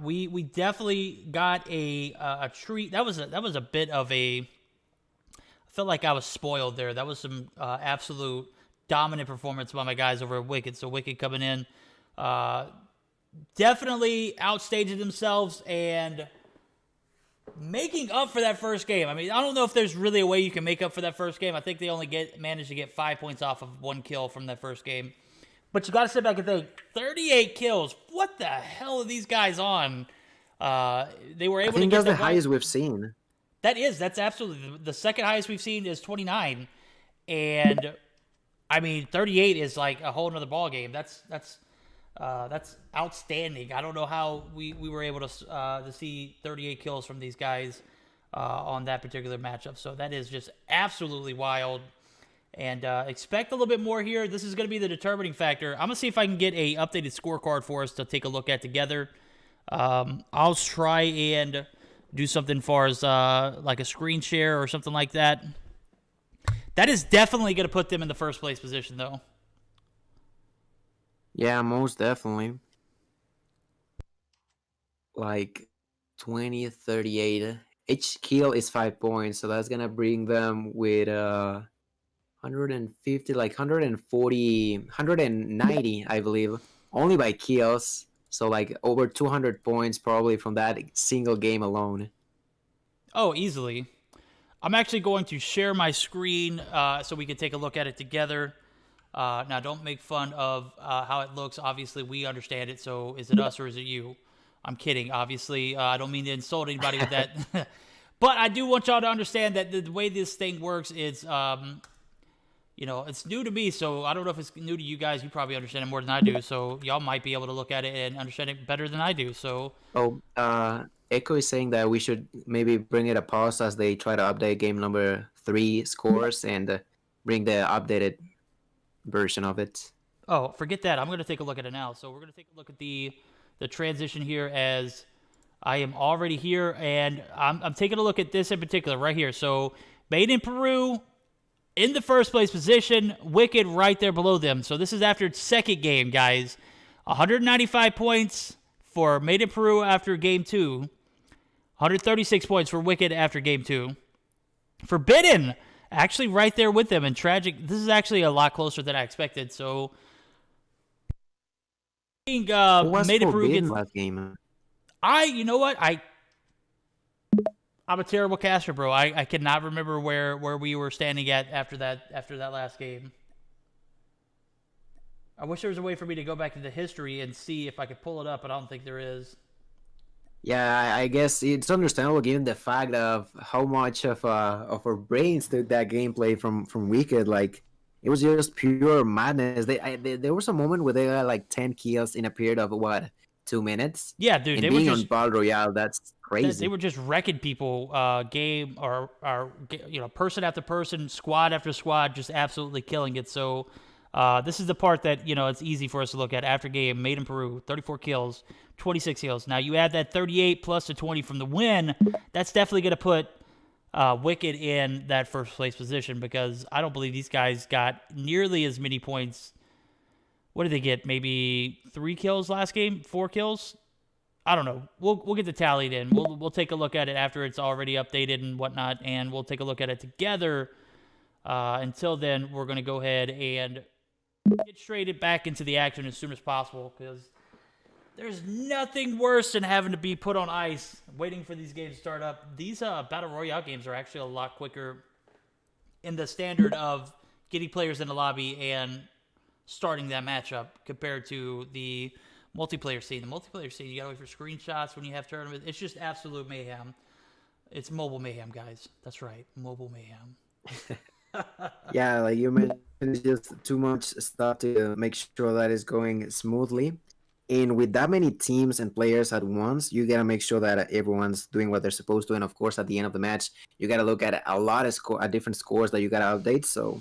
we definitely got a treat. That was a bit of a. I felt like I was spoiled there. That was some absolute dominant performance by my guys over at Wicked. So Wicked coming in, definitely outstaged themselves and making up for that first game. I mean, I don't know if there's really a way you can make up for that first game. I think they only managed to get 5 points off of 1 kill from that first game. But you got to sit back and think, 38 kills. What the hell are these guys on? They were able to get that's the highest we've seen. That's absolutely the second highest we've seen is 29, and I mean 38 is like a whole nother ball game. That's outstanding. I don't know how we were able to see 38 kills from these guys on that particular matchup. So that is just absolutely wild. And expect a little bit more here. This is going to be the determining factor. I'm going to see if I can get a updated scorecard for us to take a look at together. I'll try and do something as far as like a screen share or something like that. That is definitely going to put them in the first place position, though. Yeah, most definitely. Like 20, 38. Each kill is 5 points, so that's going to bring them with 150, like 140, 190, I believe, only by kills. So like over 200 points probably from that single game alone. Oh, easily. I'm actually going to share my screen so we can take a look at it together. Now, don't make fun of how it looks. Obviously, we understand it. So, is it us or is it you? I'm kidding. Obviously, I don't mean to insult anybody with that. But I do want y'all to understand that the way this thing works is, it's new to me. So, I don't know if it's new to you guys. You probably understand it more than I do. So, y'all might be able to look at it and understand it better than I do. So, Oh, Echo is saying that we should maybe bring it a pause as they try to update game number 3 scores and bring the updated version of it. oh, forget that. I'm going to take a look at it now. So, we're going to take a look at the transition here as I am already here, and I'm taking a look at this in particular right here. So, Made in Peru in the first place position, Wicked right there below them. So, this is after its second game, guys. 195 points for Made in Peru after game 2. 136 points for Wicked after game 2. Forbidden, actually right there with them. And Tragic, this is actually a lot closer than I expected. So, Who was Made in Peru Forbidden gets... last game? You know what? I'm a terrible caster, bro. I cannot remember where we were standing at after that last game. I wish there was a way for me to go back into history and see if I could pull it up, but I don't think there is. Yeah, I guess it's understandable given the fact of how much of our brains took that gameplay from Wicked. Like it was just pure madness. There was a moment where they had like 10 kills in a period of what, 2 minutes? Yeah, dude, And they being were on just Battle Royale, that's crazy. they were just wrecking people, game or person after person, squad after squad, just absolutely killing it. So this is the part that it's easy for us to look at after game. Made in Peru, 34 kills, 26 kills. Now you add that 38 plus the 20 from the win. That's definitely going to put Wicked in that first place position because I don't believe these guys got nearly as many points. What did they get? Maybe 3 kills last game? 4 kills? I don't know. We'll get the tallied in. We'll take a look at it after it's already updated and whatnot, and we'll take a look at it together. Until then, we're going to go ahead and get straight back into the action as soon as possible because there's nothing worse than having to be put on ice, waiting for these games to start up. These Battle Royale games are actually a lot quicker in the standard of getting players in the lobby and starting that matchup compared to the multiplayer scene. The multiplayer scene, you gotta wait for screenshots when you have tournaments. It's just absolute mayhem. It's mobile mayhem, guys. That's right, mobile mayhem. Yeah, like you mentioned, it's just too much stuff to make sure that it's going smoothly. And with that many teams and players at once, you gotta make sure that everyone's doing what they're supposed to. And of course, at the end of the match, you gotta look at a lot of different scores that you gotta update. So,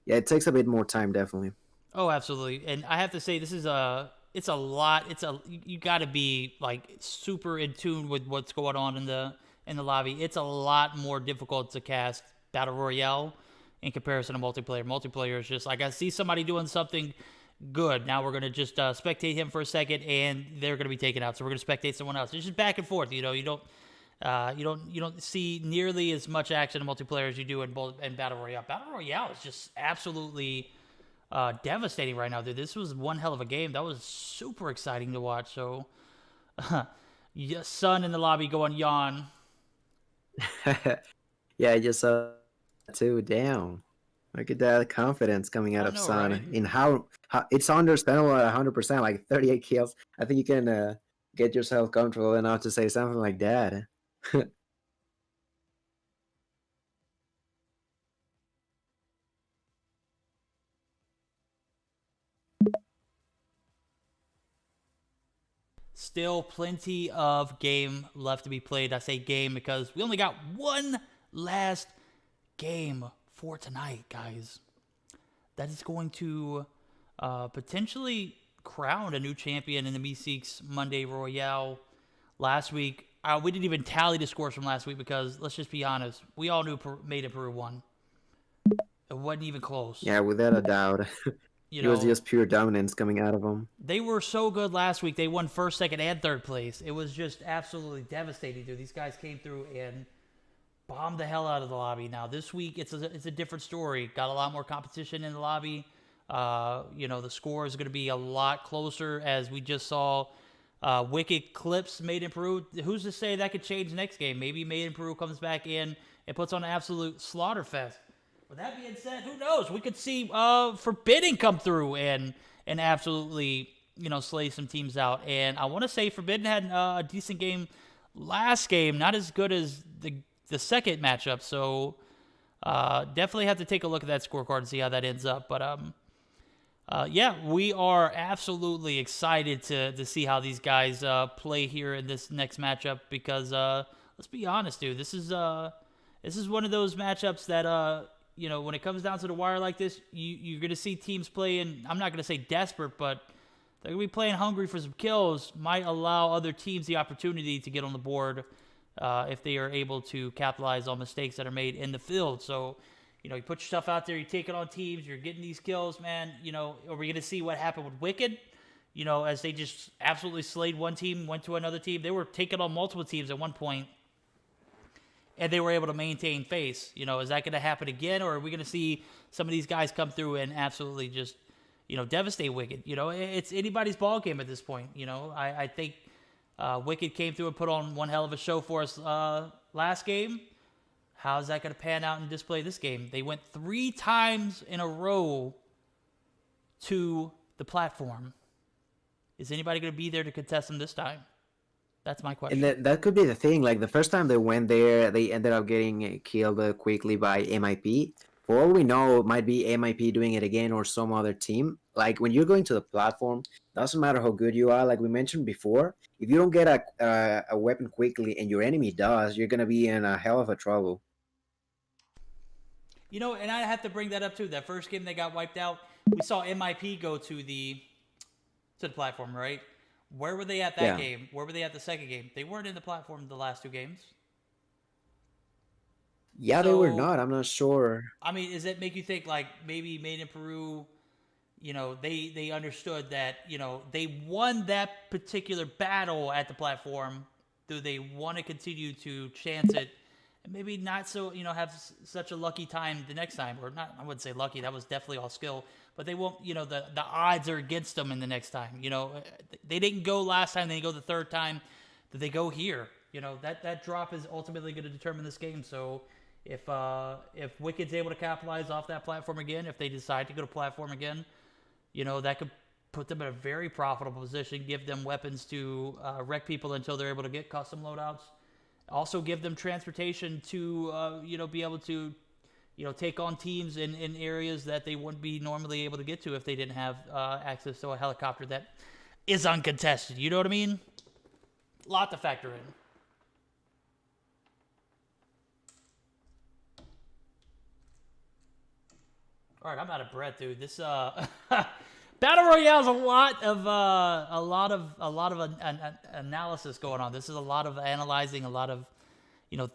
yeah, it takes a bit more time, definitely. Oh, absolutely. And I have to say, this is it's a lot. You got to be like super in tune with what's going on in the lobby. It's a lot more difficult to cast Battle Royale in comparison to multiplayer. Multiplayer is just like I see somebody doing something good. Now we're gonna just spectate him for a second, and they're gonna be taken out. So we're gonna spectate someone else. It's just back and forth. You don't see nearly as much action in multiplayer as you do in Battle Royale. Battle Royale is just absolutely devastating right now, dude. This was one hell of a game. That was super exciting to watch. So, Sun in the lobby going yawn. Yeah, I just saw that too. Damn. Look at that confidence coming out of Sun. Right? In how it's understandable at 100%, like 38 kills. I think you can get yourself comfortable enough to say something like that. Still plenty of game left to be played. I say game because we only got one last game for tonight, guys. That is going to potentially crown a new champion in the Meseeks Monday Royale. Last week, we didn't even tally the scores from last week because, let's just be honest, we all knew Made in Peru won. It wasn't even close. Yeah, without a doubt. It was just pure dominance coming out of them. They were so good last week. They won first, second, and third place. It was just absolutely devastating, dude. These guys came through and bombed the hell out of the lobby. Now, this week, it's a different story. Got a lot more competition in the lobby. The score is going to be a lot closer, as we just saw. Wicked clips Made in Peru. Who's to say that could change next game? Maybe Made in Peru comes back in and puts on an absolute slaughter fest. With that being said, who knows? We could see Forbidden come through and absolutely slay some teams out. And I want to say Forbidden had a decent game last game, not as good as the second matchup. So definitely have to take a look at that scorecard and see how that ends up. But yeah, we are absolutely excited to see how these guys play here in this next matchup, because let's be honest, dude, this is one of those matchups that when it comes down to the wire like this, you're going to see teams playing, I'm not going to say desperate, but they're going to be playing hungry for some kills. Might allow other teams the opportunity to get on the board if they are able to capitalize on mistakes that are made in the field. So, you put your stuff out there, you take it on teams, you're getting these kills, man. Are we going to see what happened with Wicked? As they just absolutely slayed one team, went to another team. They were taking on multiple teams at one point, and they were able to maintain face. Is that going to happen again, or are we going to see some of these guys come through and absolutely just, devastate Wicked? It's anybody's ball game at this point. I think Wicked came through and put on one hell of a show for us last game. How's that going to pan out and display this game? They went 3 times in a row to the platform. Is anybody going to be there to contest them this time? That's my question. And that could be the thing. Like, the first time they went there, they ended up getting killed quickly by MIP. For all we know, it might be MIP doing it again or some other team. Like, when you're going to the platform, doesn't matter how good you are. Like we mentioned before, if you don't get a weapon quickly and your enemy does, you're going to be in a hell of a trouble. And I have to bring that up too. That first game they got wiped out, we saw MIP go to the platform, right? Where were they at that game? Where were they at the second game? They weren't in the platform the last 2 games. Yeah, So, they were not. I'm not sure. I mean, does it make you think like maybe Made in Peru, they understood that, they won that particular battle at the platform. Do they want to continue to chance it? Maybe not so, have such a lucky time the next time, or not. I wouldn't say lucky. That was definitely all skill, but they won't. The odds are against them in the next time. They didn't go last time. They go the third time. Did they go here? That drop is ultimately going to determine this game. So if Wicked's able to capitalize off that platform again, if they decide to go to platform again, that could put them in a very profitable position. Give them weapons to wreck people until they're able to get custom loadouts. Also give them transportation to, be able to, take on teams in areas that they wouldn't be normally able to get to if they didn't have access to a helicopter that is uncontested. You know what I mean? A lot to factor in. All right, I'm out of breath, dude. This Battle Royale is a lot of analysis going on. This is a lot of analyzing, a lot of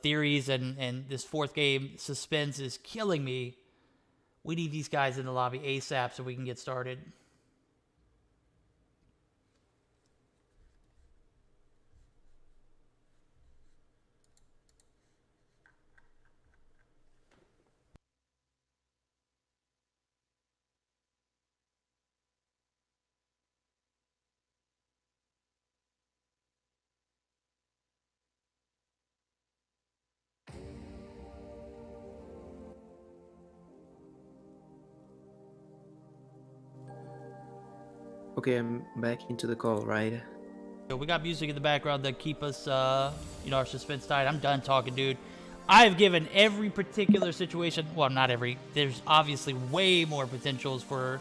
theories, and this 4th game suspense is killing me. We need these guys in the lobby ASAP so we can get started. Okay, I'm back into the call, right? We got music in the background that keep us, our suspense tight. I'm done talking, dude. I've given every particular situation, well, not every, there's obviously way more potentials for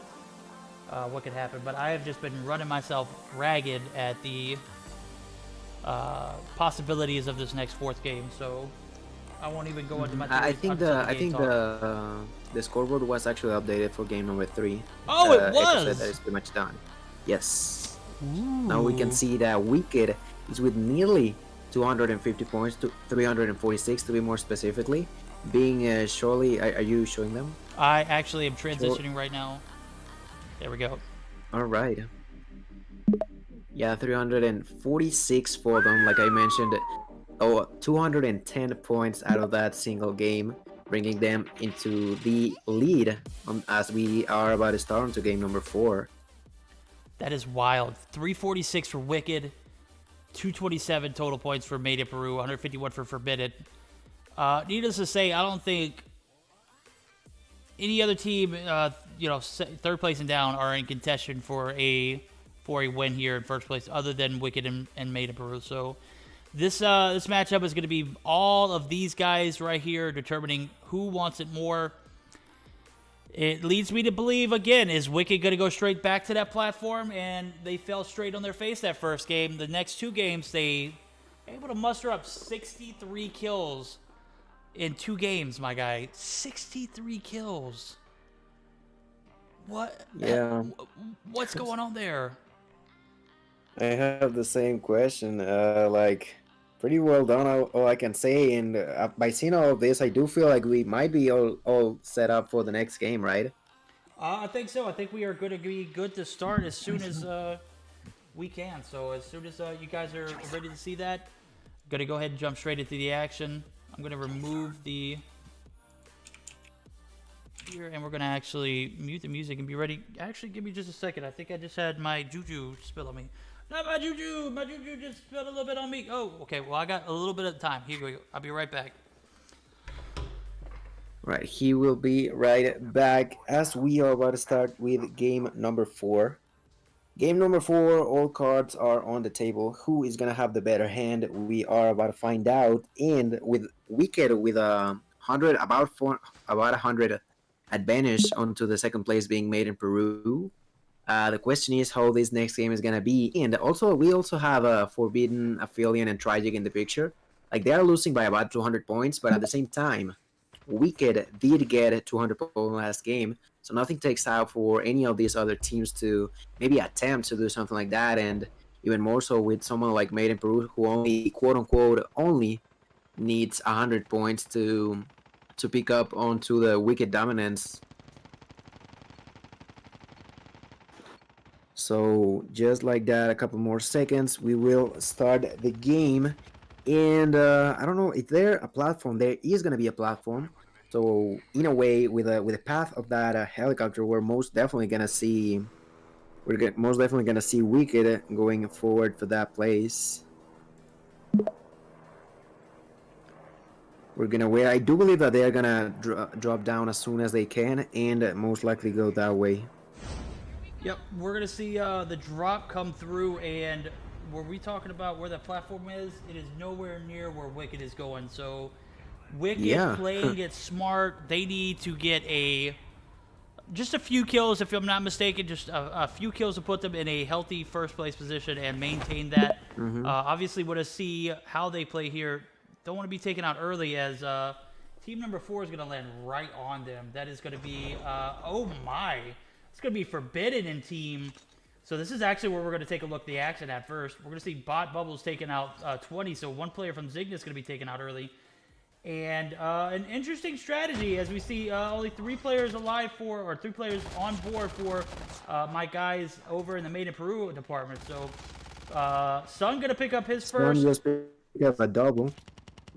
what could happen, but I have just been running myself ragged at the possibilities of this next 4th game, so I won't even go into my theories. I think the scoreboard was actually updated for game number 3. Oh, it was! That is pretty much done. Yes. Ooh. Now we can see that Wicked is with nearly 250 points, to 346 to be more specifically. Being surely, are you showing them? I actually am transitioning right now. There we go. All right. Yeah, 346 for them, like I mentioned. 210 points out of that single game. bringing them into the lead as we are about to start into game number 4. That is wild. 346 for Wicked, 227 total points for Made in Peru, 151 for Forbidden. Needless to say, I don't think any other team, third place and down, are in contention for a win here in first place, other than Wicked and Made in Peru. So this matchup is going to be all of these guys right here determining who wants it more. It leads me to believe, again, is Wicked going to go straight back to that platform? And they fell straight on their face that first game. The next 2 games, they able to muster up 63 kills in 2 games, my guy. 63 kills. What? Yeah. What's going on there? I have the same question. Pretty well done, all I can say. And by seeing all of this, I do feel like we might be all set up for the next game, right? I think so. I think we are going to be good to start as soon as we can. So as soon as you guys are ready to see that, I'm going to go ahead and jump straight into the action. I'm going to remove the here, and we're going to actually mute the music and be ready. Actually, give me just a second. I think I just had my juju spill on me. Not my juju. My juju just spilled a little bit on me. Oh, okay. Well, I got a little bit of time. Here we go. I'll be right back. Right, he will be right back as we are about to start with game number 4. Game number 4, all cards are on the table. Who is gonna have the better hand? We are about to find out. And with Wicked with a 100 advantage onto the second place being Made in Peru. The question is how this next game is gonna be, and also we also have a Forbidden, Aphelion, and Tragic in the picture. Like they are losing by about 200 points, but at the same time, Wicked did get 200 points last game, so nothing takes out for any of these other teams to maybe attempt to do something like that, and even more so with someone like Made in Peru who only quote unquote only needs 100 points to pick up onto the Wicked dominance. So just like that, a couple more seconds, we will start the game. And I don't know, is there a platform? There is going to be a platform. So in a way, with the path of that helicopter, we're most definitely going to see Wicked going forward for that place. We're going to wait. I do believe that they're going to drop down as soon as they can and most likely go that way. Yep, we're going to see the drop come through, and were we talking about where that platform is? It is nowhere near where Wicked is going, so Wicked playing it smart. They need to get just a few kills, if I'm not mistaken, just a few kills to put them in a healthy first place position and maintain that. Obviously, want to see how they play here. Don't want to be taken out early, as team number 4 is going to land right on them. That is going to be, oh my. It's going to be Forbidden in team. So this is actually where we're going to take a look at the action at first. We're going to see Bot Bubbles taking out 20. So one player from Zigna is going to be taken out early. And an interesting strategy as we see only 3 players alive or 3 players on board for my guys over in the Made in Peru department. So Sun going to pick up his first. Sun just pick up a double.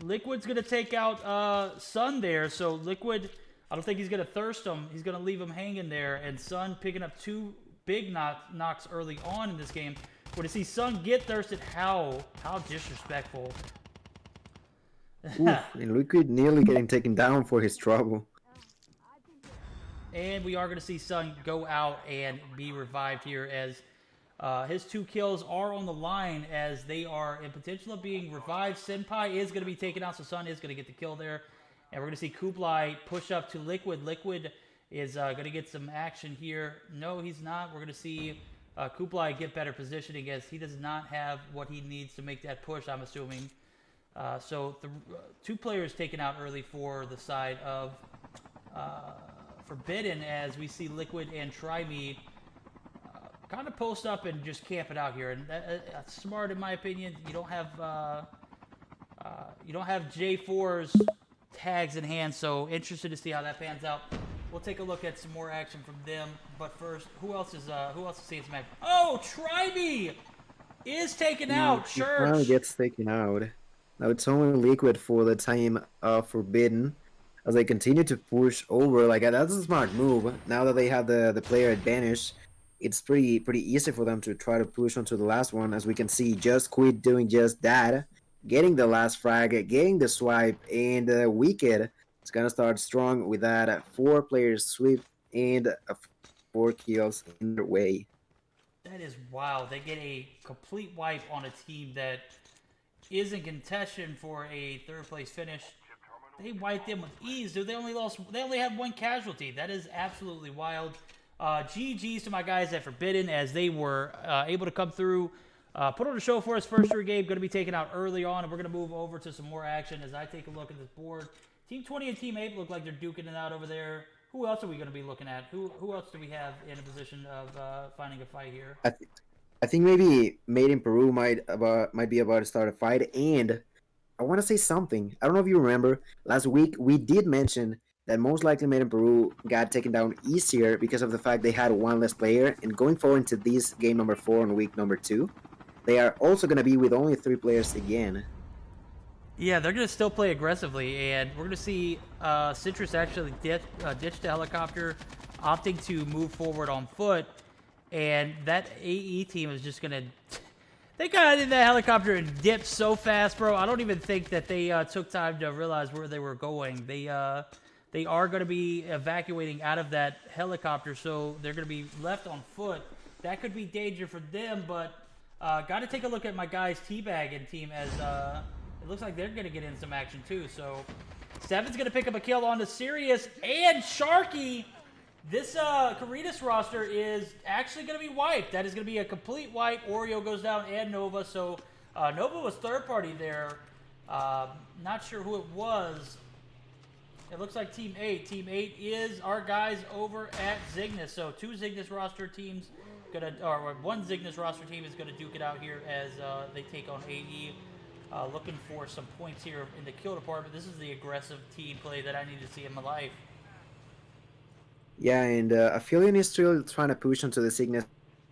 Liquid's going to take out Sun there. So Liquid, I don't think he's going to thirst him. He's going to leave him hanging there. And Sun picking up 2 big knocks early on in this game. But to see Sun get thirsted, how disrespectful. Oof, and Liquid nearly getting taken down for his trouble. And we are going to see Sun go out and be revived here, as his 2 kills are on the line, as they are in potential of being revived. Senpai is going to be taken out, so Sun is going to get the kill there. And we're going to see Kublai push up to Liquid. Liquid is going to get some action here. No, he's not. We're going to see Kublai get better positioning, as he does not have what he needs to make that push, I'm assuming. So the 2 players taken out early for the side of Forbidden, as we see Liquid and Trimey kind of post up and just camp it out here. And that's smart in my opinion. You don't have J4's tags in hand, so interested to see how that pans out. We'll take a look at some more action from them, but first, who else is seeing some action? Oh, Trimey is taken out. Church Finally gets taken out. Now it's only Liquid for the time of Forbidden. as they continue to push over. Like that's a smart move. Now that they have the player advantage, it's pretty easy for them to try to push onto the last one. As we can see, Just Quit doing just that, getting the last frag, getting the swipe, and Wicked is gonna start strong with that 4 players sweep and 4 kills in their way. That is wild. They get a complete wipe on a team that is in contention for a third place finish. They wiped them with ease, dude. They only had 1 casualty. That is absolutely wild. GG's to my guys at Forbidden as they were able to come through, put on a show for us. First year game going to be taken out early on, and we're going to move over to some more action as I take a look at this board. Team 20 and Team 8 look like they're duking it out over there. Who else are we going to be looking at? Who else do we have in a position of finding a fight here? I think maybe Made in Peru might be about to start a fight, and I want to say something. I don't know if you remember last week we did mention that most likely Made in Peru got taken down easier because of the fact they had 1 less player, and going forward into this game number 4 on week number 2, they are also going to be with only 3 players again. Yeah, they're going to still play aggressively, and we're going to see Citrus actually ditch the helicopter, opting to move forward on foot, and that AE team is just going to... They got in that helicopter and dipped so fast, bro. I don't even think that they took time to realize where they were going. They are going to be evacuating out of that helicopter, so they're going to be left on foot. That could be danger for them, but got to take a look at my guys' teabagging team as... it looks like they're going to get in some action, too. So, Seven's going to pick up a kill on the Sirius and Sharky. This Caritas roster is actually going to be wiped. That is going to be a complete wipe. Oreo goes down and Nova. So, Nova was third party there. Not sure who it was. It looks like Team 8. Team 8 is our guys over at Zygnus. So, 2 Zygnus roster teams, or 1 Zygnus roster team is going to duke it out here as they take on AE. Looking for some points here in the kill department. This is the aggressive team play that I need to see in my life. Yeah, and Aphelion is still trying to push onto the Cygnus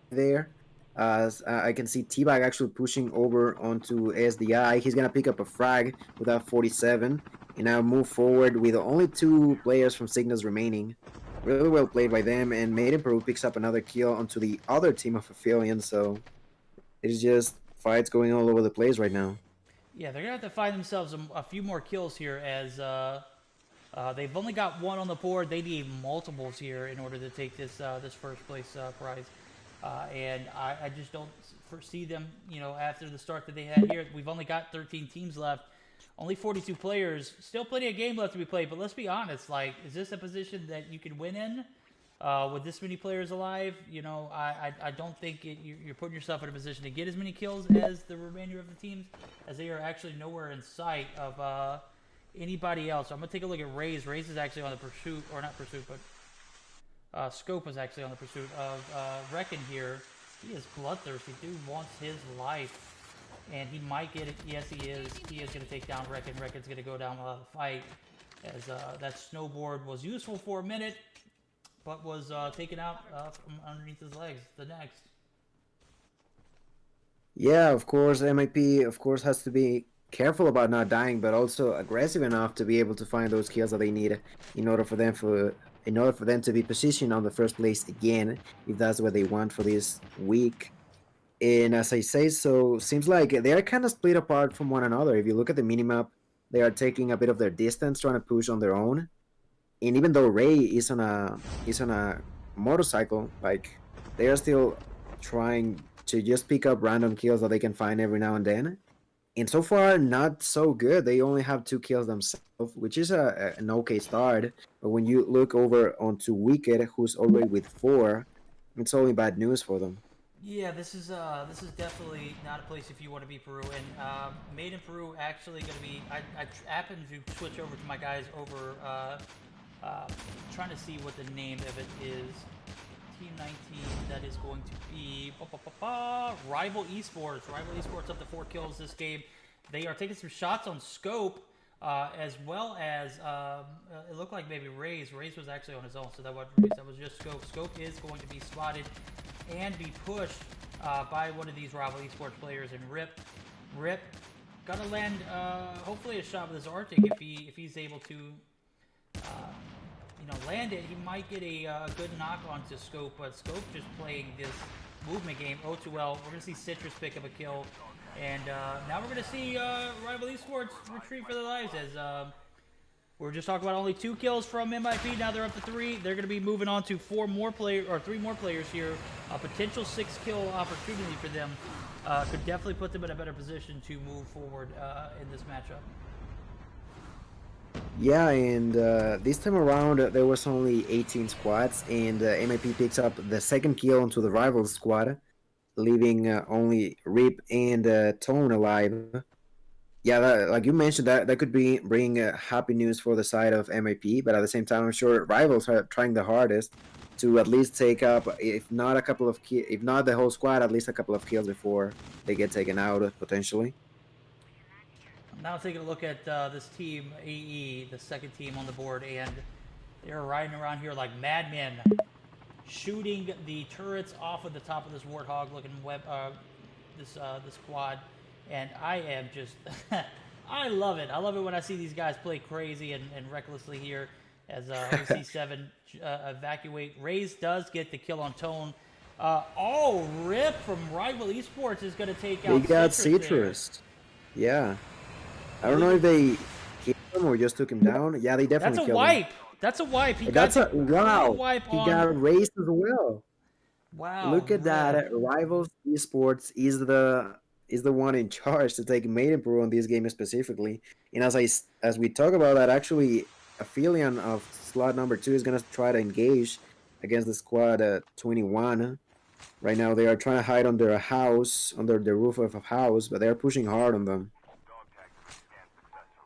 there. I can see T-Bag actually pushing over onto SDI. He's going to pick up a frag with that 47 and now move forward with only 2 players from Cygnus remaining. Really well played by them, and Made in Peru picks up another kill onto the other team of Aphelion, so it's just fights going all over the place right now. Yeah, they're going to have to find themselves a few more kills here as they've only got 1 on the board. They need multiples here in order to take this this first place prize. And I just don't foresee them, after the start that they had here. We've only got 13 teams left, only 42 players, still plenty of game left to be played. But let's be honest, is this a position that you can win in? With this many players alive, I don't think you're putting yourself in a position to get as many kills as the remainder of the teams, as they are actually nowhere in sight of anybody else. So I'm going to take a look at Raze. Raze is actually on the pursuit, or not pursuit, but Scope is actually on the pursuit of Reckon here. He is bloodthirsty. Dude wants his life, and he might get it. Yes, he is. He is going to take down Reckon. Reckon's going to go down without a fight, as that snowboard was useful for a minute, but was taken out from underneath his legs. The next. Yeah, of course, MIP, has to be careful about not dying, but also aggressive enough to be able to find those kills that they need in order for them to be positioned on the first place again, if that's what they want for this week. And as I say, so seems like they're kind of split apart from one another. If you look at the minimap, they are taking a bit of their distance, trying to push on their own. And even though Ray is on a motorcycle, they are still trying to just pick up random kills that they can find every now and then. And so far, not so good. They only have 2 kills themselves, which is an okay start. But when you look over onto Wicked, who's already with 4, it's only bad news for them. Yeah, this is definitely not a place if you want to be Peru. And Made in Peru actually going to be. I happened to switch over to my guys over. Trying to see what the name of it is. Team 19, that is going to be Rival Esports. Rival Esports up to 4 kills this game. They are taking some shots on Scope, as well as it looked like maybe Raze. Raze was actually on his own, so that wasn't Raze. That was just Scope. Scope is going to be spotted and be pushed by one of these Rival Esports players. And Rip, gonna land hopefully a shot with his Arctic if he's able to land it, he might get a good knock onto Scope, but Scope just playing this movement game. O2L, we're going to see Citrus pick up a kill. And now we're going to see Rival Esports retreat for their lives as we were just talking about only 2 kills from MIP. Now they're up to 3. They're going to be moving on to 3 more players here. A potential 6-kill opportunity for them could definitely put them in a better position to move forward in this matchup. Yeah, and this time around there was only 18 squads, and MIP picks up the 2nd kill onto the rival squad, leaving only Rip and Tone alive. Yeah, like you mentioned, that could bring happy news for the side of MIP, but at the same time, I'm sure rivals are trying the hardest to at least take up, if not if not the whole squad, at least a couple of kills before they get taken out potentially. Now taking a look at this team, AE, the 2nd team on the board, and they're riding around here like madmen, shooting the turrets off of the top of this Warthog-looking this quad, and I am just, I love it. I love it when I see these guys play crazy and recklessly here as OC7 evacuate. Raze does get the kill on Tone. Rip from Rival Esports is going to take out They got Citrus. Yeah. I don't know if they killed him or just took him down. Yeah, they definitely That's a killed wipe. him. That's a wipe. Wow. Wipe He on. got raised as well. Wow. Look at that. Rivals Esports is the one in charge to take maiden pro on this game specifically. And as we talk about that, actually, Aphelion of slot number 2 is gonna try to engage against the squad 21. Right now, they are trying to hide under a house, under the roof of a house, but they're pushing hard on them.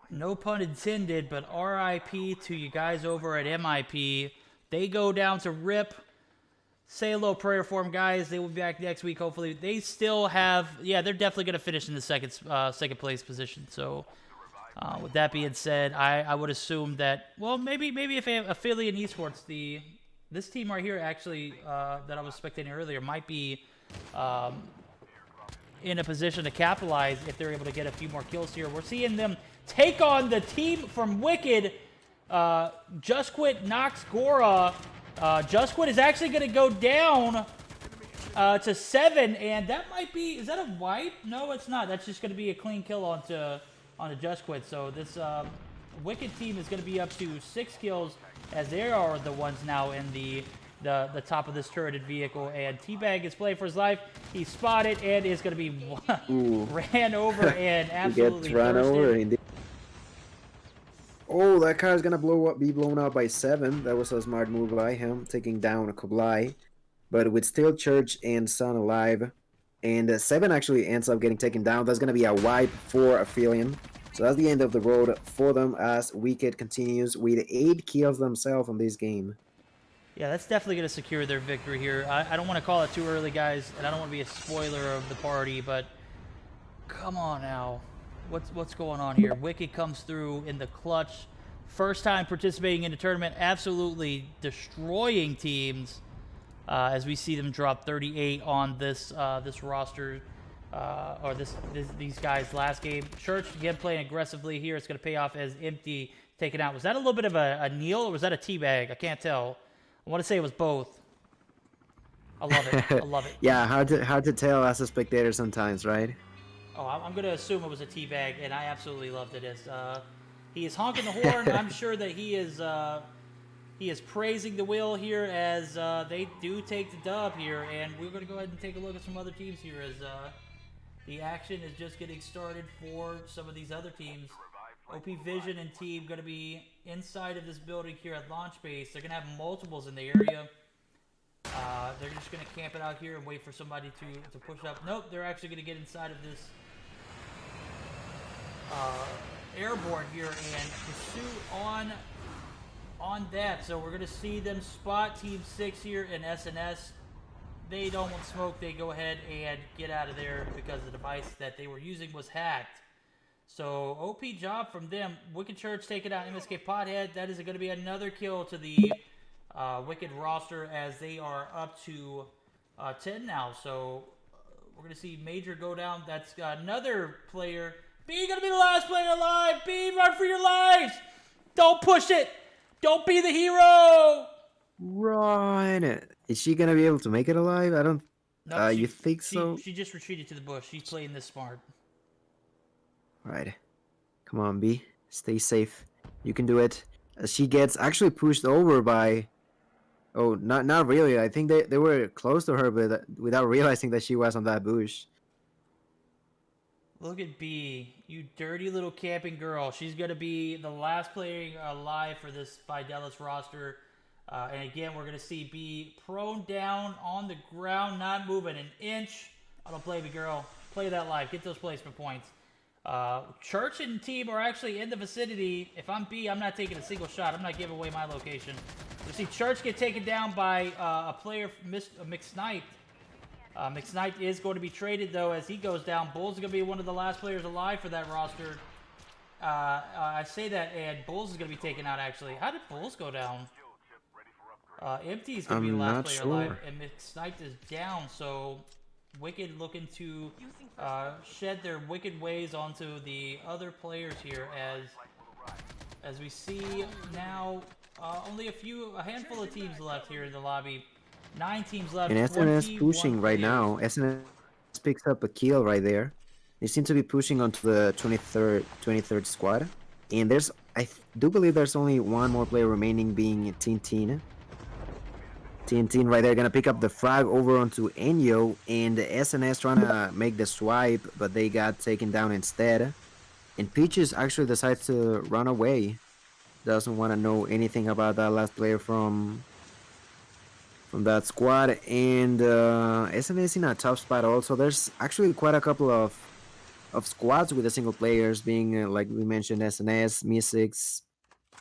No pun intended, but RIP to you guys over at MIP. They go down to Rip. Say a little prayer for them, guys. They will be back next week, hopefully. They still have, they're definitely going to finish in the second place position. So, with that being said, I would assume that, well, maybe if Aphelion Esports, this team right here, actually, that I was spectating earlier, might be in a position to capitalize if they're able to get a few more kills here. We're seeing them take on the team from Wicked. Just Quit knocks Gora. Just Quit is actually going to go down to 7, and that might be, is that a wipe? No, it's not. That's just going to be a clean kill onto Just Quit. So this Wicked team is going to be up to 6 kills, as they are the ones now in the top of this turreted vehicle. And Teabag is playing for his life. He's spotted and is going to be ran over and absolutely run over. Oh, that car is gonna be blown up by 7. That was a smart move by him, taking down a Koblai. But with still Church and Sun alive, and 7 actually ends up getting taken down. That's gonna be a wipe for Aphelion. So that's the end of the road for them as Wicked continues with 8 kills themselves on this game. Yeah, that's definitely going to secure their victory here. I don't want to call it too early, guys, and I don't want to be a spoiler of the party, but come on now. What's going on here? Wicked comes through in the clutch. First time participating in the tournament, absolutely destroying teams as we see them drop 38 on this roster, or these guys last game. Church, again, playing aggressively here. It's going to pay off as Empty taken out. Was that a little bit of a kneel, or was that a teabag? I can't tell. I want to say it was both. I love it. I love it. Yeah, hard to tell as a spectator sometimes, right? Oh, I'm going to assume it was a teabag, and I absolutely loved it. As he is honking the horn, I'm sure that he is praising the will here as they do take the dub here. And we're going to go ahead and take a look at some other teams here as the action is just getting started for some of these other teams. OP Vision and team going to be inside of this building here at launch base. They're going to have multiples in the area. They're just going to camp it out here and wait for somebody to push up. Nope, they're actually going to get inside of this airborne here and pursue on that. So we're going to see them spot Team 6 here in SNS. They don't want smoke. They go ahead and get out of there because the device that they were using was hacked. So OP job from them. Wicked Church taking out MSK Pothead. That is going to be another kill to the Wicked roster as they are up to 10 now. So we're going to see Major go down. That's another player. B going to be the last player alive. B, run for your lives. Don't push it. Don't be the hero! Run! Is she gonna be able to make it alive? I don't. No, You think so? she just retreated to the bush. She's playing this smart. Right. Come on, B. Stay safe. You can do it. She gets actually pushed over by. Oh, not really. I think they were close to her, but without realizing that she was on that bush. Look at B, you dirty little camping girl. She's going to be the last player alive for this Fidelis roster. And again, we're going to see B prone down on the ground, not moving an inch. I don't blame you, girl. Play that live. Get those placement points. Church and team are actually in the vicinity. If I'm B, I'm not taking a single shot. I'm not giving away my location. We see Church get taken down by a player, McSnipe. McSnipe is going to be traded, though, as he goes down. Bulls is going to be one of the last players alive for that roster. I say that, and Bulls is going to be taken out, actually. How did Bulls go down? Empty is going to be the last player alive, and McSnipe is down, so Wicked looking to shed their wicked ways onto the other players here, as we see now only a handful of teams left here in the lobby. 9 teams left. And SNS pushing right now. SNS picks up a kill right there. They seem to be pushing onto the 23rd squad. And I do believe there's only one more player remaining, being Tintin. Tintin right there gonna pick up the frag over onto Enyo, and the SNS trying to make the swipe, but they got taken down instead. And Peaches actually decides to run away. Doesn't want to know anything about that last player from that squad. And SNS in a tough spot also. There's actually quite a couple of squads with the single players, being like we mentioned, SNS, Meseeks,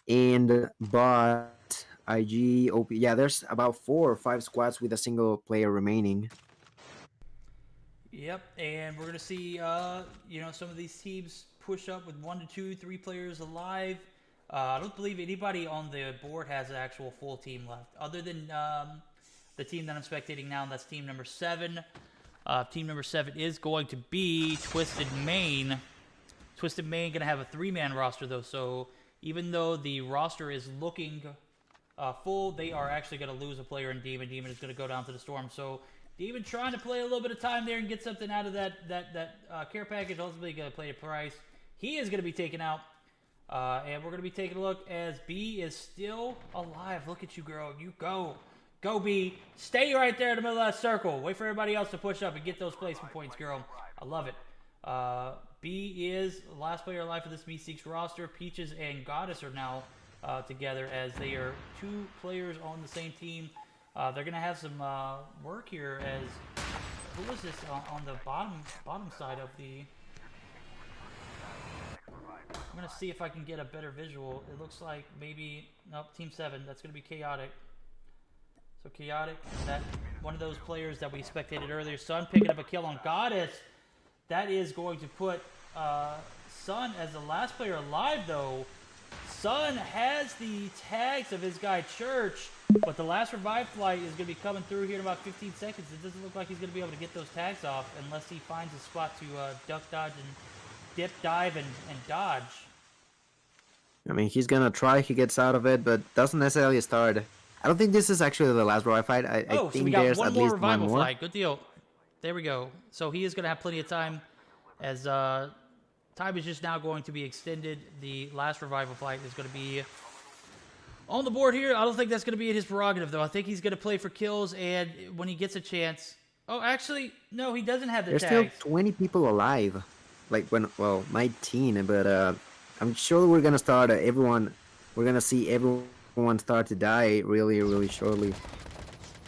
and Bot, IG, OP. Yeah, there's about 4 or 5 squads with a single player remaining. Yep, and we're going to see, some of these teams push up with 1 to 2, 3 players alive. I don't believe anybody on the board has an actual full team left, other than the team that I'm spectating now, and that's team number 7. Team number 7 is going to be Twisted Main. Twisted Main going to have a 3-man roster, though, so even though the roster is looking full, they are actually going to lose a player in Demon. Demon is going to go down to the Storm, so Demon trying to play a little bit of time there and get something out of that care package. Ultimately going to play a price. He is going to be taken out. And we're going to be taking a look as B is still alive. Look at you, girl. You go. Go, B. Stay right there in the middle of that circle. Wait for everybody else to push up and get those placement points, girl. I love it. B is the last player alive for this Meseeks roster. Peaches and Goddess are now together, as they are 2 players on the same team. They're going to have some work here, as... Who was this on the bottom side of the... I'm going to see if I can get a better visual. It looks like maybe... Nope, Team 7. That's going to be Chaotic. So Chaotic, that one of those players that we spectated earlier. Sun picking up a kill on Goddess. That is going to put Sun as the last player alive, though. Sun has the tags of his guy Church, but the last revive flight is going to be coming through here in about 15 seconds. It doesn't look like he's going to be able to get those tags off unless he finds a spot to duck, dodge, and dip, dive, and dodge. I mean, he's gonna try. He gets out of it, but doesn't necessarily start. I don't think this is actually the last revive fight. I think so we got there's one at more least revival one more. flight. Good deal. There we go. So he is going to have plenty of time, as time is just now going to be extended. The last revival flight is going to be on the board here. I don't think that's going to be his prerogative, though. I think he's going to play for kills, and when he gets a chance... Oh, actually, no, he doesn't have the There's tags. still 20 people alive. Like, 19, but I'm sure we're going to start everyone... We're going to see everyone start to die really, really shortly.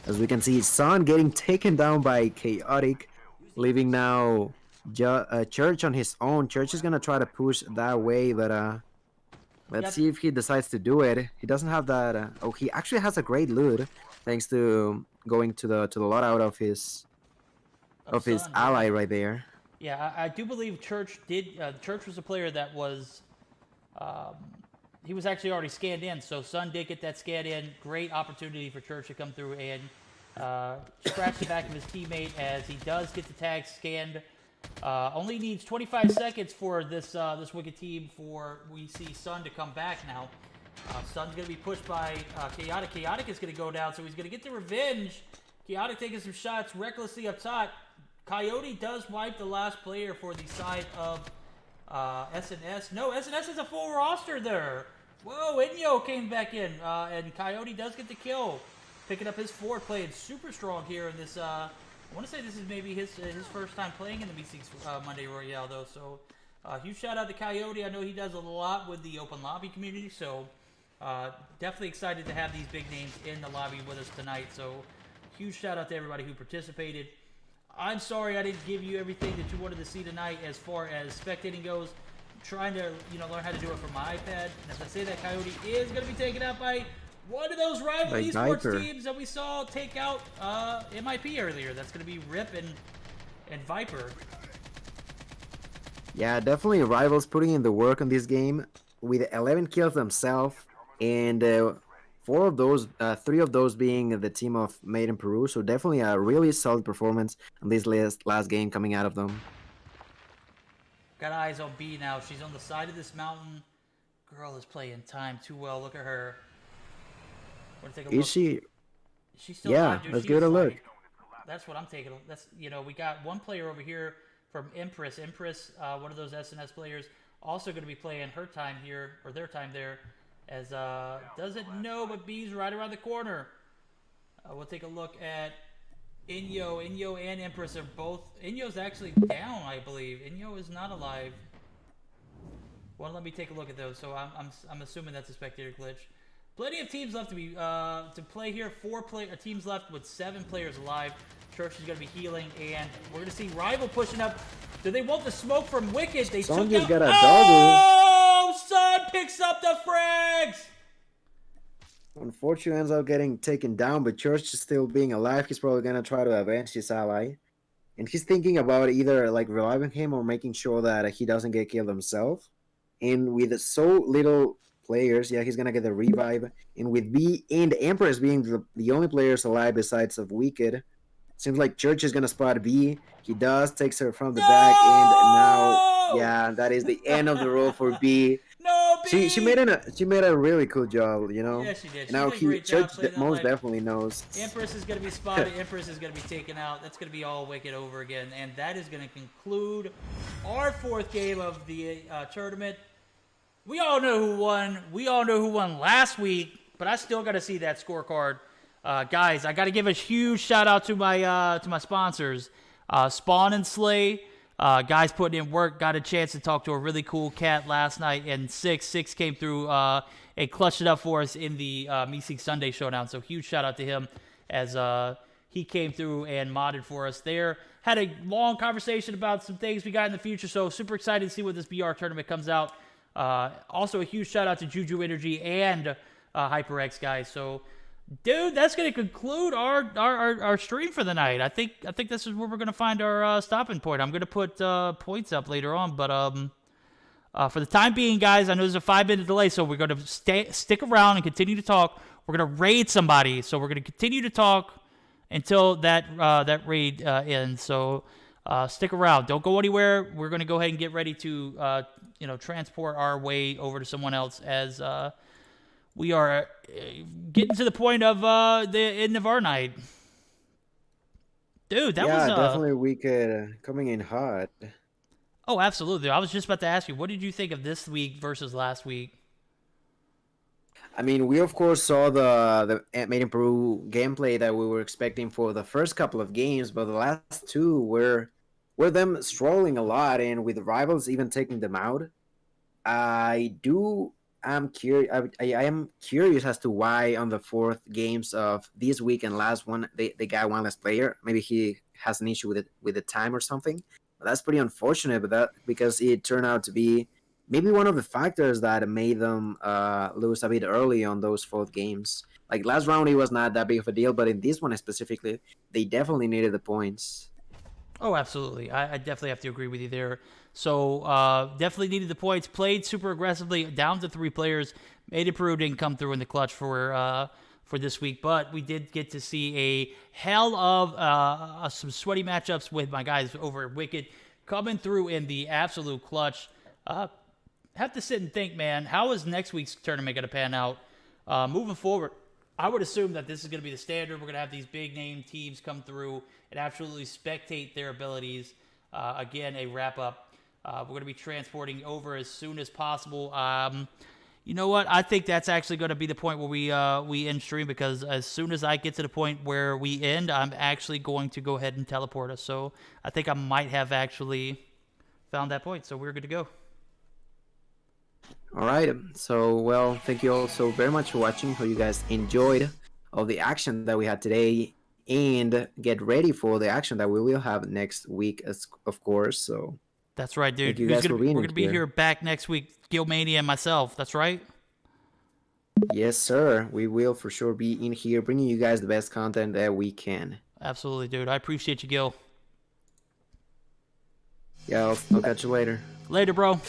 As we can see, Sun getting taken down by Chaotic, leaving now Church on his own. Church is going to try to push that way, but... Let's see if he decides to do it. He doesn't have that... oh, he actually has a great loot, thanks to going to the loadout of his Sun, ally yeah. right there. Yeah, I do believe Church did... Church was a player that was... he was actually already scanned in, so Sun did get that scan in. Great opportunity for Church to come through and scratch the back of his teammate, as he does get the tag scanned. Only needs 25 seconds for this Wicked team for we see Sun to come back now. Sun's going to be pushed by Chaotic. Chaotic is going to go down, so he's going to get the revenge. Chaotic taking some shots recklessly up top. Coyote does wipe the last player for the side of SNS. No, SNS has a full roster there. Whoa, Inyo came back in, and Coyote does get the kill. Picking up his fourth, playing super strong here in this. I want to say this is maybe his first time playing in the Meseeks Monday Royale, though. So, huge shout out to Coyote. I know he does a lot with the open lobby community, so definitely excited to have these big names in the lobby with us tonight. So, huge shout out to everybody who participated. I'm sorry I didn't give you everything that you wanted to see tonight as far as spectating goes. I'm trying to learn how to do it from my iPad. And as I say that, Coyote is going to be taken out by one of those rival Like esports Viper. teams that we saw take out MIP earlier. That's going to be Rip and Viper. Yeah, definitely rivals putting in the work on this game with 11 kills themselves, and 3 of those being the team of Made in Peru. So definitely a really solid performance on this last game coming out of them. Got eyes on B now. She's on the side of this mountain. Girl is playing time too well. Look at her. Want to take a look? Is she? She's still Yeah, alive, dude. let's She give it is a look. like- That's what I'm taking. That's we got one player over here from Empress. Empress, one of those SNS players, also going to be playing her time here or their time there. As doesn't know, but B's right around the corner. We'll take a look at Inyo. Inyo and Empress are both. Inyo's actually down, I believe. Inyo is not alive. Well, let me take a look at those. So I'm assuming that's a spectator glitch. Plenty of teams left to play here. 4 teams left with 7 players alive. Church is going to be healing, and we're going to see Rival pushing up. Do they want the smoke from Wicked? They Sun took just out. got a Oh, Sun picks up the frags. Unfortunately, ends up getting taken down, but Church is still being alive. He's probably gonna try to avenge his ally, and he's thinking about either like reviving him or making sure that he doesn't get killed himself. And with so little players, yeah, he's gonna get the revive. And with B and Empress being the only players alive besides of Wicked, seems like Church is gonna spot B. He does, takes her from the back, and now, yeah, that is the end of the roll for B. No, B. She made a really cool job, you know. Yeah, she did. She And now did a great job Church playing that most live. definitely knows. Empress is going to be spotted. Empress is going to be taken out. That's going to be all Wicked over again. And that is going to conclude our 4th game of the tournament. We all know who won. We all know who won last week. But I still got to see that scorecard. Guys, I got to give a huge shout out to my sponsors. Spawn and Slay. Guys putting in work. Got a chance to talk to a really cool cat last night. And Six came through and clutched it up for us in the Meseeks Sunday Showdown. So huge shout out to him as he came through and modded for us there. Had a long conversation about some things we got in the future. So super excited to see what this BR tournament comes out. Also a huge shout out to Juju Energy and HyperX guys. So dude, that's going to conclude our stream for the night. I think this is where we're going to find our stopping point. I'm going to put points up later on, but for the time being, guys, I know there's a 5-minute delay, so we're going to stick around and continue to talk. We're going to raid somebody, so we're going to continue to talk until that raid ends. So stick around. Don't go anywhere. We're going to go ahead and get ready to transport our way over to someone else as we are getting to the point of the end of our night. Dude, that was definitely Wicked coming in hot. Oh, absolutely. I was just about to ask you, what did you think of this week versus last week? I mean, we of course saw the Made in Peru gameplay that we were expecting for the first couple of games, but the last 2 were them struggling a lot, and with rivals even taking them out. I'm curious. I am curious as to why on the 4th games of this week and last one they got one less player. Maybe he has an issue with the time or something. But that's pretty unfortunate. But that because it turned out to be maybe one of the factors that made them lose a bit early on those 4th games. Like last round, it was not that big of a deal, but in this one specifically, they definitely needed the points. Oh, absolutely. I definitely have to agree with you there. So definitely needed the points. Played super aggressively, down to 3 players. Made in Peru didn't come through in the clutch for this week, but we did get to see a hell of some sweaty matchups with my guys over at Wicked coming through in the absolute clutch. have to sit and think, man, how is next week's tournament going to pan out? Moving forward, I would assume that this is going to be the standard. We're going to have these big name teams come through and absolutely spectate their abilities. Again, a wrap up. We're going to be transporting over as soon as possible. You know what? I think that's actually going to be the point where we end stream, because as soon as I get to the point where we end, I'm actually going to go ahead and teleport us. So I think I might have actually found that point. So we're good to go. All right. So, well, thank you all so very much for watching. Hope you guys enjoyed all the action that we had today, and get ready for the action that we will have next week, of course. So that's right, dude. thank you guys for being we're gonna be here back next week, Gilmania and myself. That's right. Yes, sir. We will for sure be in here bringing you guys the best content that we can. Absolutely, dude. I appreciate you, Gil. Yeah, I'll catch you later. Later, bro.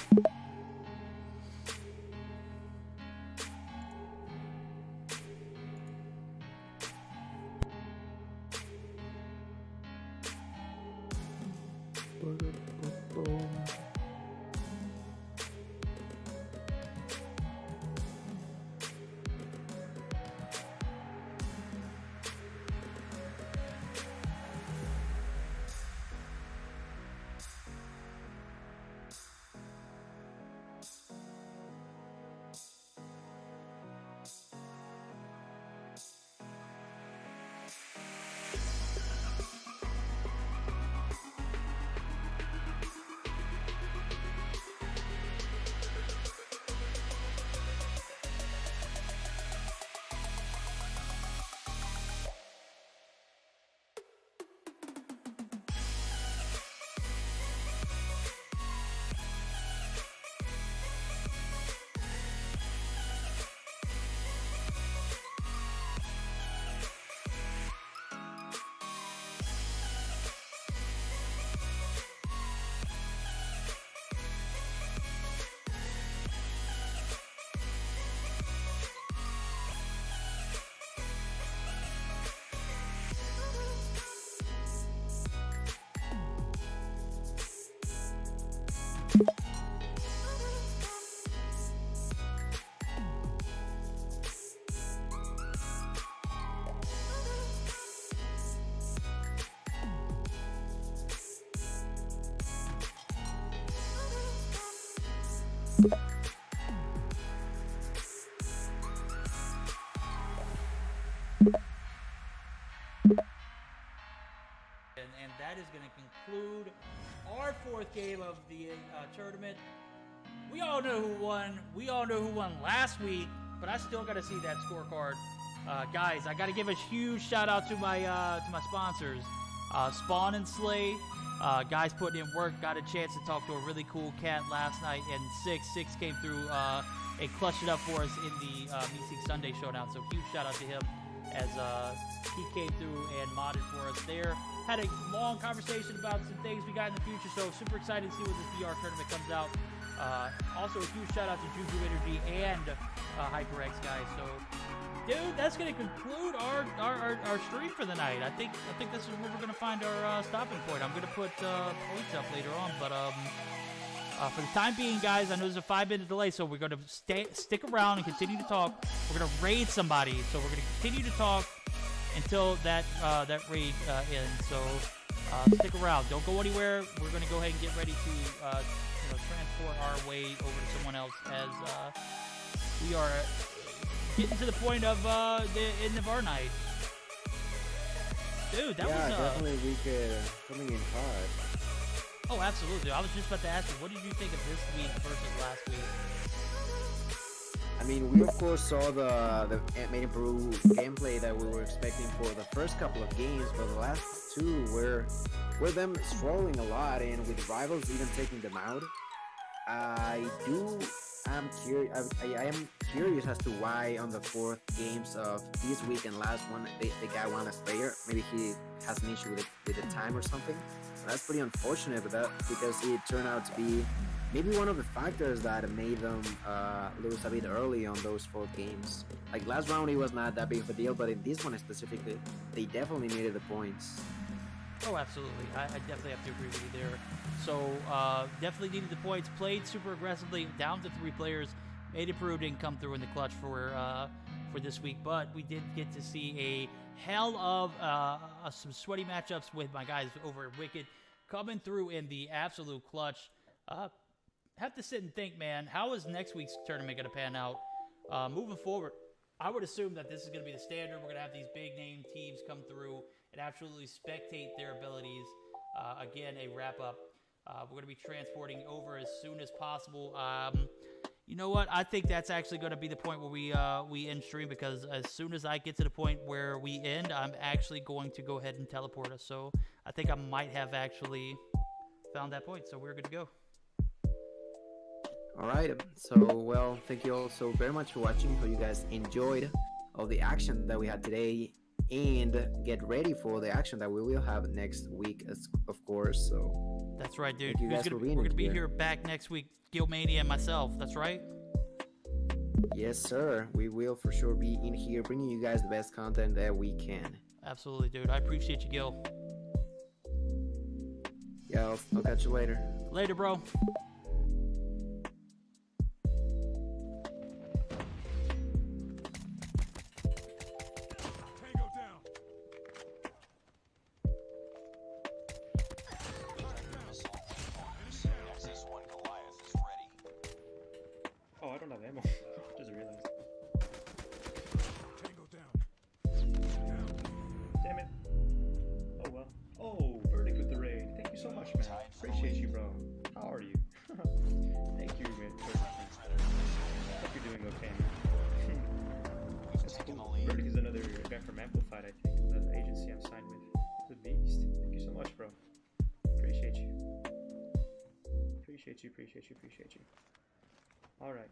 And that is going to conclude our fourth game of the tournament. We all know who won. We all know who won last week, but I still got to see that scorecard. Guys, I got to give a huge shout out to my sponsors, Spawn and Slay. Guys putting in work. Got a chance to talk to a really cool cat last night, and Six came through and clutched it up for us in the Meseeks Sunday Showdown. So huge shout out to him as he came through and modded for us there. Had a long conversation about some things we got in the future, so super excited to see when this VR tournament comes out. Also, a huge shout out to Juju Energy and HyperX guys. So, dude, that's gonna conclude our stream for the night. I think this is where we're gonna find our stopping point. I'm gonna put points up later on, but for the time being, guys, I know there's a 5-minute delay, so we're gonna stick around and continue to talk. We're gonna raid somebody, so we're gonna continue to talk until that raid ends. So stick around. Don't go anywhere. We're going to go ahead and get ready to transport our way over to someone else, as we are getting to the point of the end of our night. Dude, that was definitely week coming in hard. Oh, absolutely. I was just about to ask you, what did you think of this week versus last week? I mean, we of course saw the Made in Peru gameplay that we were expecting for the first couple of games, but the last two were them strolling a lot, and with rivals even taking them out. I am curious as to why on the fourth games of this week and last one the guy won as player. Maybe he has an issue with the time or something. That's pretty unfortunate, but because it turned out to be maybe one of the factors that made them lose a bit early on those 4 games. Like last round, it was not that big of a deal, but in this one specifically, they definitely needed the points. Oh, absolutely. I definitely have to agree with you there. So, definitely needed the points. Played super aggressively, down to 3 players. Made it Peru didn't come through in the clutch for this week, but we did get to see a hell of some sweaty matchups with my guys over at Wicked coming through in the absolute clutch. Have to sit and think, man, how is next week's tournament going to pan out? Moving forward, I would assume that this is going to be the standard. We're going to have these big name teams come through and absolutely spectate their abilities. Again, a wrap up. We're going to be transporting over as soon as possible. You know what? I think that's actually going to be the point where we end stream, because as soon as I get to the point where we end, I'm actually going to go ahead and teleport us. So I think I might have actually found that point. So we're good to go. All right. So, well, thank you all so very much for watching. Hope you guys enjoyed all the action that we had today, and get ready for the action that we will have next week, of course. So that's right, dude. thank you guys for being we're gonna be here back next week, Gilmania and myself. That's right. Yes, sir. We will for sure be in here bringing you guys the best content that we can. Absolutely, dude. I appreciate you, Gil. Yeah, I'll catch you later. Later, bro. Oh, I don't have ammo. Just realized. Tango down. Damn it. Oh well. Oh, Verdict with the raid. Thank you so much, man. Appreciate you, bro. How are you? Thank you, man. Hope you're doing okay, man. That's cool. Verdict is another guy from Amplified, I think, the agency I'm signed with. The beast. Thank you so much, bro. Appreciate you. Appreciate you. Alright.